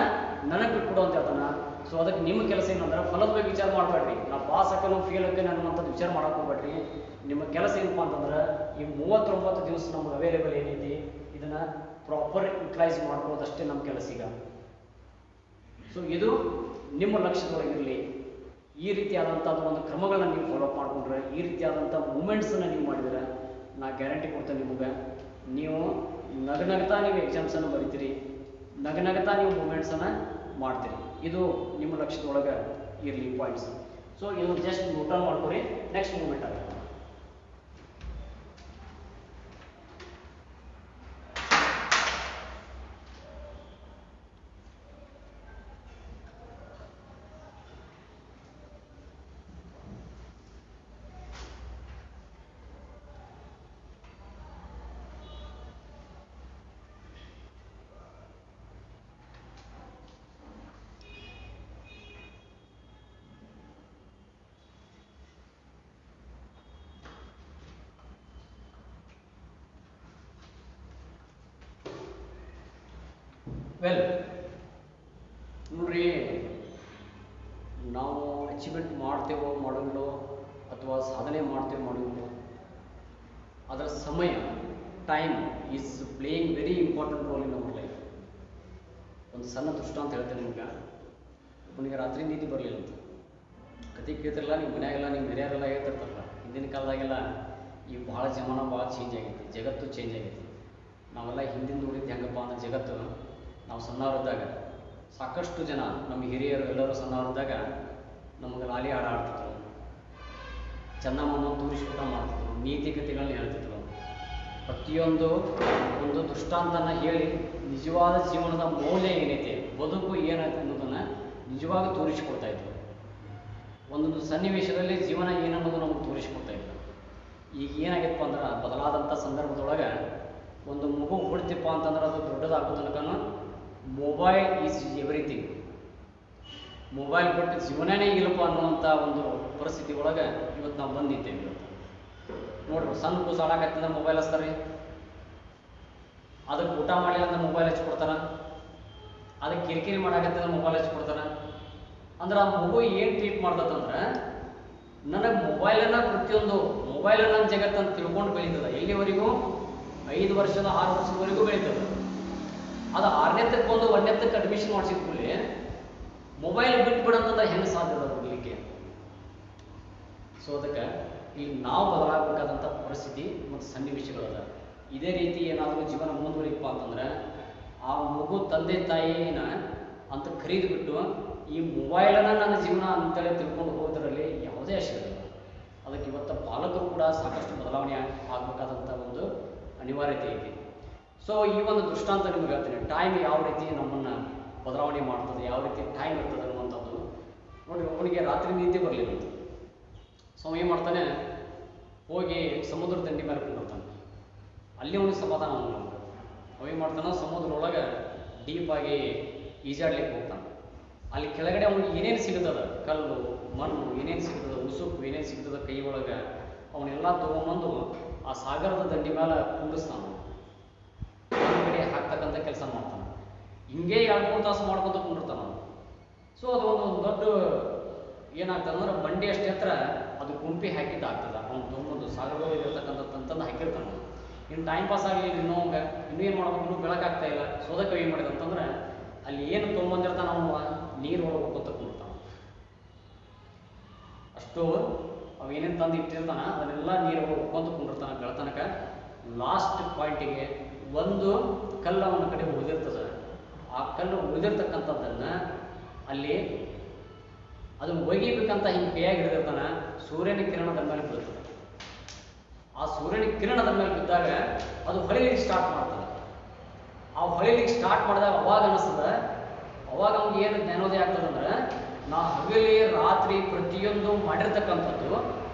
ನನಗೆ ಬಿಟ್ಕೊಡು ಅಂತ ಹೇಳ್ತಾನ. ಸೊ ಅದಕ್ಕೆ ನಿಮ್ಮ ಕೆಲಸ ಏನಂದ್ರೆ ಫಲದ ಬಗ್ಗೆ ವಿಚಾರ ಮಾಡಬೇಡ್ರಿ. ನಾವು ಪಾಸ್ ಹಾಕೋನು ಫೇಲ್ ಹಾಕೋನು ಅನ್ನುವಂಥದ್ದು ವಿಚಾರ ಮಾಡಕ್ಕೆ ಹೋಗ್ಬೇಡ್ರಿ. ನಿಮ್ಮ ಕೆಲಸ ಏನಪ್ಪ ಅಂತಂದ್ರೆ ಈ 39 ದಿವಸ ನಮ್ಗೆ ಅವೈಲೇಬಲ್ ಏನೈತಿ ಇದನ್ನ ಪ್ರಾಪರ್ ಯುಟಿಲೈಸ್ ಮಾಡ್ಕೊಳ್ಳೋದಷ್ಟೇ ನಮ್ಮ ಕೆಲಸ ಈಗ. ಸೊ ಇದು ನಿಮ್ಮ ಲಕ್ಷ್ಯದೊಳಗಿರಲಿ. ಈ ರೀತಿಯಾದಂಥದ್ದು ಒಂದು ಕ್ರಮಗಳನ್ನ ನೀವು ಫಾಲೋ ಅಪ್ ಮಾಡಿಕೊಂಡ್ರೆ, ಈ ರೀತಿಯಾದಂಥ ಮೂಮೆಂಟ್ಸನ್ನು ನೀವು ಮಾಡಿದರೆ, ನಾ ಗ್ಯಾರಂಟಿ ಕೊಡ್ತೇನೆ ನಿಮಗೆ, ನೀವು ನಗನಗ್ತಾ ನೀವು ಎಕ್ಸಾಮ್ಸನ್ನು ಬರಿತೀರಿ, ನಗನಗ್ತಾ ನೀವು ಮೂಮೆಂಟ್ಸನ್ನು ಮಾಡ್ತೀರಿ. ಇದು ನಿಮ್ಮ ಲಕ್ಷ್ಯದೊಳಗೆ ಇರಲಿ ಪಾಯಿಂಟ್ಸ್. ಸೊ ಇದು ಜಸ್ಟ್ ನೋಟ್ ಡೌನ್ ಮಾಡ್ಕೊರಿ, ನೆಕ್ಸ್ಟ್ ಮೂಮೆಂಟ್ ಆಗುತ್ತೆ. ವೆಲ್ ನೋಡ್ರಿ, ನಾವು ಅಚೀವ್ಮೆಂಟ್ ಮಾಡ್ತೇವೋ ಮಾಡೋಂಗಿಲ್ಲೋ ಅಥವಾ ಸಾಧನೆ ಮಾಡ್ತೇವೋ ಮಾಡೋಂಗಿಲ್ಲೋ, ಅದರ ಸಮಯ time is playing very important role in our life. ಒಂದು ಸಣ್ಣ ದೃಷ್ಟಾಂತ ಹೇಳ್ತೇನೆ ನಿಮ್ಗೆ. ಒಬ್ಬನಿಗೆ ರಾತ್ರಿ ನಿದ್ದೆ ಬರಲಿಲ್ಲ ಅಂತ ಕತೆ ಕೇಳ್ತಿರಲ್ಲ, ನೀವು ಮನ್ಯಾಗೆಲ್ಲ ನಿಮ್ಮ ಹಿರಿಯರೆಲ್ಲ ಹೇಳ್ತಿರ್ತಾರಲ್ಲ. ಹಿಂದಿನ ಕಾಲದಾಗೆಲ್ಲ ಈಗ ಭಾಳ ಜಮಾನ ಭಾಳ ಚೇಂಜ್ ಆಗೈತಿ, ಜಗತ್ತು ಚೇಂಜ್ ಆಗೈತಿ. ನಾವೆಲ್ಲ ಹಿಂದಿನ ನೋಡಿದ್ದು ಹೆಂಗಪ್ಪ ಅಂದ್ರೆ ಜಗತ್ತು, ನಾವು ಸಣ್ಣವರಿದ್ದಾಗ ಸಾಕಷ್ಟು ಜನ ನಮ್ಮ ಹಿರಿಯರು ಎಲ್ಲರೂ ಸಣ್ಣವರಿದ್ದಾಗ ನಮಗೆ ಲಾಲಿ ಹಾಡು ಆಡ್ತಿದ್ರು, ಚಂದಮಾಮ ತೋರಿಸ್ಬಿಟ್ಟ ಮಾಡ್ತಿದ್ರು, ನೀತಿ ಕಥೆಗಳನ್ನ ಹೇಳ್ತಿದ್ರು. ಪ್ರತಿಯೊಂದು ಒಂದು ದೃಷ್ಟಾಂತನ ಹೇಳಿ ನಿಜವಾದ ಜೀವನದ ಮೌಲ್ಯ ಏನೈತೆ, ಬದುಕು ಏನೈತೆ ಅನ್ನೋದನ್ನು ನಿಜವಾಗಿ ತೋರಿಸಿಕೊಡ್ತಾ ಇದ್ರು. ಒಂದೊಂದು ಸನ್ನಿವೇಶದಲ್ಲಿ ಜೀವನ ಏನನ್ನೋದು ನಮಗೆ ತೋರಿಸಿಕೊಡ್ತಾ ಇದ್ರು. ಈಗ ಏನಾಗಿತ್ತಪ್ಪ ಅಂದ್ರೆ ಬದಲಾದಂಥ ಸಂದರ್ಭದೊಳಗೆ ಒಂದು ಮಗು ಹುಡ್ತಿಪ್ಪ ಅಂತಂದ್ರೆ ಅದು ದೊಡ್ಡದಾಗೋ ತನಕನೂ ಮೊಬೈಲ್ ಈಸ್ ಎವ್ರಿಥಿಂಗ್, ಮೊಬೈಲ್ ಬಿಟ್ಟು ಜೀವನನೇ ಇಲ್ಲಪ್ಪ ಅನ್ನುವಂಥ ಒಂದು ಪರಿಸ್ಥಿತಿ ಒಳಗೆ ಇವತ್ತು ನಾವು ಬಂದಿದ್ದೇವೆ. ಇವತ್ತು ನೋಡ್ರಿ, ಸಣ್ಣ ಕೂಸು ಆಡಾಕತ್ತಿಂದ ಮೊಬೈಲ್ ಹಚ್ತಾರೆ, ಅದಕ್ಕೆ ಊಟ ಮಾಡಿಲ್ಲ ಅಂದ್ರೆ ಮೊಬೈಲ್ ಹಚ್ಕೊಡ್ತಾರ, ಅದಕ್ಕೆ ಕಿರಿಕಿರಿ ಮಾಡಾಕತ್ತಿಂದ ಮೊಬೈಲ್ ಹಚ್ಕೊಡ್ತಾರ. ಅಂದ್ರೆ ಆ ಮಗು ಏನು ಟ್ರೀಟ್ ಮಾಡ್ತಂದ್ರೆ, ನನಗೆ ಮೊಬೈಲನ್ನು ಪ್ರತಿಯೊಂದು ಮೊಬೈಲನ್ನು ಜಗತ್ತನ್ನು ತಿಳ್ಕೊಂಡು ಬೆಳೀತದೆ. ಎಲ್ಲಿವರೆಗೂ 5 ವರ್ಷದ 6 ವರ್ಷದವರೆಗೂ ಬೆಳೀತದೆ. ಅದು 6ನೇತಕ್ಕೆ ಬಂದು 1ನೇತಕ್ಕೆ ಅಡ್ಮಿಷನ್ ಮಾಡಿಸಿದ ಕೂಡಲೇ ಮೊಬೈಲ್ ಬಿಟ್ಬಿಡಂತಂದ್ರೆ ಹೆಂಗೆ ಸಾಧ್ಯ ಅದ ಬಿಡಲಿಕ್ಕೆ? ಸೊ ಅದಕ್ಕೆ ಈಗ ನಾವು ಬದಲಾಗಬೇಕಾದಂಥ ಪರಿಸ್ಥಿತಿ ಮತ್ತು ಸನ್ನಿವೇಶಗಳದ. ಇದೇ ರೀತಿ ಏನಾದರೂ ಜೀವನ ಮುಂದುವರಿಯಪ್ಪ ಅಂತಂದ್ರೆ ಆ ಮಗು ತಂದೆ ತಾಯಿನ ಅಂತ ಖರೀದು ಬಿಟ್ಟು ಈ ಮೊಬೈಲನ್ನು ನನ್ನ ಜೀವನ ಅಂತೇಳಿ ತಿಳ್ಕೊಂಡು ಹೋಗೋದ್ರಲ್ಲಿ ಯಾವುದೇ ಆಶ್ಚರ್ಯ ಇಲ್ಲ. ಅದಕ್ಕೆ ಇವತ್ತು ಪಾಲಕರು ಕೂಡ ಸಾಕಷ್ಟು ಬದಲಾವಣೆ ಆಗಬೇಕಾದಂಥ ಒಂದು ಅನಿವಾರ್ಯತೆ ಇದೆ. ಸೊ ಈ ಒಂದು ದೃಷ್ಟಾಂತ ನಿಮ್ಗೆ ಹೇಳ್ತೀನಿ, ಟೈಮ್ ಯಾವ ರೀತಿ ನಮ್ಮನ್ನು ಬದಲಾವಣೆ ಮಾಡ್ತದೆ, ಯಾವ ರೀತಿ ಟೈಮ್ ಇರ್ತದೆ ಅನ್ನುವಂಥದ್ದು. ನೋಡಿ, ಒಬ್ಬನಿಗೆ ರಾತ್ರಿ ನಿದ್ದೆ ಬರಲಿಲ್ಲ ಅಂತ, ಸೊ ಏನು ಮಾಡ್ತಾನೆ, ಹೋಗಿ ಸಮುದ್ರ ದಂಡಿ ಮೇಲೆ ಕುಂದಿರ್ತಾನೆ. ಅಲ್ಲಿ ಅವನಿಗೆ ಸಮಾಧಾನ ಅನ್ನೋದು. ಅವೇನು ಮಾಡ್ತಾನೆ, ಸಮುದ್ರದೊಳಗೆ ಡೀಪಾಗಿ ಈಜಾಡ್ಲಿಕ್ಕೆ ಹೋಗ್ತಾನೆ. ಅಲ್ಲಿ ಕೆಳಗಡೆ ಅವನಿಗೆ ಏನೇನು ಸಿಗ್ತದ, ಕಲ್ಲು ಮಣ್ಣು ಏನೇನು ಸಿಗ್ತದೆ, ಉಸುಕು ಏನೇನು ಸಿಗ್ತದೆ ಕೈ ಒಳಗೆ, ಅವನ್ನೆಲ್ಲ ತೊಗೊಂಬಂದು ಆ ಸಾಗರದ ದಂಡಿ ಮೇಲೆ ಕುಂಡಿಸ್ತಾನೆ, ಕಡೆ ಹಾಕ್ತಕ್ಕಂಥ ಕೆಲಸ ಮಾಡ್ತಾನೆ. ಹಿಂಗೆ 2-3 ತಾಸು ಮಾಡ್ಕೊತ ಕುಂಡಿರ್ತಾನೆ. ಸೊ ಅದು ಒಂದು ದೊಡ್ಡ ಏನಾಗ್ತದೆ ಅಂದ್ರೆ ಬಂಡಿ ಅಷ್ಟು ಎತ್ತರ ಅದು ಗುಂಪಿ ಹಾಕಿದ್ದು ಆಗ್ತದೆ. ಅವ್ನು ತೊಗೊಂಬಂದು ಸಾಗರದಲ್ಲಿ ಇರ್ತಕ್ಕಂಥದ್ದು ಹಾಕಿರ್ತಾನೆ. ಇನ್ನು ಟೈಮ್ ಪಾಸ್ ಆಗಲಿ, ಇನ್ನೂ ಏನು ಮಾಡ್ಬೇಕು, ಇನ್ನೂ ಬೆಳಕಾಗ್ತಾ ಇಲ್ಲ. ಸೊ ಅದಕ್ಕೆ ಏನು ಮಾಡಿದೆ ಅಂತಂದ್ರೆ ಅಲ್ಲಿ ಏನು ತೊಗೊಂಬಂದಿರ್ತಾನೆ ಅವನು ನೀರು ಒಳಗೆ ಹೋಗ್ಕೊತ ಕುಂದಿರ್ತಾನೆ. ಅಷ್ಟು ಅವೇನೇನು ತಂದು ಇಟ್ಟಿರ್ತಾನ ಅದನ್ನೆಲ್ಲ ನೀರು ಹೋಗ್ಕೊಂತ ಕುಂದಿರ್ತಾನೆ ಬೆಳತನಕ. ಲಾಸ್ಟ್ ಪಾಯಿಂಟಿಗೆ ಒಂದು ಕಲ್ಲು ಅವನ ಕಡೆ ಉಳಿದಿರ್ತದೆ. ಆ ಕಲ್ಲು ಉಳಿದಿರ್ತಕ್ಕಂಥದ್ದನ್ನು ಅಲ್ಲಿ ಅದನ್ನು ಒಗಿಬೇಕಂತ ಹಿಂಗೆ ಕೈಯಾಗಿ ಹಿಡಿದಿರ್ತಾನೆ. ಸೂರ್ಯನ ಕಿರಣದ ಮೇಲೆ ಬೀಳ್ತದೆ. ಆ ಸೂರ್ಯನ ಕಿರಣದ ಮೇಲೆ ಬಿದ್ದಾಗ ಅದು ಹೊಳಿಲಿಕ್ಕೆ ಸ್ಟಾರ್ಟ್ ಮಾಡ್ತದೆ. ಆ ಹೊಳಿಲಿಕ್ಕೆ ಸ್ಟಾರ್ಟ್ ಮಾಡಿದಾಗ ಅವಾಗ ಅನ್ನಿಸ್ತದೆ, ಅವಾಗ ಅವ್ನಿಗೆ ಏನು ಜ್ಞಾನೋದಯ ಆಗ್ತದೆ ಅಂದ್ರೆ, ನಾ ಹಗಲಿ ರಾತ್ರಿ ಪ್ರತಿಯೊಂದು ಮಾಡಿರ್ತಕ್ಕಂಥದ್ದು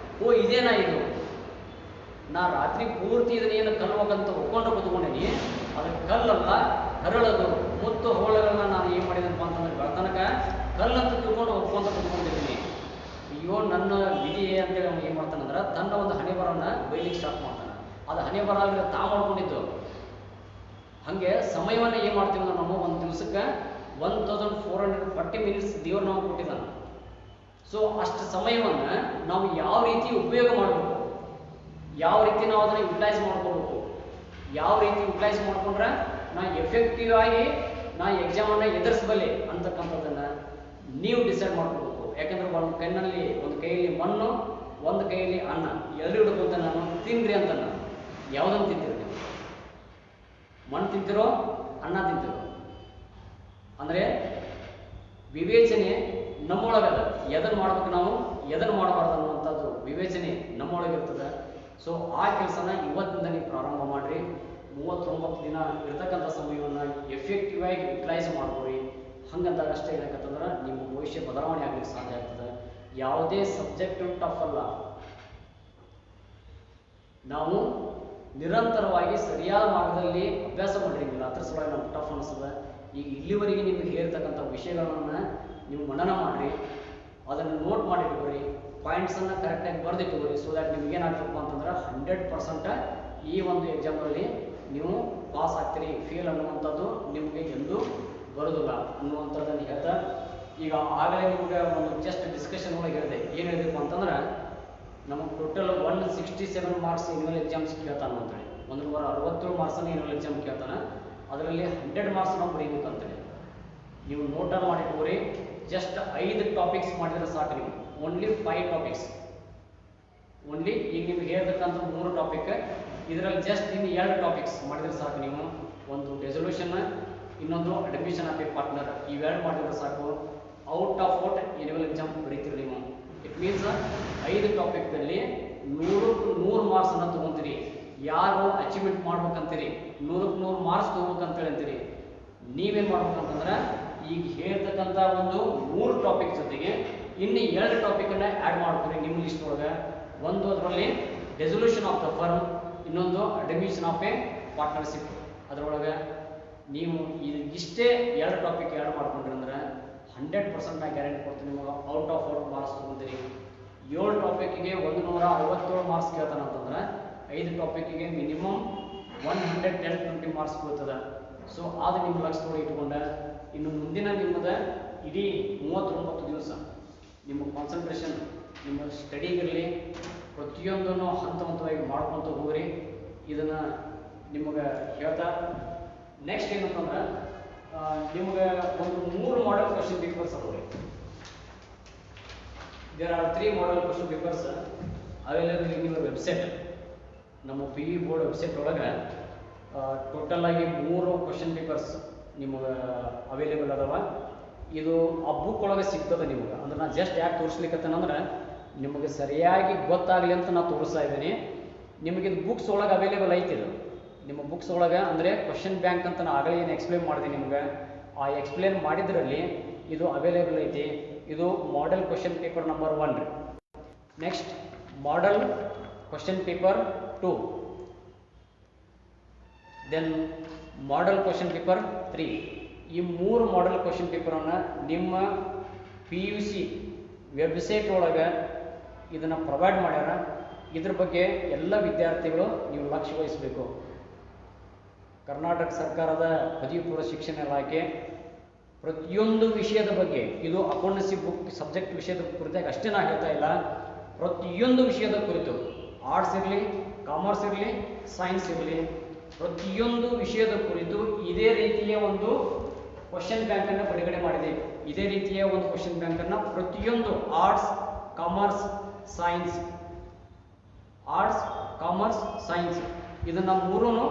ಇದೇನಾ ಇದು, ನಾ ರಾತ್ರಿ ಪೂರ್ತಿ ಇದನ್ನೇನು ಕಲ್ವಕ್ಕಂತ ಒಕ್ಕೊಂಡು ಕೂತ್ಕೊಂಡೀನಿ, ಅದಕ್ಕೆ ಕಲ್ಲಲ್ಲ ಹರಳದು ಮುತ್ತು ಹೋಳಗಳನ್ನ ನಾನು ಏನು ಮಾಡಿದನಪ್ಪ ಅಂತಂದ್ರೆ ಬೆಳತನಕ ಕಲ್ಲಂತ ತಿಳ್ಕೊಂಡು ಒಪ್ಕೊಂತ ಕೂತ್ಕೊಂಡಿದ್ದೀನಿ. ಅಯ್ಯೋ ನನ್ನ ವಿಧಿ ಅಂತೇಳಿ ಅವ್ನು ಏನು ಮಾಡ್ತಾನಂದ್ರೆ ತನ್ನ ಒಂದು ಹಣೆ ಬರನ್ನ ಬೈಲಿಕ್ಕೆ ಸ್ಟಾರ್ಟ್ ಮಾಡ್ತಾನೆ. ಅದು ಹಣೆ ಬರ ಅಂದರೆ ತಾ ಮಾಡ್ಕೊಂಡಿದ್ದು. ಹಾಗೆ ಸಮಯವನ್ನು ಏನು ಮಾಡ್ತೀವಿ ಅಂದ್ರೆ ನಾವು ಒಂದು ದಿವಸಕ್ಕೆ 1440 ಮಿನಿಟ್ಸ್ ದೇವ್ರು ನಾವು ಕೊಟ್ಟಿದ್ದಾನೆ. ಸೊ ಅಷ್ಟು ಸಮಯವನ್ನು ನಾವು ಯಾವ ರೀತಿ ಉಪಯೋಗ ಮಾಡಬೇಕು, ಯಾವ ರೀತಿ ನಾವು ಅದನ್ನು ಯುಟಿಲೈಸ್ ಮಾಡ್ಕೋಬೇಕು, ಯಾವ ರೀತಿ ಯುಟಿಲೈಸ್ ಮಾಡ್ಕೊಂಡ್ರೆ ನಾ ಎಫೆಕ್ಟಿವ್ ಆಗಿ ನಾ ಎಕ್ಸಾಮನ್ನು ಎದುರಿಸಬಲ್ಲೆ ಅಂತಕ್ಕಂಥದ್ದನ್ನು ನೀವು ಡಿಸೈಡ್ ಮಾಡ್ಕೋಬೇಕು. ಯಾಕಂದ್ರೆ ಒಂದು ಕೈಯಲ್ಲಿ ಮಣ್ಣು, ಒಂದು ಕೈಯಲ್ಲಿ ಅನ್ನ, ಎರಡು ಹಿಡ್ಕೊಂತ ನಾನು ತಿನ್ರಿ ಅಂತ ನಾನು ಯಾವುದನ್ನು ತಿಂತೀರಿ ನೀವು? ಮಣ್ಣು ತಿಂತಿರೋ ಅನ್ನ ತಿಂತಿರೋ? ಅಂದರೆ ವಿವೇಚನೆ ನಮ್ಮೊಳಗದ, ಎದನ್ನು ಮಾಡ್ಬೇಕು ನಾವು ಎದನ್ನು ಮಾಡಬಾರ್ದು ಅನ್ನುವಂಥದ್ದು ವಿವೇಚನೆ ನಮ್ಮೊಳಗಿರ್ತದೆ. ಸೊ ಆ ಕೆಲಸನ ಇವತ್ತಿಂದ ನೀವು ಪ್ರಾರಂಭ ಮಾಡಿರಿ. 39 ದಿನ ಇರ್ತಕ್ಕಂಥ ಸಮಯವನ್ನು ಎಫೆಕ್ಟಿವ್ ಆಗಿ ಯುಟಿಲೈಸ್ ಮಾಡ್ಕೊರಿ. ಹಂಗಂದಾಗ ಅಷ್ಟೇ ಏನಕ್ಕಂತಂದ್ರೆ ನಿಮ್ಮ ಭವಿಷ್ಯ ಬದಲಾವಣೆ ಆಗ್ಲಿಕ್ಕೆ ಸಾಧ್ಯ ಆಗ್ತದೆ. ಯಾವುದೇ ಸಬ್ಜೆಕ್ಟ್ ಟಫ್ ಅಲ್ಲ. ನಾವು ನಿರಂತರವಾಗಿ ಸರಿಯಾದ ಮಾರ್ಗದಲ್ಲಿ ಅಭ್ಯಾಸ ಮಾಡಿರಂಗಿಲ್ಲ, ಅದ್ರ ಸಲುವಾಗಿ ನಮ್ಗೆ ಟಫ್ ಅನಿಸ್ತದೆ. ಈಗ ಇಲ್ಲಿವರೆಗೆ ನಿಮಗೆ ಹೇಳಿರ್ತಕ್ಕಂಥ ವಿಷಯಗಳನ್ನು ನೀವು ಮನನ ಮಾಡಿರಿ, ಅದನ್ನು ನೋಟ್ ಮಾಡಿಟ್ಕೊರಿ, ಪಾಯಿಂಟ್ಸನ್ನು ಕರೆಕ್ಟಾಗಿ ಬರೆದಿಟ್ಕೊರಿ. ಸೊ ದ್ಯಾಟ್ ನಿಮ್ಗೆ ಏನಾಗ್ತಪ್ಪ ಅಂತಂದ್ರೆ 100% ಈ ಒಂದು ಎಕ್ಸಾಮಲ್ಲಿ ನೀವು ಪಾಸ್ ಆಗ್ತೀರಿ. ಫೇಲ್ ಅನ್ನುವಂಥದ್ದು ನಿಮಗೆ ಎಂದೂ ಬರೋದಿಲ್ಲ ಅನ್ನುವಂಥದ್ದನ್ನು ಹೇಳ್ತಾ, ಈಗ ಆಗಲೇ ನಿಮ್ಗೆ ಒಂದು ಜಸ್ಟ್ ಡಿಸ್ಕಷನ್ ಒಳಗೆ ಹೇಳಿದೆ. ಏನು ಹೇಳಿದೆಪ್ಪ ಅಂತಂದ್ರೆ, ನಮಗೆ ಟೋಟಲ್ 167 ಮಾರ್ಕ್ಸ್ ಎನ್ಯುವಲ್ ಎಕ್ಸಾಮ್ಸ್ ಕೇಳ್ತಾನೆ ಅಂತೇಳಿ, 167 ಮಾರ್ಕ್ಸನ್ನು ಎನ್ಯುವಲ್ ಎಕ್ಸಾಮ್ ಕೇಳ್ತಾನೆ. ಅದರಲ್ಲಿ 100 ಮಾರ್ಕ್ಸ್ ನಾವು ಬರೀಬೇಕಂತೇಳಿ ನೀವು ನೋಟ್ ಡೌನ್ ಮಾಡಿಟ್ಕೋರಿ. ಜಸ್ಟ್ 5 ಟಾಪಿಕ್ಸ್ ಮಾಡಿದ್ರೆ ಸಾಕು. ನೀವು ಓನ್ಲಿ 5 ಟಾಪಿಕ್ಸ್, ಓನ್ಲಿ ಈಗ ನಿಮ್ಗೆ ಹೇಳ್ಬೇಕಂತ 3 ಟಾಪಿಕ್, ಇದರಲ್ಲಿ ಜಸ್ಟ್ ಇನ್ನು 2 ಟಾಪಿಕ್ಸ್ ಮಾಡಿದ್ರೆ ಸಾಕು. ನೀವು ಒಂದು ರೆಸೊಲ್ಯೂಷನ್, ಇನ್ನೊಂದು ಅಡ್ಮಿಷನ್ ಆಫ್ ಎ ಪಾರ್ಟ್ನರ್, ಇವೆರಡು ಮಾಡಿದ್ರೆ ಸಾಕು. Out of out annual exam ಬರೀತೀರಿ ನೀವು. ಇಟ್ ಮೀನ್ಸ್ 5 ಟಾಪಿಕ್ದಲ್ಲಿ 100 ಮಾರ್ಕ್ಸ್ ಅನ್ನ ತಗೊಂತೀರಿ. ಯಾರು ಅಚೀವ್ಮೆಂಟ್ ಮಾಡ್ಬೇಕಂತೀರಿ, 100 ಮಾರ್ಕ್ಸ್ ತಗೋಬೇಕಂತೇಳಿ ಅಂತೀರಿ. ನೀವೇನ್ ಮಾಡ್ಬೇಕಂತಂದ್ರೆ, ಈಗ ಹೇಳ್ತಕ್ಕಂಥ ಒಂದು 3 ಟಾಪಿಕ್ ಜೊತೆಗೆ ಇನ್ನು 2 ಟಾಪಿಕ್ ಅನ್ನ ಆ್ಯಡ್ ಮಾಡ್ತೀರಿ ನಿಮ್ಮ ಲಿಸ್ಟ್ ಒಳಗೆ. ಒಂದು ಅದರಲ್ಲಿ ರೆಸೊಲ್ಯೂಷನ್ ಆಫ್ ದ ಫರ್ಮ್, ಇನ್ನೊಂದು ಅಡ್ಮಿಷನ್ ಆಫ್ ಎ ಪಾರ್ಟ್ನರ್ಶಿಪ್. ಅದರೊಳಗೆ ನೀವು ಇಷ್ಟೇ 2 ಟಾಪಿಕ್ ಆ್ಯಡ್ ಮಾಡ್ಕೊಂಡ್ರಿ ಅಂದ್ರೆ 100% ನಾ ಗ್ಯಾರಂಟಿ ಕೊಡ್ತೀನಿ ನಿಮಗೆ ಔಟ್ ಆಫ್ ಔಟ್ ಮಾರ್ಕ್ಸ್ ತೊಗೊಂತೀರಿ. 7 ಟಾಪಿಕ್ಗೆ 167 ಮಾರ್ಕ್ಸ್ ಕೇಳ್ತಾನೆ ಅಂತಂದ್ರೆ 5 ಟಾಪಿಕ್ಗೆ ಮಿನಿಮಮ್ 110-20 ಮಾರ್ಕ್ಸ್ ಬೀಳ್ತದೆ. ಸೊ ಅದು ನಿಮ್ಮ ಲಕ್ಷ್ಯದೊಳಗೆ ಇಟ್ಕೊಂಡ ಇನ್ನು ಮುಂದಿನ ನಿಮ್ಮದ ಇಡೀ 39 ದಿವಸ ನಿಮ್ಮ ಕಾನ್ಸಂಟ್ರೇಷನ್ ನಿಮ್ಮ ಸ್ಟಡಿಗಿರಲಿ, ಪ್ರತಿಯೊಂದನ್ನು ಹಂತ ಹಂತವಾಗಿ ಮಾಡ್ಕೊತ ಹೋಗ್ರಿ. ಇದನ್ನು ನಿಮಗೆ ಹೇಳ್ತಾ, ನೆಕ್ಸ್ಟ್ ಏನಂತಂದ್ರೆ, ನಿಮಗೆ ಒಂದು 3 ಮಾಡೆಲ್ ಕ್ವಶನ್ ಪೇಪರ್ಸ್ ಅದಾವೆ. There are 3 model question papers available in your website. ನಮ್ಮ ಪಿ ಯು ಬೋರ್ಡ್ ವೆಬ್ಸೈಟ್ ಒಳಗೆ ಟೋಟಲ್ ಆಗಿ 3 ಕ್ವಶನ್ ಪೇಪರ್ಸ್ ನಿಮಗೆ ಅವೈಲೇಬಲ್ ಅದಾವ. ಇದು ಆ ಬುಕ್ ಒಳಗೆ ಸಿಗ್ತದೆ ನಿಮ್ಗೆ. ಅಂದ್ರೆ ನಾನು ಜಸ್ಟ್ ಯಾಕೆ ತೋರಿಸ್ಲಿಕ್ಕತ್ತೇನಂದ್ರೆ, ನಿಮಗೆ ಸರಿಯಾಗಿ ಗೊತ್ತಾಗಲಿ ಅಂತ ನಾನು ತೋರಿಸ್ತಾ ಇದ್ದೀನಿ. ನಿಮಗೆ ಇದು ಬುಕ್ಸ್ ಒಳಗೆ ಅವೈಲೇಬಲ್ ಐತಿ. ಇದು ನಿಮ್ಮ ಬುಕ್ಸ್ ಒಳಗೆ ಅಂದರೆ ಕ್ವಶನ್ ಬ್ಯಾಂಕ್ ಅಂತ ನಾನು ಆಗಲೇ ಏನು ಎಕ್ಸ್ಪ್ಲೇನ್ ಮಾಡಿದೆ ನಿಮ್ಗೆ, ಆ ಎಕ್ಸ್ಪ್ಲೇನ್ ಮಾಡಿದ್ರಲ್ಲಿ ಇದು ಅವೈಲೇಬಲ್ ಐತಿ. ಇದು ಮಾಡೆಲ್ ಕ್ವಶನ್ ಪೇಪರ್ ನಂಬರ್ 1 ರೀ. Next model question paper 2, then model question paper 3. ಈ 3 ಮಾಡೆಲ್ ಕ್ವಶನ್ ಪೇಪರನ್ನು ನಿಮ್ಮ PUC ವೆಬ್ಸೈಟ್ ಒಳಗೆ ಇದನ್ನು ಪ್ರೊವೈಡ್ ಮಾಡ್ಯಾರ. ಇದ್ರ ಬಗ್ಗೆ ಎಲ್ಲ ವಿದ್ಯಾರ್ಥಿಗಳು ನೀವು ಲಕ್ಷ್ಯ ವಹಿಸಬೇಕು. ಕರ್ನಾಟಕ ಸರ್ಕಾರದ ಪದವಿ ಪೂರ್ವ ಶಿಕ್ಷಣ ಇಲಾಖೆ ಪ್ರತಿಯೊಂದು ವಿಷಯದ ಬಗ್ಗೆ, ಇದು ಅಕೌಂಟೆನ್ಸಿ ಬುಕ್ ಸಬ್ಜೆಕ್ಟ್ ವಿಷಯದ ಕುರಿತಾಗಿ ಅಷ್ಟೇ ನಾನು ಹೇಳ್ತಾ ಇಲ್ಲ, ಪ್ರತಿಯೊಂದು ವಿಷಯದ ಕುರಿತು, ಆರ್ಟ್ಸ್ ಇರಲಿ, ಕಾಮರ್ಸ್ ಇರಲಿ, ಸೈನ್ಸ್ ಇರಲಿ, ಪ್ರತಿಯೊಂದು ವಿಷಯದ ಕುರಿತು ಇದೇ ರೀತಿಯ ಒಂದು ಕ್ವಶನ್ ಬ್ಯಾಂಕನ್ನು ಬಿಡುಗಡೆ ಮಾಡಿದೆ. ಇದೇ ರೀತಿಯ ಒಂದು ಕ್ವಶನ್ ಬ್ಯಾಂಕನ್ನು ಪ್ರತಿಯೊಂದು arts, commerce, science, arts, commerce, science ಇದನ್ನು 3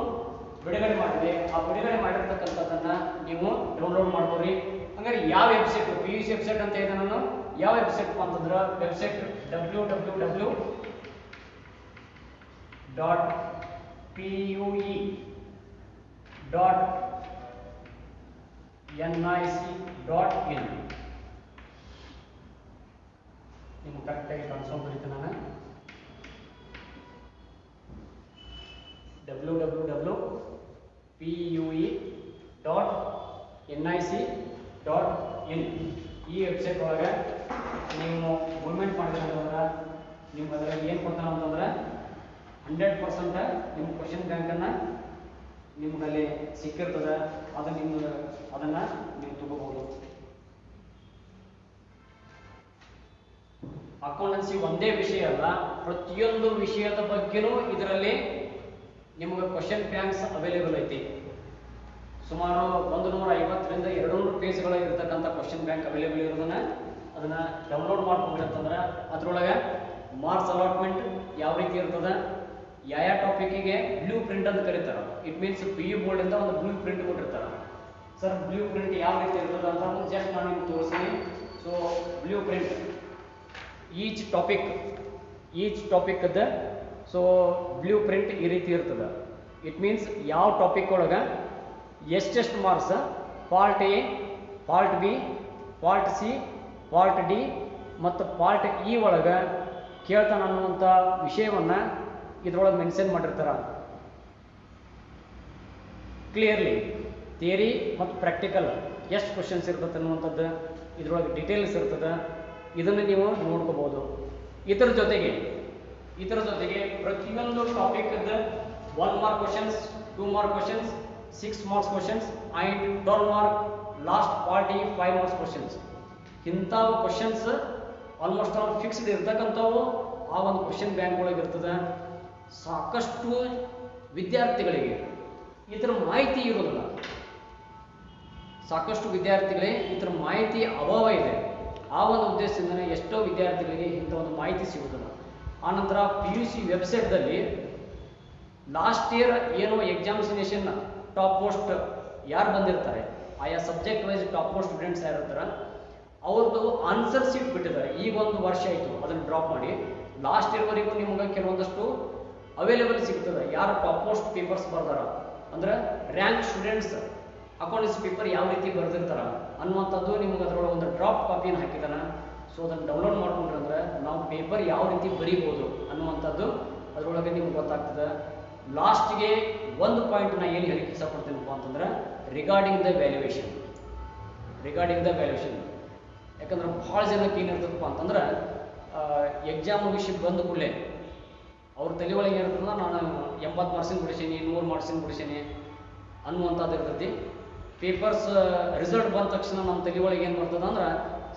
ಬಿಡುಗಡೆ ಮಾಡಿದೆ. ಆ ಬಿಡುಗಡೆ ಮಾಡಿರ್ತಕ್ಕಂಥದ್ದನ್ನು ನೀವು ಡೌನ್ಲೋಡ್ ಮಾಡ್ಬೋರಿ. ಹಂಗಾರೆ ಯಾವ ವೆಬ್ಸೈಟ್, PUC ವೆಬ್ಸೈಟ್ ಅಂತ ಇದೆ. ನಾನು ಯಾವ ವೆಬ್ಸೈಟ್ ಅಂತಂದ್ರೆ, ವೆಬ್ಸೈಟ್ www.pue.nic.in. ನಿಮ್ಗೆ ಕರೆಕ್ಟಾಗಿ ಕಾಣಿಸ್ಕೊಂಡು ಬರೀತೀನಿ ನಾನು. www.pue.nic.in ಈ ವೆಬ್ಸೈಟ್ ಒಳಗೆ ನೀವು ಮೂವ್ಮೆಂಟ್ ಮಾಡಿದ್ರೆ ಅಂತಂದ್ರೆ ನಿಮ್ಗೆ ಅದರಲ್ಲಿ ಏನು ಕೊಡ್ತಾನೆ ಅಂತಂದ್ರೆ 100% ನಿಮ್ಮ ಕ್ವಶನ್ ಬ್ಯಾಂಕನ್ನು ನಿಮ್ಗಲ್ಲಿ ಸಿಕ್ಕಿರ್ತದೆ. ಅದನ್ನು ನೀವು ತಗೋಬಹುದು. ಅಕೌಂಟೆನ್ಸಿ ಒಂದೇ ವಿಷಯ ಅಲ್ಲ, ಪ್ರತಿಯೊಂದು ವಿಷಯದ ಬಗ್ಗೆನೂ ಇದರಲ್ಲಿ ನಿಮಗೆ ಕ್ವಶನ್ ಬ್ಯಾಂಕ್ಸ್ ಅವೈಲೇಬಲ್ ಐತಿ. ಸುಮಾರು 150ರಿಂದ 200 ಪೇಜ್ಗಳ ಇರತಕ್ಕಂಥ ಕ್ವಶನ್ ಬ್ಯಾಂಕ್ ಅವೈಲೇಬಲ್ ಇರೋದನ್ನ ಅದನ್ನು ಡೌನ್ಲೋಡ್ ಮಾಡ್ಕೊಂಡ್ರಿ ಅಂತಂದ್ರೆ ಅದರೊಳಗೆ ಮಾರ್ಕ್ಸ್ ಅಲಾಟ್ಮೆಂಟ್ ಯಾವ ರೀತಿ ಇರ್ತದೆ, ಯಾವ ಟಾಪಿಕ್ಕಿಗೆ ಬ್ಲೂ ಪ್ರಿಂಟ್ ಅಂತ ಕರೀತಾರೆ. ಇಟ್ ಮೀನ್ಸ್ PU ಬೋರ್ಡಿಂದ ಒಂದು ಬ್ಲೂ ಪ್ರಿಂಟ್ ಕೊಟ್ಟಿರ್ತಾರೆ. ಸರ್ ಬ್ಲೂ ಪ್ರಿಂಟ್ ಯಾವ ರೀತಿ ಇರ್ತದೆ ಅಂತ ಜಸ್ಟ್ ನಾನು ನಿಮ್ಗೆ ತೋರಿಸ್ತೀನಿ. ಸೊ ಬ್ಲೂ ಪ್ರಿಂಟ್ ಈಚ್ ಟಾಪಿಕ್ದ ಸೊ ಬ್ಲೂ ಪ್ರಿಂಟ್ ಈ ರೀತಿ ಇರ್ತದೆ. ಇಟ್ ಮೀನ್ಸ್ ಯಾವ ಟಾಪಿಕ್ ಒಳಗೆ ಎಷ್ಟೆಷ್ಟು marks, part A, part B, part C, part D ಮತ್ತು ಪಾರ್ಟ್ ಇ ಒಳಗೆ ಕೇಳ್ತಾನೆ ಅನ್ನುವಂಥ ವಿಷಯವನ್ನು ಇದರೊಳಗೆ ಮೆನ್ಷನ್ ಮಾಡಿರ್ತಾರೆ. ಕ್ಲಿಯರ್ಲಿ ಥಿಯರಿ ಮತ್ತು ಪ್ರಾಕ್ಟಿಕಲ್ ಎಷ್ಟು ಕ್ವಶನ್ಸ್ ಇರ್ತದೆ ಅನ್ನುವಂಥದ್ದು ಇದರೊಳಗೆ ಡೀಟೇಲ್ಸ್ ಇರ್ತದೆ. ಇದನ್ನು ನೀವು ನೋಡ್ಕೋಬಹುದು. ಇದರ ಜೊತೆಗೆ ಪ್ರತಿಯೊಂದು ಟಾಪಿಕ್ದ 1 mark questions, 2 mark questions, 6 marks questions and 12 mark last 45 marks questions. ಇಂಥವು ಕ್ವಶನ್ಸ್ ಆಲ್ಮೋಸ್ಟ್ ಆಲ್ ಫಿಕ್ಸ್ಡ್ ಇರ್ತಕ್ಕಂಥವು ಆ ಒಂದು ಕ್ವಶನ್ ಬ್ಯಾಂಕ್ ಒಳಗೆ ಇರ್ತದೆ. ಸಾಕಷ್ಟು ವಿದ್ಯಾರ್ಥಿಗಳಿಗೆ ಇದರ ಮಾಹಿತಿ ಇರೋದಿಲ್ಲ. ಸಾಕಷ್ಟು ವಿದ್ಯಾರ್ಥಿಗಳಿಗೆ ಇದರ ಮಾಹಿತಿ ಅಭಾವ ಇದೆ. ಆ ಒಂದು ಉದ್ದೇಶದಿಂದನೇ ಎಷ್ಟೋ ವಿದ್ಯಾರ್ಥಿಗಳಿಗೆ ಇಂಥ ಒಂದು ಮಾಹಿತಿ ಸಿಗುವುದಿಲ್ಲ. ಆನಂತರ PUC ವೆಬ್ಸೈಟ್ದಲ್ಲಿ ಲಾಸ್ಟ್ ಇಯರ್ ಏನು ಎಕ್ಸಾಮಿನೇಷನ್ ಟಾಪ್ ಮೋಸ್ಟ್ ಯಾರು ಬಂದಿರ್ತಾರೆ, ಆಯಾ subject wise top most students ಯಾರು ಇರ್ತಾರೆ ಅವ್ರದ್ದು ಆನ್ಸರ್ ಶೀಟ್ ಬಿಟ್ಟಿದ್ದಾರೆ. ಈಗ ಒಂದು ವರ್ಷ ಆಯಿತು ಅದನ್ನು ಡ್ರಾಪ್ ಮಾಡಿ. ಲಾಸ್ಟ್ ಇಯರ್ವರೆಗೂ ನಿಮ್ಗೆ ಕೆಲವೊಂದಷ್ಟು ಅವೈಲೇಬಲ್ ಸಿಗ್ತದೆ. ಯಾರು ಟಾಪ್ ಮೋಸ್ಟ್ ಪೇಪರ್ಸ್ ಬರ್ದಾರ ಅಂದ್ರೆ ರ್ಯಾಂಕ್ ಸ್ಟೂಡೆಂಟ್ಸ್ ಅಕೌಂಟ್ಸ್ ಪೇಪರ್ ಯಾವ ರೀತಿ ಬರೆದಿರ್ತಾರ ಅನ್ನುವಂಥದ್ದು ನಿಮ್ಗೆ ಅದರೊಳಗೆ ಒಂದು ಡ್ರಾಪ್ ಕಾಪಿನ ಹಾಕಿದಾನ. ಸೊ ಅದನ್ನು ಡೌನ್ಲೋಡ್ ಮಾಡ್ಕೊಂಡ್ರೆ ಅಂದ್ರೆ ನಾವು ಪೇಪರ್ ಯಾವ ರೀತಿ ಬರೀಬೋದು ಅನ್ನುವಂಥದ್ದು ಅದರೊಳಗೆ ನಿಮ್ಗೆ ಗೊತ್ತಾಗ್ತದೆ. ಲಾಸ್ಟ್ಗೆ ಒಂದು ಪಾಯಿಂಟ್ ನಾನು ಏನು ಹೇಳಿಕ್ಕೆ ಇಷ್ಟಪಡ್ತೀನಪ್ಪ ಅಂತಂದ್ರೆ ರಿಗಾರ್ಡಿಂಗ್ ದ ವ್ಯಾಲ್ಯೂಯೇಷನ್. ಯಾಕಂದ್ರೆ ಭಾಳ ಜನಕ್ಕೆ ಏನಿರ್ತದಪ್ಪ ಅಂತಂದ್ರೆ ಎಕ್ಸಾಮ್ ಮುಗಿಸಿ ಬಂದ ಕೂಡಲೇ ಅವ್ರ ತಲೆ ಒಳಗೆ ಏನಿರ್ತದ ನಾನು 80 ಮಾರ್ಕ್ಸಿನ ಬಿಡಿಸೀನಿ, 100 ಮಾರ್ಕ್ಸಿನ ಬಿಡಿಸೀನಿ ಅನ್ನುವಂಥದ್ದು ಇರ್ತೈತಿ. ಪೇಪರ್ಸ್ ರಿಸಲ್ಟ್ ಬಂದ ತಕ್ಷಣ ನಮ್ಮ ತಲೆ ಒಳಗೆ ಏನು ಬರ್ತದೆ ಅಂದ್ರೆ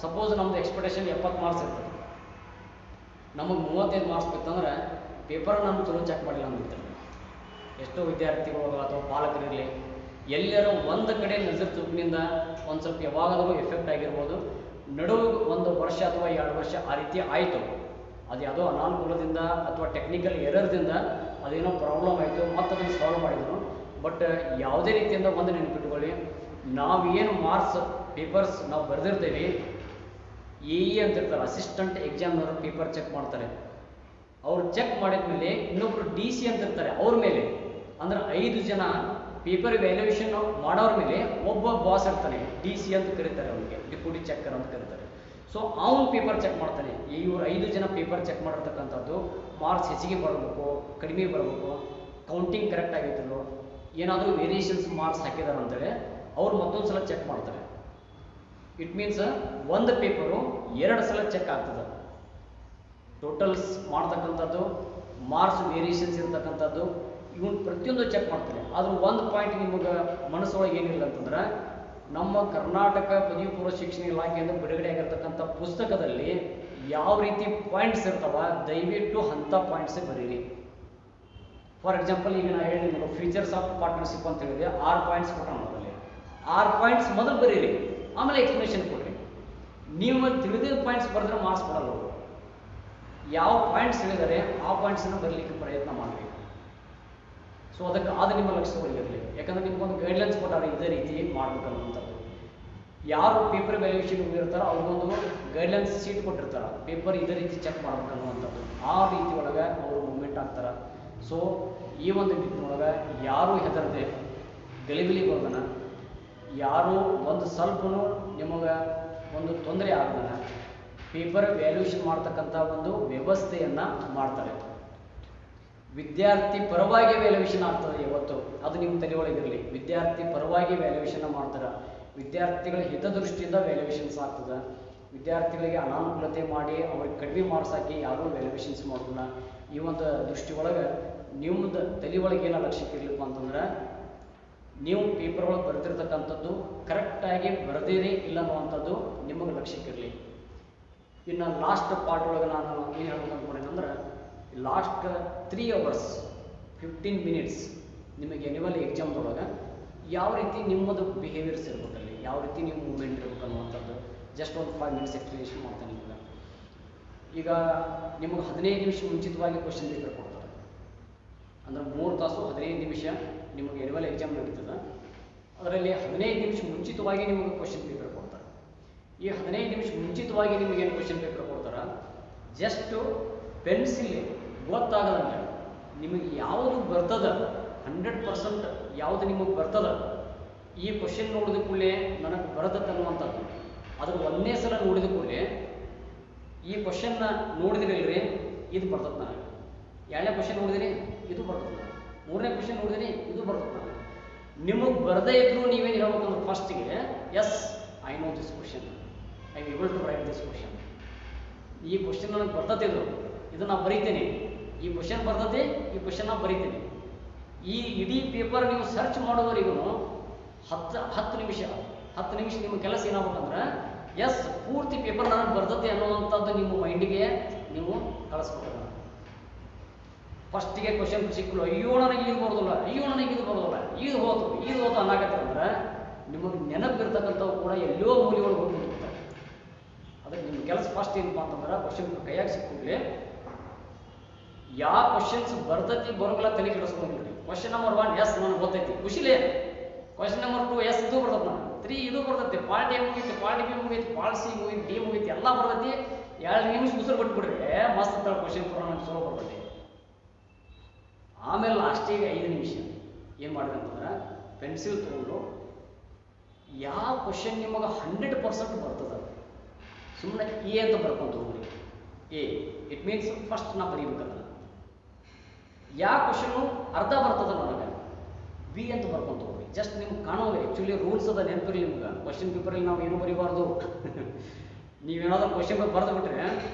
ಸಪೋಸ್ ನಮ್ದು ಎಕ್ಸ್ಪೆಕ್ಟೇಷನ್ 70 ಮಾರ್ಕ್ಸ್ ಇರ್ತದೆ, ನಮಗೆ 35 ಮಾರ್ಕ್ಸ್ ಬಿತ್ತಂದ್ರೆ ಪೇಪರ್ ನಾನು ಚಲೋ ಚೆಕ್ ಮಾಡಿಲ್ಲ ಅಂದಿರ್ತಾರೆ. ಎಷ್ಟೋ ವಿದ್ಯಾರ್ಥಿಗಳು ಅಥವಾ ಪಾಲಕರಿರಲಿ ಎಲ್ಲರ ಒಂದು ಕಡೆ ನಜರ್ ಚುಕ್ಕಿನಿಂದ ಒಂದು ಸ್ವಲ್ಪ ಯಾವಾಗಾದರೂ ಎಫೆಕ್ಟ್ ಆಗಿರ್ಬೋದು. ನಡುವೆ ಒಂದು ವರ್ಷ ಅಥವಾ 2 ವರ್ಷ ಆ ರೀತಿ ಆಯಿತು, ಅದು ಯಾವುದೋ ಅನಾನುಕೂಲದಿಂದ ಅಥವಾ ಟೆಕ್ನಿಕಲ್ ಎರರ್ದಿಂದ ಅದೇನೋ ಪ್ರಾಬ್ಲಮ್ ಆಯಿತು, ಮತ್ತು ಅದನ್ನು ಸಾಲ್ವ್ ಮಾಡಿದ್ರು. ಬಟ್ ಯಾವುದೇ ರೀತಿಯಿಂದ ಒಂದು ನೆನಪಿಟ್ಕೊಳ್ಳಿ, ನಾವೇನು ಮಾರ್ಕ್ಸ್ ಪೇಪರ್ಸ್ ನಾವು ಬರೆದಿರ್ತೇವೆ, AE ಅಂತ ಇರ್ತಾರೆ, ಅಸಿಸ್ಟೆಂಟ್ ಎಕ್ಸಾಮಿನರ್ ಪೇಪರ್ ಚೆಕ್ ಮಾಡ್ತಾರೆ. ಅವ್ರು ಚೆಕ್ ಮಾಡಿದ ಮೇಲೆ ಇನ್ನೊಬ್ರು DC ಅಂತ ಇರ್ತಾರೆ, ಅವ್ರ ಮೇಲೆ ಅಂದ್ರೆ 5 ಜನ ಪೇಪರ್ ವ್ಯಾಲ್ಯೂಯೇಷನ್ ಮಾಡೋರ ಮೇಲೆ ಒಬ್ಬ ಬಾಸ್ ಇರ್ತಾನೆ, DC ಅಂತ ಕರೀತಾರೆ, ಅವ್ರಿಗೆ ಡಿಪ್ಯೂಟಿ ಚೆಕ್ಕರ್ ಅಂತ ಕರೀತಾರೆ. ಸೊ ಅವನು ಪೇಪರ್ ಚೆಕ್ ಮಾಡ್ತಾನೆ. ಇವ್ರು 5 ಜನ ಪೇಪರ್ ಚೆಕ್ ಮಾಡಿರ್ತಕ್ಕಂಥದ್ದು ಮಾರ್ಕ್ಸ್ ಹೆಚ್ಚಿಗೆ ಬರಬೇಕು, ಕಡಿಮೆ ಬರಬೇಕು, ಕೌಂಟಿಂಗ್ ಕರೆಕ್ಟ್ ಆಗಿತ್ತಲ್ಲೋ, ಏನಾದರೂ ವೇರಿಯೇಷನ್ಸ್ ಮಾರ್ಕ್ಸ್ ಹಾಕಿದಾರೆ ಅಂತೇಳಿ ಅವ್ರು ಮತ್ತೊಂದು ಸಲ ಚೆಕ್ ಮಾಡ್ತಾರೆ. ಇಟ್ ಮೀನ್ಸ್ ಒಂದು ಪೇಪರು 2 ಸಲ ಚೆಕ್ ಆಗ್ತದೆ. ಟೋಟಲ್ಸ್ ಮಾಡ್ತಕ್ಕಂಥದ್ದು, ಮಾರ್ಕ್ಸ್ ವೇರಿಯೇಷನ್ಸ್ ಇರ್ತಕ್ಕಂಥದ್ದು, ಇವನು ಪ್ರತಿಯೊಂದು ಚೆಕ್ ಮಾಡ್ತಾರೆ. ಆದರೂ ಒಂದು ಪಾಯಿಂಟ್ ನಿಮಗೆ ಮನಸ್ಸೊಳಗೆ ಏನಿಲ್ಲ ಅಂತಂದ್ರೆ, ನಮ್ಮ ಕರ್ನಾಟಕ ಪದವಿ ಪೂರ್ವ ಶಿಕ್ಷಣ ಇಲಾಖೆಯಿಂದ ಬಿಡುಗಡೆ ಆಗಿರ್ತಕ್ಕಂಥ ಪುಸ್ತಕದಲ್ಲಿ ಯಾವ ರೀತಿ ಪಾಯಿಂಟ್ಸ್ ಇರ್ತಾವ, ದಯವಿಟ್ಟು ಅಂಥ ಪಾಯಿಂಟ್ಸೇ ಬರೀರಿ. ಫಾರ್ ಎಕ್ಸಾಂಪಲ್ ಈಗ ನಾನು ಹೇಳಿ ನಿಮಗೆ ಫೀಚರ್ಸ್ ಆಫ್ ಪಾರ್ಟ್ನರ್ಶಿಪ್ ಅಂತ ಹೇಳಿದೆ, 6 ಪಾಯಿಂಟ್ಸ್ ಕೊಟ್ಟಣ. ಅದರಲ್ಲಿ 6 ಪಾಯಿಂಟ್ಸ್ ಮೊದಲು ಬರೀರಿ, ಆಮೇಲೆ ಎಕ್ಸ್ಪ್ಲನೇಷನ್ ಕೊಡ್ರಿ. ನೀವು ತಿಳಿದಿದ್ದ ಪಾಯಿಂಟ್ಸ್ ಬರೆದ್ರೆ ಮಾರ್ಕ್ಸ್ ಕೊಡಲ್ಲ. ಯಾವ ಪಾಯಿಂಟ್ಸ್ ಹೇಳಿದರೆ ಆ ಪಾಯಿಂಟ್ಸನ್ನು ಬರಲಿಕ್ಕೆ ಪ್ರಯತ್ನ ಮಾಡಬೇಕು. ಸೊ ಅದಕ್ಕೆ ಅದು ನಿಮ್ಮ ಲಕ್ಷ್ಯವಾಗಿರಲಿ. ಯಾಕಂದ್ರೆ ನಿಮ್ಗೊಂದು ಗೈಡ್ಲೈನ್ಸ್ ಕೊಟ್ಟಾರೆ, ಇದೇ ರೀತಿ ಮಾಡ್ಬೇಕನ್ನುವಂಥದ್ದು. ಯಾರು ಪೇಪರ್ ವ್ಯಾಲ್ಯೂಯೇಷನ್ ಇರ್ತಾರೋ ಅವ್ರಿಗೊಂದು ಗೈಡ್ಲೈನ್ಸ್ ಶೀಟ್ ಕೊಟ್ಟಿರ್ತಾರೆ, ಪೇಪರ್ ಇದೇ ರೀತಿ ಚೆಕ್ ಮಾಡ್ಬೇಕನ್ನುವಂಥದ್ದು. ಆ ರೀತಿ ಒಳಗೆ ಅವರು ಮೂವ್ಮೆಂಟ್ ಆಗ್ತಾರೆ. ಸೊ ಈ ಒಂದು ನಿಟ್ಟಿನೊಳಗೆ ಯಾರೂ ಹೆದರದೆ ಗಲಿಬಿಲಿ ಬರ್ದನ, ಯಾರು ಒಂದು ಸ್ವಲ್ಪನೂ ನಿಮಗೆ ಒಂದು ತೊಂದರೆ ಆಗದನ ಪೇಪರ್ ವ್ಯಾಲ್ಯೂಯೇಷನ್ ಮಾಡ್ತಕ್ಕಂಥ ಒಂದು ವ್ಯವಸ್ಥೆಯನ್ನು ಮಾಡ್ತಾರೆ. ವಿದ್ಯಾರ್ಥಿ ಪರವಾಗಿ ವ್ಯಾಲ್ಯೂಯೇಷನ್ ಆಗ್ತದೆ ಇವತ್ತು, ಅದು ನಿಮ್ಮ ತಲೆ ಒಳಗಿರಲಿ. ವಿದ್ಯಾರ್ಥಿ ಪರವಾಗಿ ವ್ಯಾಲ್ಯೂಯೇಷನ್ ಮಾಡ್ತಾರೆ, ವಿದ್ಯಾರ್ಥಿಗಳ ಹಿತದೃಷ್ಟಿಯಿಂದ ವ್ಯಾಲ್ಯೂಯೇಷನ್ಸ್ ಆಗ್ತದೆ. ವಿದ್ಯಾರ್ಥಿಗಳಿಗೆ ಅನಾನುಕೂಲತೆ ಮಾಡಿ ಅವ್ರಿಗೆ ಕಡಿಮೆ ಮಾರ್ಕ್ಸ್ ಹಾಕಿ ಯಾರೂ ವ್ಯಾಲ್ಯೂಯೇಷನ್ಸ್ ಮಾಡೋದಿಲ್ಲ. ಈ ಒಂದು ದೃಷ್ಟಿ ಒಳಗೆ ನಿಮ್ಮದು ತಲೆ ಒಳಗೆ ಏನೋ ಲಕ್ಷ್ಯಕ್ಕೆ ಇರಲಿಪ್ಪ ಅಂತಂದ್ರೆ, ನೀವು ಪೇಪರ್ ಒಳಗೆ ಬರೆದಿರ್ತಕ್ಕಂಥದ್ದು ಕರೆಕ್ಟಾಗಿ ಬರೆದಿರಿ ಇಲ್ಲ ಅನ್ನುವಂಥದ್ದು ನಿಮಗೆ ಲಕ್ಷ್ಯಕ್ಕಿರಲಿ. ಇನ್ನು ಲಾಸ್ಟ್ ಪಾರ್ಟ್ ಒಳಗೆ ನಾನು ಏನು ಹೇಳ್ಬೇಕು ಅಂದ್ಕೊಂಡೇನಂದ್ರೆ, ಲಾಸ್ಟ್ 3 hours 15 minutes ನಿಮಗೆ ಎನ್ಯುವಲ್ ಎಕ್ಸಾಮ್ದೊಳಗೆ ಯಾವ ರೀತಿ ನಿಮ್ಮದು ಬಿಹೇವಿಯರ್ಸ್ ಇರ್ಬೇಕಲ್ಲಿ, ಯಾವ ರೀತಿ ನೀವು ಮೂವ್ಮೆಂಟ್ ಇರ್ಬೇಕು ಅನ್ನುವಂಥದ್ದು ಜಸ್ಟ್ ಒಂದು 5 minutes ಎಕ್ಸ್ಪ್ಲನೇಷನ್ ಮಾಡ್ತಾನೆ ನಿಮಗೆ. ಈಗ ನಿಮಗೆ 15 ನಿಮಿಷ ಮುಂಚಿತವಾಗಿ ಕ್ವಶನ್ ಪೇಪರ್ ಕೊಡ್ತಾರೆ. ಅಂದ್ರೆ 3 ತಾಸು 15 ನಿಮಿಷ ನಿಮಗೆ ಎನ್ಯುವಲ್ ಎಕ್ಸಾಮ್ ನಡೀತದೆ. ಅದರಲ್ಲಿ 15 ನಿಮಿಷ ಮುಂಚಿತವಾಗಿ ನಿಮಗೆ ಕ್ವಶನ್ ಪೇಪರ್ ಕೊಡ್ತಾರೆ. ಈ 15 ನಿಮಿಷ ಮುಂಚಿತವಾಗಿ ನಿಮಗೆ ಏನು ಕ್ವಶನ್ ಪೇಪರ್ ಕೊಡ್ತಾರೆ, ಜಸ್ಟ್ ಪೆನ್ಸಿಲ್ ಗೊತ್ತಾಗದಂಗೆ ನಿಮಗೆ ಯಾವುದು ಬರ್ತದ 100% ಯಾವುದು ನಿಮಗೆ ಬರ್ತದ, ಈ ಕ್ವಶನ್ ನೋಡಿದ ಕೂಡಲೇ ನನಗೆ ಬರ್ತದೆ ಅನ್ನುವಂಥದ್ದು, ಅದ್ರ ಒಂದೇ ಸಲ ನೋಡಿದ ಕೂಡಲೇ ಈ ಕ್ವಶನ್ನ ನೋಡಿದಿರಲ್ರಿ ಇದು ಬರ್ತದೆ ನನಗೆ, 2ನೇ ಕ್ವಶನ್ ನೋಡಿದಿರಿ ಇದು ಬರ್ತದೆ ನನಗೆ, 3ನೇ ಕ್ವಶನ್ ನೋಡಿದಿರಿ ಇದು ಬರ್ತದೆ ನನಗೆ. ನಿಮಗೆ ಬರದೇ ಇದ್ರೂ ನೀವೇನು ಹೇಳ್ಬೇಕಂದ್ರೆ ಫಸ್ಟಿಗೆ yes I know this question, I am able to write this question. ಈ ಕ್ವಶನ್ ನನಗೆ ಬರ್ತತಿದ್ರು, ಇದು ನಾನು ಬರೀತೇನೆ, ಈ ಕ್ವಶನ್ ಬರ್ತದೆ, ಈ ಕ್ವಶನ್ ನಾನು ಬರೀತೇನೆ. ಈ ಇಡೀ ಪೇಪರ್ ನೀವು ಸರ್ಚ್ ಮಾಡೋವರೆಗೂ 10 ನಿಮಿಷ 10 ನಿಮಿಷ ನಿಮ್ಮ ಕೆಲಸ ಏನಾಗ್ಬೇಕಂದ್ರೆ ಎಸ್ ಪೂರ್ತಿ ಪೇಪರ್ ನಾನು ಬರ್ತದೆ ಅನ್ನುವಂಥದ್ದು ನಿಮ್ಮ ಮೈಂಡಿಗೆ ನೀವು ಕಳಿಸ್ಬೇಕು. ಫಸ್ಟಿಗೆ ಕ್ವಶನ್ ಸಿಕ್ಕಲು ಅಯ್ಯೋ ನನಗೆ ಇದು ಬರೋದಿಲ್ಲ, ಅಯ್ಯೋ ನನಗೆ ಇದು ಬರೋದಿಲ್ಲ, ಇದು ಹೋತು ಅನ್ನಕತ್ತಂದ್ರೆ ನಿಮಗೆ ನೆನಪಿರ್ತಕ್ಕಂಥವು ಕೂಡ ಎಲ್ಲೋ ಮೂಲೆಗಳು ಹೋಗ್ಬಿಡ್ತಾರೆ. ಅದಕ್ಕೆ ನಿಮ್ಮ ಕೆಲಸ ಫಸ್ಟ್ ಏನಪ್ಪ ಅಂತಂದ್ರೆ ಕ್ವಶನ್ ಕೈಯಾಗ ಸಿಕ್ಕೂಡ್ಲಿ ಯಾವ ಕ್ವಶನ್ಸ್ ಬರ್ತೈತಿ ಬರೋಲ್ಲ ತಲೆ ಕೆಡಿಸ್ಕೊಂಡಿರಿ. ಕ್ವಶನ್ ನಂಬರ್ 1 ಎಸ್ ನನಗೆ ಗೊತ್ತೈತಿ ಖುಷಿಲೇ. ಕ್ವಶನ್ ನಂಬರ್ 2 ಎಸ್ ಇದು ಬರ್ತದೆ, ನಾನು 3 ಇದು ಬರ್ತೈತಿ, ಪಾರ್ಟ್ ಎ ಮುಗೈತಿ, ಪಾರ್ಟ್ ಬಿ ಮುಗೈತಿ, ಪಾರ್ಟ್ ಸಿ ಮುಗೈತಿ, ಡಿ ಮುಗೈತಿ, ಎಲ್ಲ ಬರ್ತೈತಿ. 2 ನಿಮಿಷ ಉಸಿರು ಬಿಟ್ಬಿಡ್ರಿ ಮಸ್ತ್ ಅಂತ ಕ್ವಶನ್ ಪೂರ ನನಗೆ ಚಲೋ ಬರ್ತೈತಿ. ಆಮೇಲೆ ಲಾಸ್ಟಿಗೆ 5 ನಿಮಿಷ ಏನು ಮಾಡಿದೆ ಅಂತಂದ್ರೆ ಪೆನ್ಸಿಲ್ ತೊಗೊಂಡು ಯಾವ ಕ್ವಶನ್ ನಿಮಗೆ 100% ಬರ್ತದೆ ಸುಮ್ಮನೆ ಎ ಅಂತ ಬರ್ಕೊಂಡು ಹೋಗ್ರಿ. ಎ ಇಟ್ ಮೀನ್ಸ್ ಫಸ್ಟ್ ನಾ ಬರೀಬೇಕಲ್ಲ. ಯಾವ ಕ್ವಶನು ಅರ್ಧ ಬರ್ತದೆ ನನಗೆ ಬಿ ಅಂತ ಬರ್ಕೊಂಡು ಹೋಗ್ರಿ. ಜಸ್ಟ್ ನಿಮ್ಗೆ ಕಾಣೋವೆ ಆ್ಯಕ್ಚುಲಿ ರೂಲ್ಸ್ ಅದ ನೆನಪಿರಲಿ ನಿಮ್ಗೆ. ಕ್ವಶನ್ ಪೇಪರಲ್ಲಿ ನಾವು ಏನು ಬರೀಬಾರ್ದು. ನೀವೇನಾದ್ರೂ ಕ್ವಶನ್ ಪೇಪರ್ ಬರೆದು ಬಿಟ್ರೆ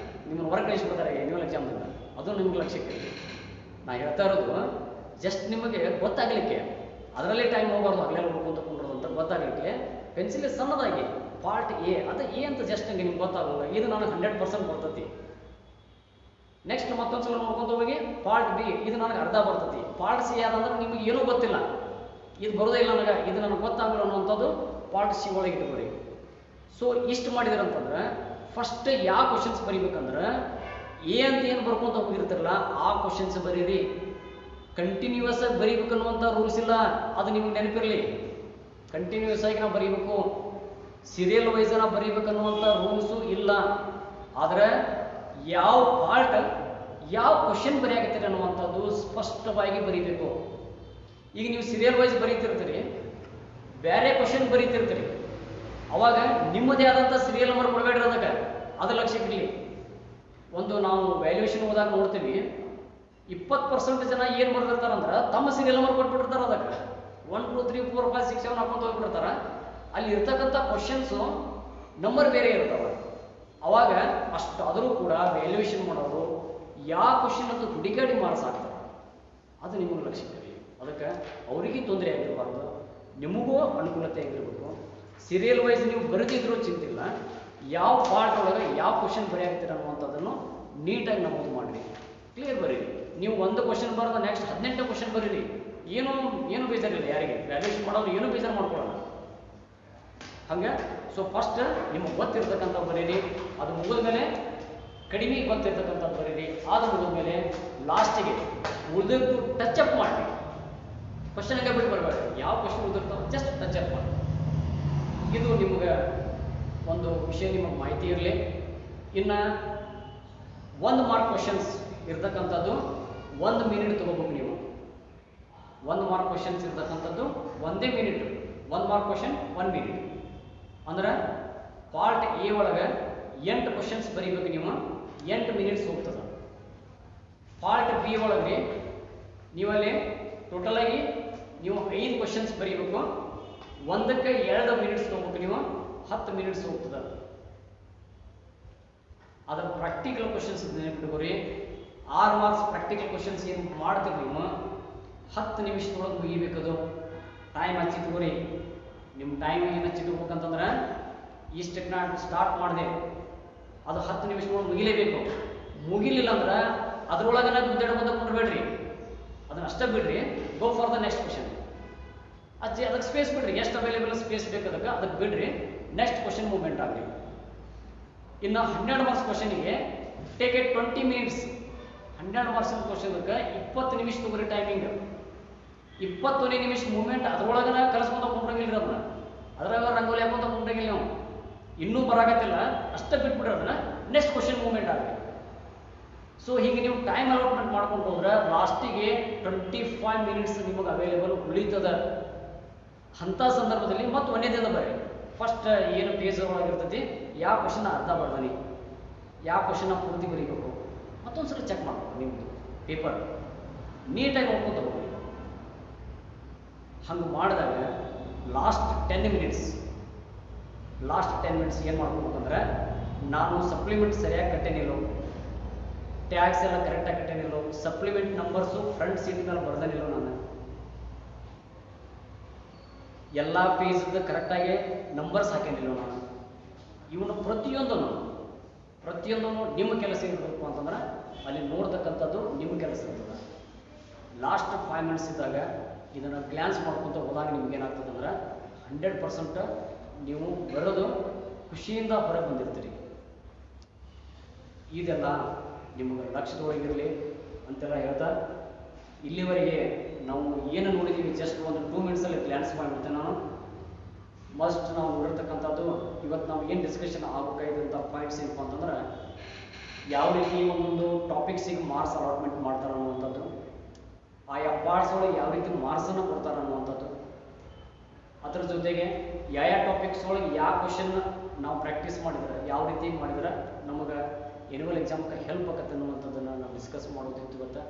ನಿಮ್ಮನ್ನು ಹೊರಗೆ ಕಳಿಸ್ಬಿಡ್ತಾರೆ ಆ್ಯನ್ಯುವಲ್ ಎಕ್ಸಾಮ್ದಿಂದ. ಅದು ನಿಮ್ಗೆ ಲಕ್ಷ್ಯಕ್ಕೆ ನಾ ಹೇಳ್ತಾ ಇರೋದು ಜಸ್ಟ್ ನಿಮಗೆ ಗೊತ್ತಾಗಲಿಕ್ಕೆ. ಅದರಲ್ಲೇ ಟೈಮ್ ಹೋಗಬಾರ್ದು, ಅಲ್ಲೆಲ್ಲ ಹುಡ್ಕೊಂತ ಕುಂಡ್ರದು ಅಂತ ಗೊತ್ತಾಗಲಿಕ್ಕೆ ಪೆನ್ಸಿಲ್ ಸಣ್ಣದಾಗಿ ಪಾರ್ಟ್ ಎ ಅದು ಎ ಅಂತ ಜಸ್ಟ್ ಹಂಗೆ ನಿಮ್ಗೆ ಗೊತ್ತಾಗಲ್ಲ. ಇದು ನನಗೆ 100% ಬರ್ತೈತಿ. ನೆಕ್ಸ್ಟ್ ಮತ್ತೊಂದ್ಸಲ ನೋಡ್ಕೊಂತ ಹೋಗಿ ಪಾರ್ಟ್ ಬಿ ಇದು ನನಗೆ ಅರ್ಧ ಬರ್ತೈತಿ. ಪಾರ್ಟ್ ಸಿ ಯಾದಂದ್ರೆ ನಿಮಗೆ ಏನೂ ಗೊತ್ತಿಲ್ಲ, ಇದು ಬರೋದೇ ಇಲ್ಲ ನನಗೆ, ಇದು ನನಗೆ ಗೊತ್ತಾಗಲ್ಲ ಅನ್ನೋಂಥದ್ದು ಪಾರ್ಟ್ ಸಿ ಒಳಗೆ ಇಟ್ಕೊಡಿ. ಸೊ ಇಷ್ಟು ಮಾಡಿದ್ರಂತಂದ್ರೆ ಫಸ್ಟ್ ಯಾವ ಕ್ವಶನ್ಸ್ ಬರೀಬೇಕಂದ್ರೆ ಎ ಅಂತ ಏನು ಬರ್ಕೊಂತ ಹೋಗಿರ್ತಾರಲ್ಲ ಆ ಕ್ವಶನ್ಸ್ ಬರೀರಿ. ಕಂಟಿನ್ಯೂಸ್ ಆಗಿ ಬರೀಬೇಕನ್ನುವಂಥ ರೂಲ್ಸ್ ಇಲ್ಲ, ಅದು ನಿಮಗೆ ನೆನಪಿರಲಿ. ಕಂಟಿನ್ಯೂಸ್ ಆಗಿ ನಾವು ಬರೀಬೇಕು, ಸೀರಿಯಲ್ ವೈಸ್ ನಾವು ಬರೀಬೇಕನ್ನುವಂಥ ರೂಲ್ಸು ಇಲ್ಲ. ಆದರೆ ಯಾವ ಪಾರ್ಟ್ ಯಾವ ಕ್ವಶನ್ ಬರೆಯಾಗತ್ತೀರಿ ಅನ್ನುವಂಥದ್ದು ಸ್ಪಷ್ಟವಾಗಿ ಬರೀಬೇಕು. ಈಗ ನೀವು ಸೀರಿಯಲ್ ವೈಸ್ ಬರೀತಿರ್ತೀರಿ, ಬೇರೆ ಕ್ವಶನ್ ಬರೀತಿರ್ತೀರಿ, ಅವಾಗ ನಿಮ್ಮದೇ ಆದಂಥ ಸೀರಿಯಲ್ ನಂಬರ್ ಕೊಡಬೇಡ್ರಿ ಅದಕ್ಕೆ. ಅದು ಲಕ್ಷ್ಯಕ್ಕಿರಲಿ. ಒಂದು ನಾವು ವ್ಯಾಲ್ಯೂಯೇಷನ್ ಹೋದಾಗ ನೋಡ್ತೀವಿ 20% ಜನ ಏನು ಬರ್ದಿರ್ತಾರಂದ್ರೆ ತಮ್ಮ ಸೀರಿಯಲ್ ನಂಬರ್ ಕೊಟ್ಬಿಟ್ಟಿರ್ತಾರೆ. ಅದಕ್ಕೆ 1 2 3 4 5 6 7 ಹಾಕೊಂಡು ಹೋಗ್ಬಿಡ್ತಾರೆ. ಅಲ್ಲಿ ಇರ್ತಕ್ಕಂಥ ಕ್ವಶನ್ಸು ನಂಬರ್ ಬೇರೆ ಇರ್ತಾವೆ. ಅವಾಗ ಅಷ್ಟು ಆದರೂ ಕೂಡ ವ್ಯಾಲ್ಯೂಯೇಷನ್ ಮಾಡೋರು ಯಾವ ಕ್ವಶನ್ ಅಂತ ಹುಡುಕಾಡಿ ಮಾರ್ಕ್ಸ್ ಹಾಕ್ತಾರೆ. ಅದು ನಿಮಗೆ ಲಕ್ಷ್ಯಕ್ಕಿರಲಿ. ಅದಕ್ಕೆ ಅವರಿಗೆ ತೊಂದರೆ ಆಗಿರಬಾರ್ದು, ನಿಮಗೂ ಅನುಕೂಲತೆ ಆಗಿರಬೇಕು. ಸೀರಿಯಲ್ ವೈಸ್ ನೀವು ಬರೆದಿದ್ರೂ ಚಿಂತಿಲ್ಲ, ಯಾವ ಪಾರ್ಟ್ ಒಳಗೆ ಯಾವ ಕ್ವಶನ್ ಬರೆಯಾಗ್ತೀರ ಅನ್ನುವಂಥದ್ದನ್ನು ನೀಟಾಗಿ ನಮೂದು ಮಾಡಿರಿ, ಕ್ಲಿಯರ್ ಬರೀರಿ. ನೀವು ಒಂದು ಕ್ವಶನ್ ಬರೋದು ನೆಕ್ಸ್ಟ್ 18 ಕ್ವಶನ್ ಬರೀರಿ. ಏನು ಬೇಜಾರಿಲ್ಲ ಯಾರಿಗೆ, ವ್ಯಾಲ್ಯೂಯೇಷನ್ ಮಾಡೋರು ಏನೂ ಬೇಜಾರು ಮಾಡ್ಕೊಳ್ಳೋಣ ಹಂಗೆ. ಸೊ ಫಸ್ಟ್ ನಿಮಗೆ ಗೊತ್ತಿರ್ತಕ್ಕಂಥ ಬರೀರಿ, ಅದು ಮುಗಿದ ಮೇಲೆ ಕಡಿಮೆ ಗೊತ್ತಿರ್ತಕ್ಕಂಥದ್ದು ಬರೀರಿ. ಅದು ಮುಗಿದ ಮೇಲೆ ಲಾಸ್ಟಿಗೆ ಉಳಿದದ್ದು ಟಚ್ ಅಪ್ ಮಾಡಿ. ಕ್ವಶನ್ ಹಂಗೆ ಬಿಟ್ಟು ಬರಬೇಡಿ, ಯಾವ ಕ್ವಶನ್ ಉಳಿದಿರ್ತಾವೆ ಜಸ್ಟ್ ಟಚ್ ಅಪ್ ಮಾಡಿ. ಇದು ನಿಮ್ಗೆ ಒಂದು ವಿಷಯ ನಿಮಗೆ ಮಾಹಿತಿ ಇರಲಿ. ಇನ್ನು 1 ಮಾರ್ಕ್ ಕ್ವಶನ್ಸ್ ಇರ್ತಕ್ಕಂಥದ್ದು 1 ಮಿನಿಟ್ ತೊಗೋಬೇಕು ನೀವು. 1 ಮಾರ್ಕ್ ಕ್ವಶನ್ಸ್ ಇರ್ತಕ್ಕಂಥದ್ದು 1 ಮಿನಿಟ್. 1 ಮಾರ್ಕ್ ಕ್ವಶನ್ 1 ಮಿನಿಟ್ ಅಂದ್ರೆ ಪಾರ್ಟ್ ಎ ಒಳಗೆ 8 ಕ್ವಶನ್ಸ್ ಬರೀಬೇಕು ನೀವು, 8 ಮಿನಿಟ್ಸ್ ಹೋಗ್ತದೆ. ಪಾರ್ಟ್ ಬಿ ಒಳಗೆ ನೀವಲ್ಲಿ ಟೋಟಲಾಗಿ ನೀವು 5 ಕ್ವಶನ್ಸ್ ಬರೀಬೇಕು, ಒಂದಕ್ಕೆ 2 ಮಿನಿಟ್ಸ್ ತೊಗೋಬೇಕು ನೀವು, 10 ಮಿನಿಟ್ಸ್ ಹೋಗ್ತದೆ. ಅದರ ಪ್ರಾಕ್ಟಿಕಲ್ ಕ್ವಶನ್ಸ್ ನೆನಪಿಟ್ಕೋರಿ. 6 ಮಾರ್ಕ್ಸ್ ಪ್ರಾಕ್ಟಿಕಲ್ ಕ್ವಶನ್ಸ್ ಏನು ಮಾಡ್ತೀವಿ ನೀವು 10 ನಿಮಿಷದೊಳಗೆ ಮುಗಿಬೇಕದು. ಟೈಮ್ ಹಚ್ಚಿಟ್ಕೋರಿ. ನಿಮ್ಮ ಟೈಮ್ ಏನು ಹಚ್ಚಿಟ್ಕೋಬೇಕಂತಂದ್ರೆ ಇಷ್ಟಕ್ಕೆ ನಾನು ಸ್ಟಾರ್ಟ್ ಮಾಡಿದೆ, ಅದು 10 ನಿಮಿಷದೊಳಗೆ ಮುಗಿಲೇಬೇಕು. ಮುಗಿಲಿಲ್ಲ ಅಂದ್ರೆ ಅದರೊಳಗೆ ಗುದ್ದಾಡ್ಕೊಂತ ಕುಂಡ್ರಬೇಡ್ರಿ, ಅದನ್ನ ಅಷ್ಟೇ ಬಿಡ್ರಿ. Go for the next question. ಅದಕ್ಕೆ ಸ್ಪೇಸ್ ಬಿಡ್ರಿ, ಎಷ್ಟು ಅವೈಲೇಬಲ್ ಸ್ಪೇಸ್ ಬೇಕು ಅದಕ್ಕೆ ಬಿಡ್ರಿ. ನೆಕ್ಸ್ಟ್ ಕ್ವಶನ್ ಮೂವ್ಮೆಂಟ್ ಆಗಲಿ. ಇನ್ನು 12 ಮಾರ್ಕ್ಸ್ ಕ್ವಶನಿಗೆ ಟೇಕ್ ಇಟ್ 20 ಮಿನಿಟ್ಸ್. 12 ಮಾರ್ಕ್ಸ್ ಕ್ವಶನ್ಗೆ 20 ನಿಮಿಷ ತಗೋರಿ ಟೈಮಿಂಗ್. 20 ನಿಮಿಷ ಮೂವ್ಮೆಂಟ್ ಅದ್ರೊಳಗನ ಕಲಿಸ್ಕೊಂತ ಕುಂಡ್ರಂಗಿಲ್ಲ, ಅದ್ರಾಗ ರಂಗೋಲಿ ಹಾಕೊಂತ ಕುಂಡ್ರಂಗಿಲ್ಲ. ನೀವು ಇನ್ನೂ ಬರಾಕತ್ತಿಲ್ಲ ಅಷ್ಟೇ ಬಿಟ್ಬಿಡ್ರಿ, ಅದನ್ನ ನೆಕ್ಸ್ಟ್ ಕ್ವಶನ್ ಮೂವ್ಮೆಂಟ್ ಆಗಲಿ. ಸೊ ಹೀಗೆ ನೀವು ಟೈಮ್ ಅಲಾಟ್ಮೆಂಟ್ ಮಾಡ್ಕೊಂಡು ಹೋದ್ರೆ ಲಾಸ್ಟಿಗೆ 25 ಮಿನಿಟ್ಸ್ ನಿಮಗೆ ಅವೈಲೇಬಲ್ ಉಳಿತದ. ಅಂಥ ಸಂದರ್ಭದಲ್ಲಿ ಮತ್ತು ಒಂದೇದಿಂದ ಬರ್ರಿ. ಫಸ್ಟ್ ಏನು ಪೇಜ್ ಒಳಗಿರ್ತೈತಿ, ಯಾವ ಕ್ವಶನ್ ಅರ್ಧ ಬರ್ದಾನಿ, ಯಾವ ಕ್ವಶನ್ ಪೂರ್ತಿ ಬರೀಬೇಕು, ಮತ್ತೊಂದ್ಸಲ ಚೆಕ್ ಮಾಡ್ಬೇಕು. ನಿಮ್ಮದು ಪೇಪರ್ ನೀಟಾಗಿ ನೋಡ್ಕೊಂಡು ಹೋಗ್ರಿ. ಹಂಗೆ ಮಾಡಿದಾಗ ಲಾಸ್ಟ್ 10 ಮಿನಿಟ್ಸ್ ಏನು ಮಾಡ್ಕೋಬೇಕಂದ್ರೆ, ನಾನು ಸಪ್ಲಿಮೆಂಟ್ ಸರಿಯಾಗಿ ಕಟ್ಟೇನಿಲ್ಲೋ, ಟ್ಯಾಗ್ಸ್ ಎಲ್ಲ ಕರೆಕ್ಟಾಗಿ ಕಟ್ಟೇನಿಲ್ಲೋ, ಸಪ್ಲಿಮೆಂಟ್ ನಂಬರ್ಸು ಫ್ರಂಟ್ ಸೀಟ್ ಮೇಲೆ ಬರ್ದನಿಲ್ಲೋ, ನಾನು ಎಲ್ಲ ಪೇಜ್ದು ಕರೆಕ್ಟಾಗಿ ನಂಬರ್ಸ್ ಹಾಕೊಂಡಿಲ್ಲ ನಾನು. ಇವನು ಪ್ರತಿಯೊಂದನ್ನು ನಿಮ್ಮ ಕೆಲಸ ಇರಬೇಕು ಅಂತಂದ್ರೆ ಅಲ್ಲಿ ನೋಡ್ತಕ್ಕಂಥದ್ದು ನಿಮ್ಮ ಕೆಲಸ ಇರ್ತದೆ. ಲಾಸ್ಟ್ 5 ಮಿನಿಟ್ಸ್ ಇದ್ದಾಗ ಇದನ್ನು ಗ್ಲ್ಯಾನ್ಸ್ ಮಾಡ್ಕೊತ ಹೋದಾಗ ನಿಮ್ಗೆ ಏನಾಗ್ತದೆ ಅಂದ್ರೆ 100% ನೀವು ಬರೋದು ಖುಷಿಯಿಂದ ಹೊರಗೆ ಬಂದಿರ್ತೀರಿ. ಇದೆಲ್ಲ ನಿಮಗೆ ಲಕ್ಷ್ಯದೊಳಗಿರಲಿ ಅಂತೆಲ್ಲ ಹೇಳ್ತಾ, ಇಲ್ಲಿವರೆಗೆ ನಾವು ಏನು ನೋಡಿದ್ದೀವಿ ಜಸ್ಟ್ ಒಂದು 2 ಮಿನಿಟ್ಸಲ್ಲಿ ಗ್ಲ್ಯಾನ್ಸ್ ಮಾಡಿಬಿಡ್ತೇನೆ ನಾನು. ಮಸ್ಟ್ ನಾವು ನೋಡಿರ್ತಕ್ಕಂಥದ್ದು ಇವತ್ತು ನಾವು ಏನು ಡಿಸ್ಕಷನ್ ಆಗಬೇಕಾಗಿದ್ದಂಥ ಪಾಯಿಂಟ್ಸ್ ಏನಪ್ಪ ಅಂತಂದ್ರೆ, ಯಾವ ರೀತಿ ಒಂದೊಂದು ಟಾಪಿಕ್ಸಿಗೆ ಮಾರ್ಕ್ಸ್ ಅಲಾಟ್ಮೆಂಟ್ ಮಾಡ್ತಾರೆ ಅನ್ನುವಂಥದ್ದು, ಆಯಾ ಪಾರ್ಟ್ಸ್ ಒಳಗೆ ಯಾವ ರೀತಿ ಮಾರ್ಕ್ಸನ್ನು ಕೊಡ್ತಾರೆ ಅನ್ನುವಂಥದ್ದು, ಅದರ ಜೊತೆಗೆ ಯಾವ ಟಾಪಿಕ್ಸ್ ಒಳಗೆ ಯಾವ ಕ್ವಶನ್ ನಾವು ಪ್ರಾಕ್ಟೀಸ್ ಮಾಡಿದ್ರೆ, ಯಾವ ರೀತಿ ಮಾಡಿದ್ರೆ ನಮಗೆ ಎನ್ಯುವಲ್ ಎಕ್ಸಾಮ್ಗೆ ಹೆಲ್ಪ್ ಆಗತ್ತೆ ಅನ್ನುವಂಥದ್ದನ್ನು ನಾವು ಡಿಸ್ಕಸ್ ಮಾಡೋದಿತ್ತು. ಇವತ್ತು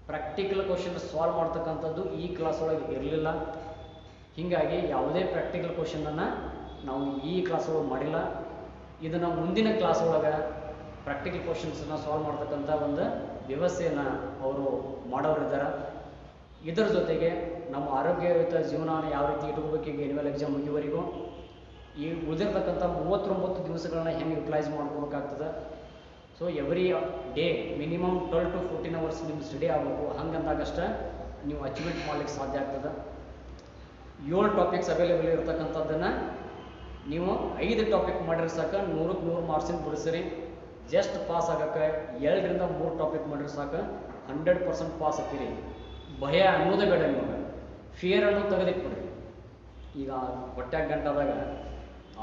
ಪ್ರಾಕ್ಟಿಕಲ್ ಕ್ವಶನ್ ಸಾಲ್ವ್ ಮಾಡ್ತಕ್ಕಂಥದ್ದು ಈ ಕ್ಲಾಸ್ ಒಳಗೆ ಇರಲಿಲ್ಲ. ಹೀಗಾಗಿ ಯಾವುದೇ ಪ್ರಾಕ್ಟಿಕಲ್ ಕ್ವಶನನ್ನು ನಾವು ಈ ಕ್ಲಾಸ್ ಒಳಗೆ ಮಾಡಿಲ್ಲ. ಇದನ್ನು ಮುಂದಿನ ಕ್ಲಾಸ್ ಒಳಗೆ ಪ್ರಾಕ್ಟಿಕಲ್ ಕ್ವಶನ್ಸನ್ನು ಸಾಲ್ವ್ ಮಾಡ್ತಕ್ಕಂಥ ಒಂದು ವ್ಯವಸ್ಥೆಯನ್ನು ಅವರು ಮಾಡೋರಿದ್ದಾರೆ. ಇದರ ಜೊತೆಗೆ ನಮ್ಮ ಆರೋಗ್ಯಯುತ ಜೀವನ ಯಾವ ರೀತಿ ಇಟ್ಕೋಬೇಕು ಈಗ ಎನ್ಯುವಲ್ ಎಕ್ಸಾಮ್ ಮುಗಿಯುವವರೆಗೂ, ಈ ಉಳಿದಿರ್ತಕ್ಕಂಥ 39 ದಿವಸಗಳನ್ನ ಹೆಂಗೆ ಯುಟಿಲೈಸ್ ಮಾಡ್ಕೋಬೇಕಾಗ್ತದೆ. So every day minimum 12 to 14 hours ನಿಮ್ಮ ಸ್ಟಡಿ ಆಗಬೇಕು. ಹಂಗಂದಾಗಷ್ಟೇ ನೀವು ಅಚೀವ್ಮೆಂಟ್ ಮಾಡ್ಲಿಕ್ಕೆ ಸಾಧ್ಯ ಆಗ್ತದೆ. 7 ಟಾಪಿಕ್ಸ್ ಅವೈಲೇಬಲ್ ಇರತಕ್ಕಂಥದ್ದನ್ನು ನೀವು 5 ಟಾಪಿಕ್ ಮಾಡಿದ್ರೆ ಸಾಕು 100ಕ್ಕೆ 100 ಮಾರ್ಕ್ಸಿನ ಬಿಡಿಸ್ರಿ. ಜಸ್ಟ್ ಪಾಸ್ ಆಗೋಕ್ಕೆ 2 ರಿಂದ 3 ಟಾಪಿಕ್ ಮಾಡಿದ್ರೆ ಸಾಕು 100% ಪಾಸ್ ಆಗ್ತೀರಿ. ಭಯ ಅನ್ನೋದೇ ಬೇಡ ನಿಮಗೆ, ಫಿಯರ್ ಅನ್ನೋದು ತೆಗೆದಿಟ್ಬಿಡ್ರಿ. ಈಗ ಹೊಟ್ಯಾಗ ಗಂಟಾದಾಗ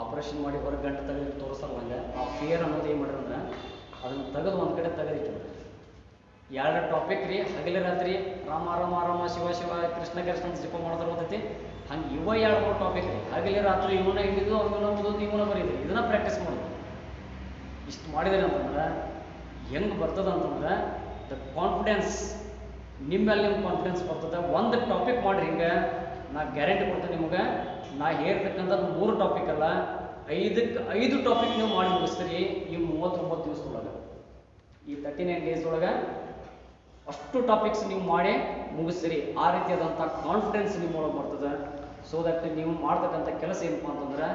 ಆಪ್ರೇಷನ್ ಮಾಡಿ ಹೊರಗೆ ಗಂಟೆ ತೆಗೆದು ತೋರಿಸಲ್ಲ, ಹಂಗೆ ಆ ಫಿಯರ್ ಅನ್ನೋದು ಏನು ಮಾಡ್ರಿ ಅಂದ್ರೆ ಅದನ್ನು ತೆಗೆದು ಒಂದು ಕಡೆ ತೆಗೆದಿಟ್ಬಿಡ್ರಿ. 2 ಟಾಪಿಕ್ ರೀ, ಹಗಲಿ ರಾತ್ರಿ ರಾಮ ರಾಮ ರಾಮ ಶಿವ ಶಿವ ಕೃಷ್ಣ ಕೃಷ್ಣ ಅಂತ ಜಪ ಮಾಡೋದ್ರ ಓದೈತಿ. ಹಂಗೆ 2-3 ಟಾಪಿಕ್ ರೀ, ಹಗಲಿ ರಾತ್ರಿ ಇವನ್ನ ಹಿಡಿದು ಅವನ್ನ ಓದೋದು ಇವನ್ನ ಬರೀದ್ರಿ, ಇದನ್ನ ಪ್ರಾಕ್ಟೀಸ್ ಮಾಡೋದು. ಇಷ್ಟು ಮಾಡಿದ್ರಿ ಅಂತಂದ್ರೆ ಹೆಂಗೆ ಬರ್ತದೆ ಅಂತಂದ್ರೆ ದ ಕಾನ್ಫಿಡೆನ್ಸ್ ನಿಮ್ಮಲ್ಲಿ ನಿಮ್ಮ ಕಾನ್ಫಿಡೆನ್ಸ್ ಬರ್ತದೆ. ಒಂದು ಟಾಪಿಕ್ ಮಾಡಿರಿ, ಹಿಂಗೆ ನಾ ಗ್ಯಾರಂಟಿ ಕೊಡ್ತೇನೆ ನಿಮಗೆ. ನಾ ಹೇಳ್ತಕ್ಕಂಥದ್ದು 3 ಟಾಪಿಕ್ ಅಲ್ಲ, 5 ಟಾಪಿಕ್ ನೀವು ಮಾಡಿ ಮುಗಿಸ್ತೀರಿ ಈ 39 ದಿವಸದೊಳಗೆ. ಈ 39 ಡೇಸ್ ಒಳಗೆ ಅಷ್ಟು ಟಾಪಿಕ್ಸ್ ನೀವು ಮಾಡಿ ಮುಗಿಸ್ತೀರಿ. ಆ ರೀತಿಯಾದಂಥ ಕಾನ್ಫಿಡೆನ್ಸ್ ನಿಮ್ಮೊಳಗೆ ಬರ್ತದೆ. ಸೊ ದಟ್ ನೀವು ಮಾಡ್ತಕ್ಕಂಥ ಕೆಲಸ ಏನಪ್ಪ ಅಂತಂದ್ರೆ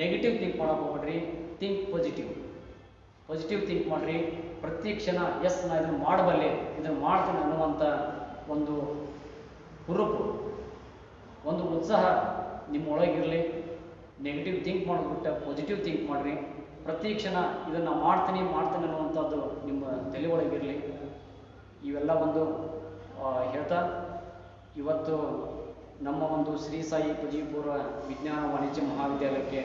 ನೆಗೆಟಿವ್ ಥಿಂಕ್ ಮಾಡೋಕೆ ಹೋಗ್ಬೇಡ್ರಿ, ಥಿಂಕ್ ಪಾಸಿಟಿವ್ ಥಿಂಕ್ ಮಾಡಿರಿ. ಪ್ರತಿ ಕ್ಷಣ ಎಸ್ ನಾ ಇದನ್ನು ಮಾಡಬಲ್ಲೆ, ಇದನ್ನು ಮಾಡ್ತೀನಿ ಅನ್ನುವಂಥ ಒಂದು ಹುರುಪು, ಒಂದು ಉತ್ಸಾಹ ನಿಮ್ಮೊಳಗಿರಲಿ. ನೆಗೆಟಿವ್ ಥಿಂಕ್ ಮಾಡೋದ್ಬಿಟ್ಟು ಪಾಸಿಟಿವ್ ಥಿಂಕ್ ಮಾಡಿರಿ. ಪ್ರತಿ ಕ್ಷಣ ಇದನ್ನು ಮಾಡ್ತೀನಿ ಅನ್ನುವಂಥದ್ದು ನಿಮ್ಮ ತಲೆ ಒಳಗಿರಲಿ. ಇವೆಲ್ಲ ಒಂದು ಹೇಳ್ತಾ, ಇವತ್ತು ನಮ್ಮ ಒಂದು ಶ್ರೀ ಸಾಯಿ ಪದವಿಪೂರ್ವ ವಿಜ್ಞಾನ ವಾಣಿಜ್ಯ ಮಹಾವಿದ್ಯಾಲಯಕ್ಕೆ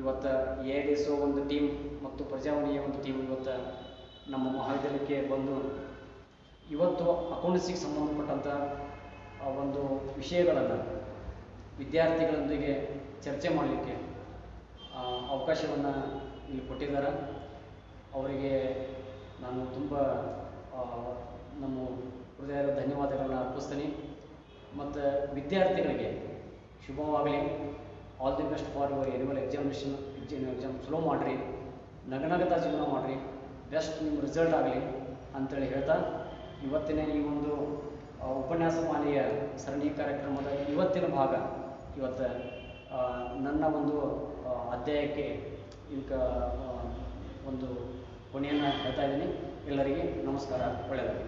ಇವತ್ತು AIDSO ಒಂದು ಟೀಮ್ ಮತ್ತು ಪ್ರಜಾವಾಣಿಯ ಒಂದು ಟೀಮ್ ಇವತ್ತು ನಮ್ಮ ಮಹಾವಿದ್ಯಾಲಯಕ್ಕೆ ಬಂದು ಇವತ್ತು ಅಕೌಂಟ್ಸಿಗೆ ಸಂಬಂಧಪಟ್ಟಂಥ ಒಂದು ವಿಷಯಗಳನ್ನು ವಿದ್ಯಾರ್ಥಿಗಳೊಂದಿಗೆ ಚರ್ಚೆ ಮಾಡಲಿಕ್ಕೆ ಅವಕಾಶವನ್ನು ಇಲ್ಲಿ ಕೊಟ್ಟಿದ್ದಾರೆ. ಅವರಿಗೆ ನಾನು ತುಂಬ ನಮ್ಮ ಹೃದಯದ ಧನ್ಯವಾದಗಳನ್ನು ಅರ್ಪಿಸ್ತೀನಿ. ಮತ್ತು ವಿದ್ಯಾರ್ಥಿಗಳಿಗೆ ಶುಭವಾಗಲಿ. All the best for your annual exam slow ಮಾಡಿರಿ, ನಗನಗತ ಜೀವನ ಮಾಡಿರಿ, ಬೆಸ್ಟ್ ನಿಮ್ಮ ರಿಸಲ್ಟ್ ಆಗಲಿ ಅಂತೇಳಿ ಹೇಳ್ತಾ, ಇವತ್ತಿನ ಈ ಒಂದು ಉಪನ್ಯಾಸ ಮಾಲೆಯ ಸರಣಿ ಕಾರ್ಯಕ್ರಮದ ಇವತ್ತಿನ ಭಾಗ ಇವತ್ತು ನನ್ನ ಒಂದು ಅಧ್ಯಾಯಕ್ಕೆ ಈಗ ಒಂದು ಕೊನೆಯನ್ನು ಹೇಳ್ತಾ ಇದ್ದೀನಿ. ಎಲ್ಲರಿಗೆ ನಮಸ್ಕಾರ, ಒಳ್ಳೆಯದಾಗಲಿ.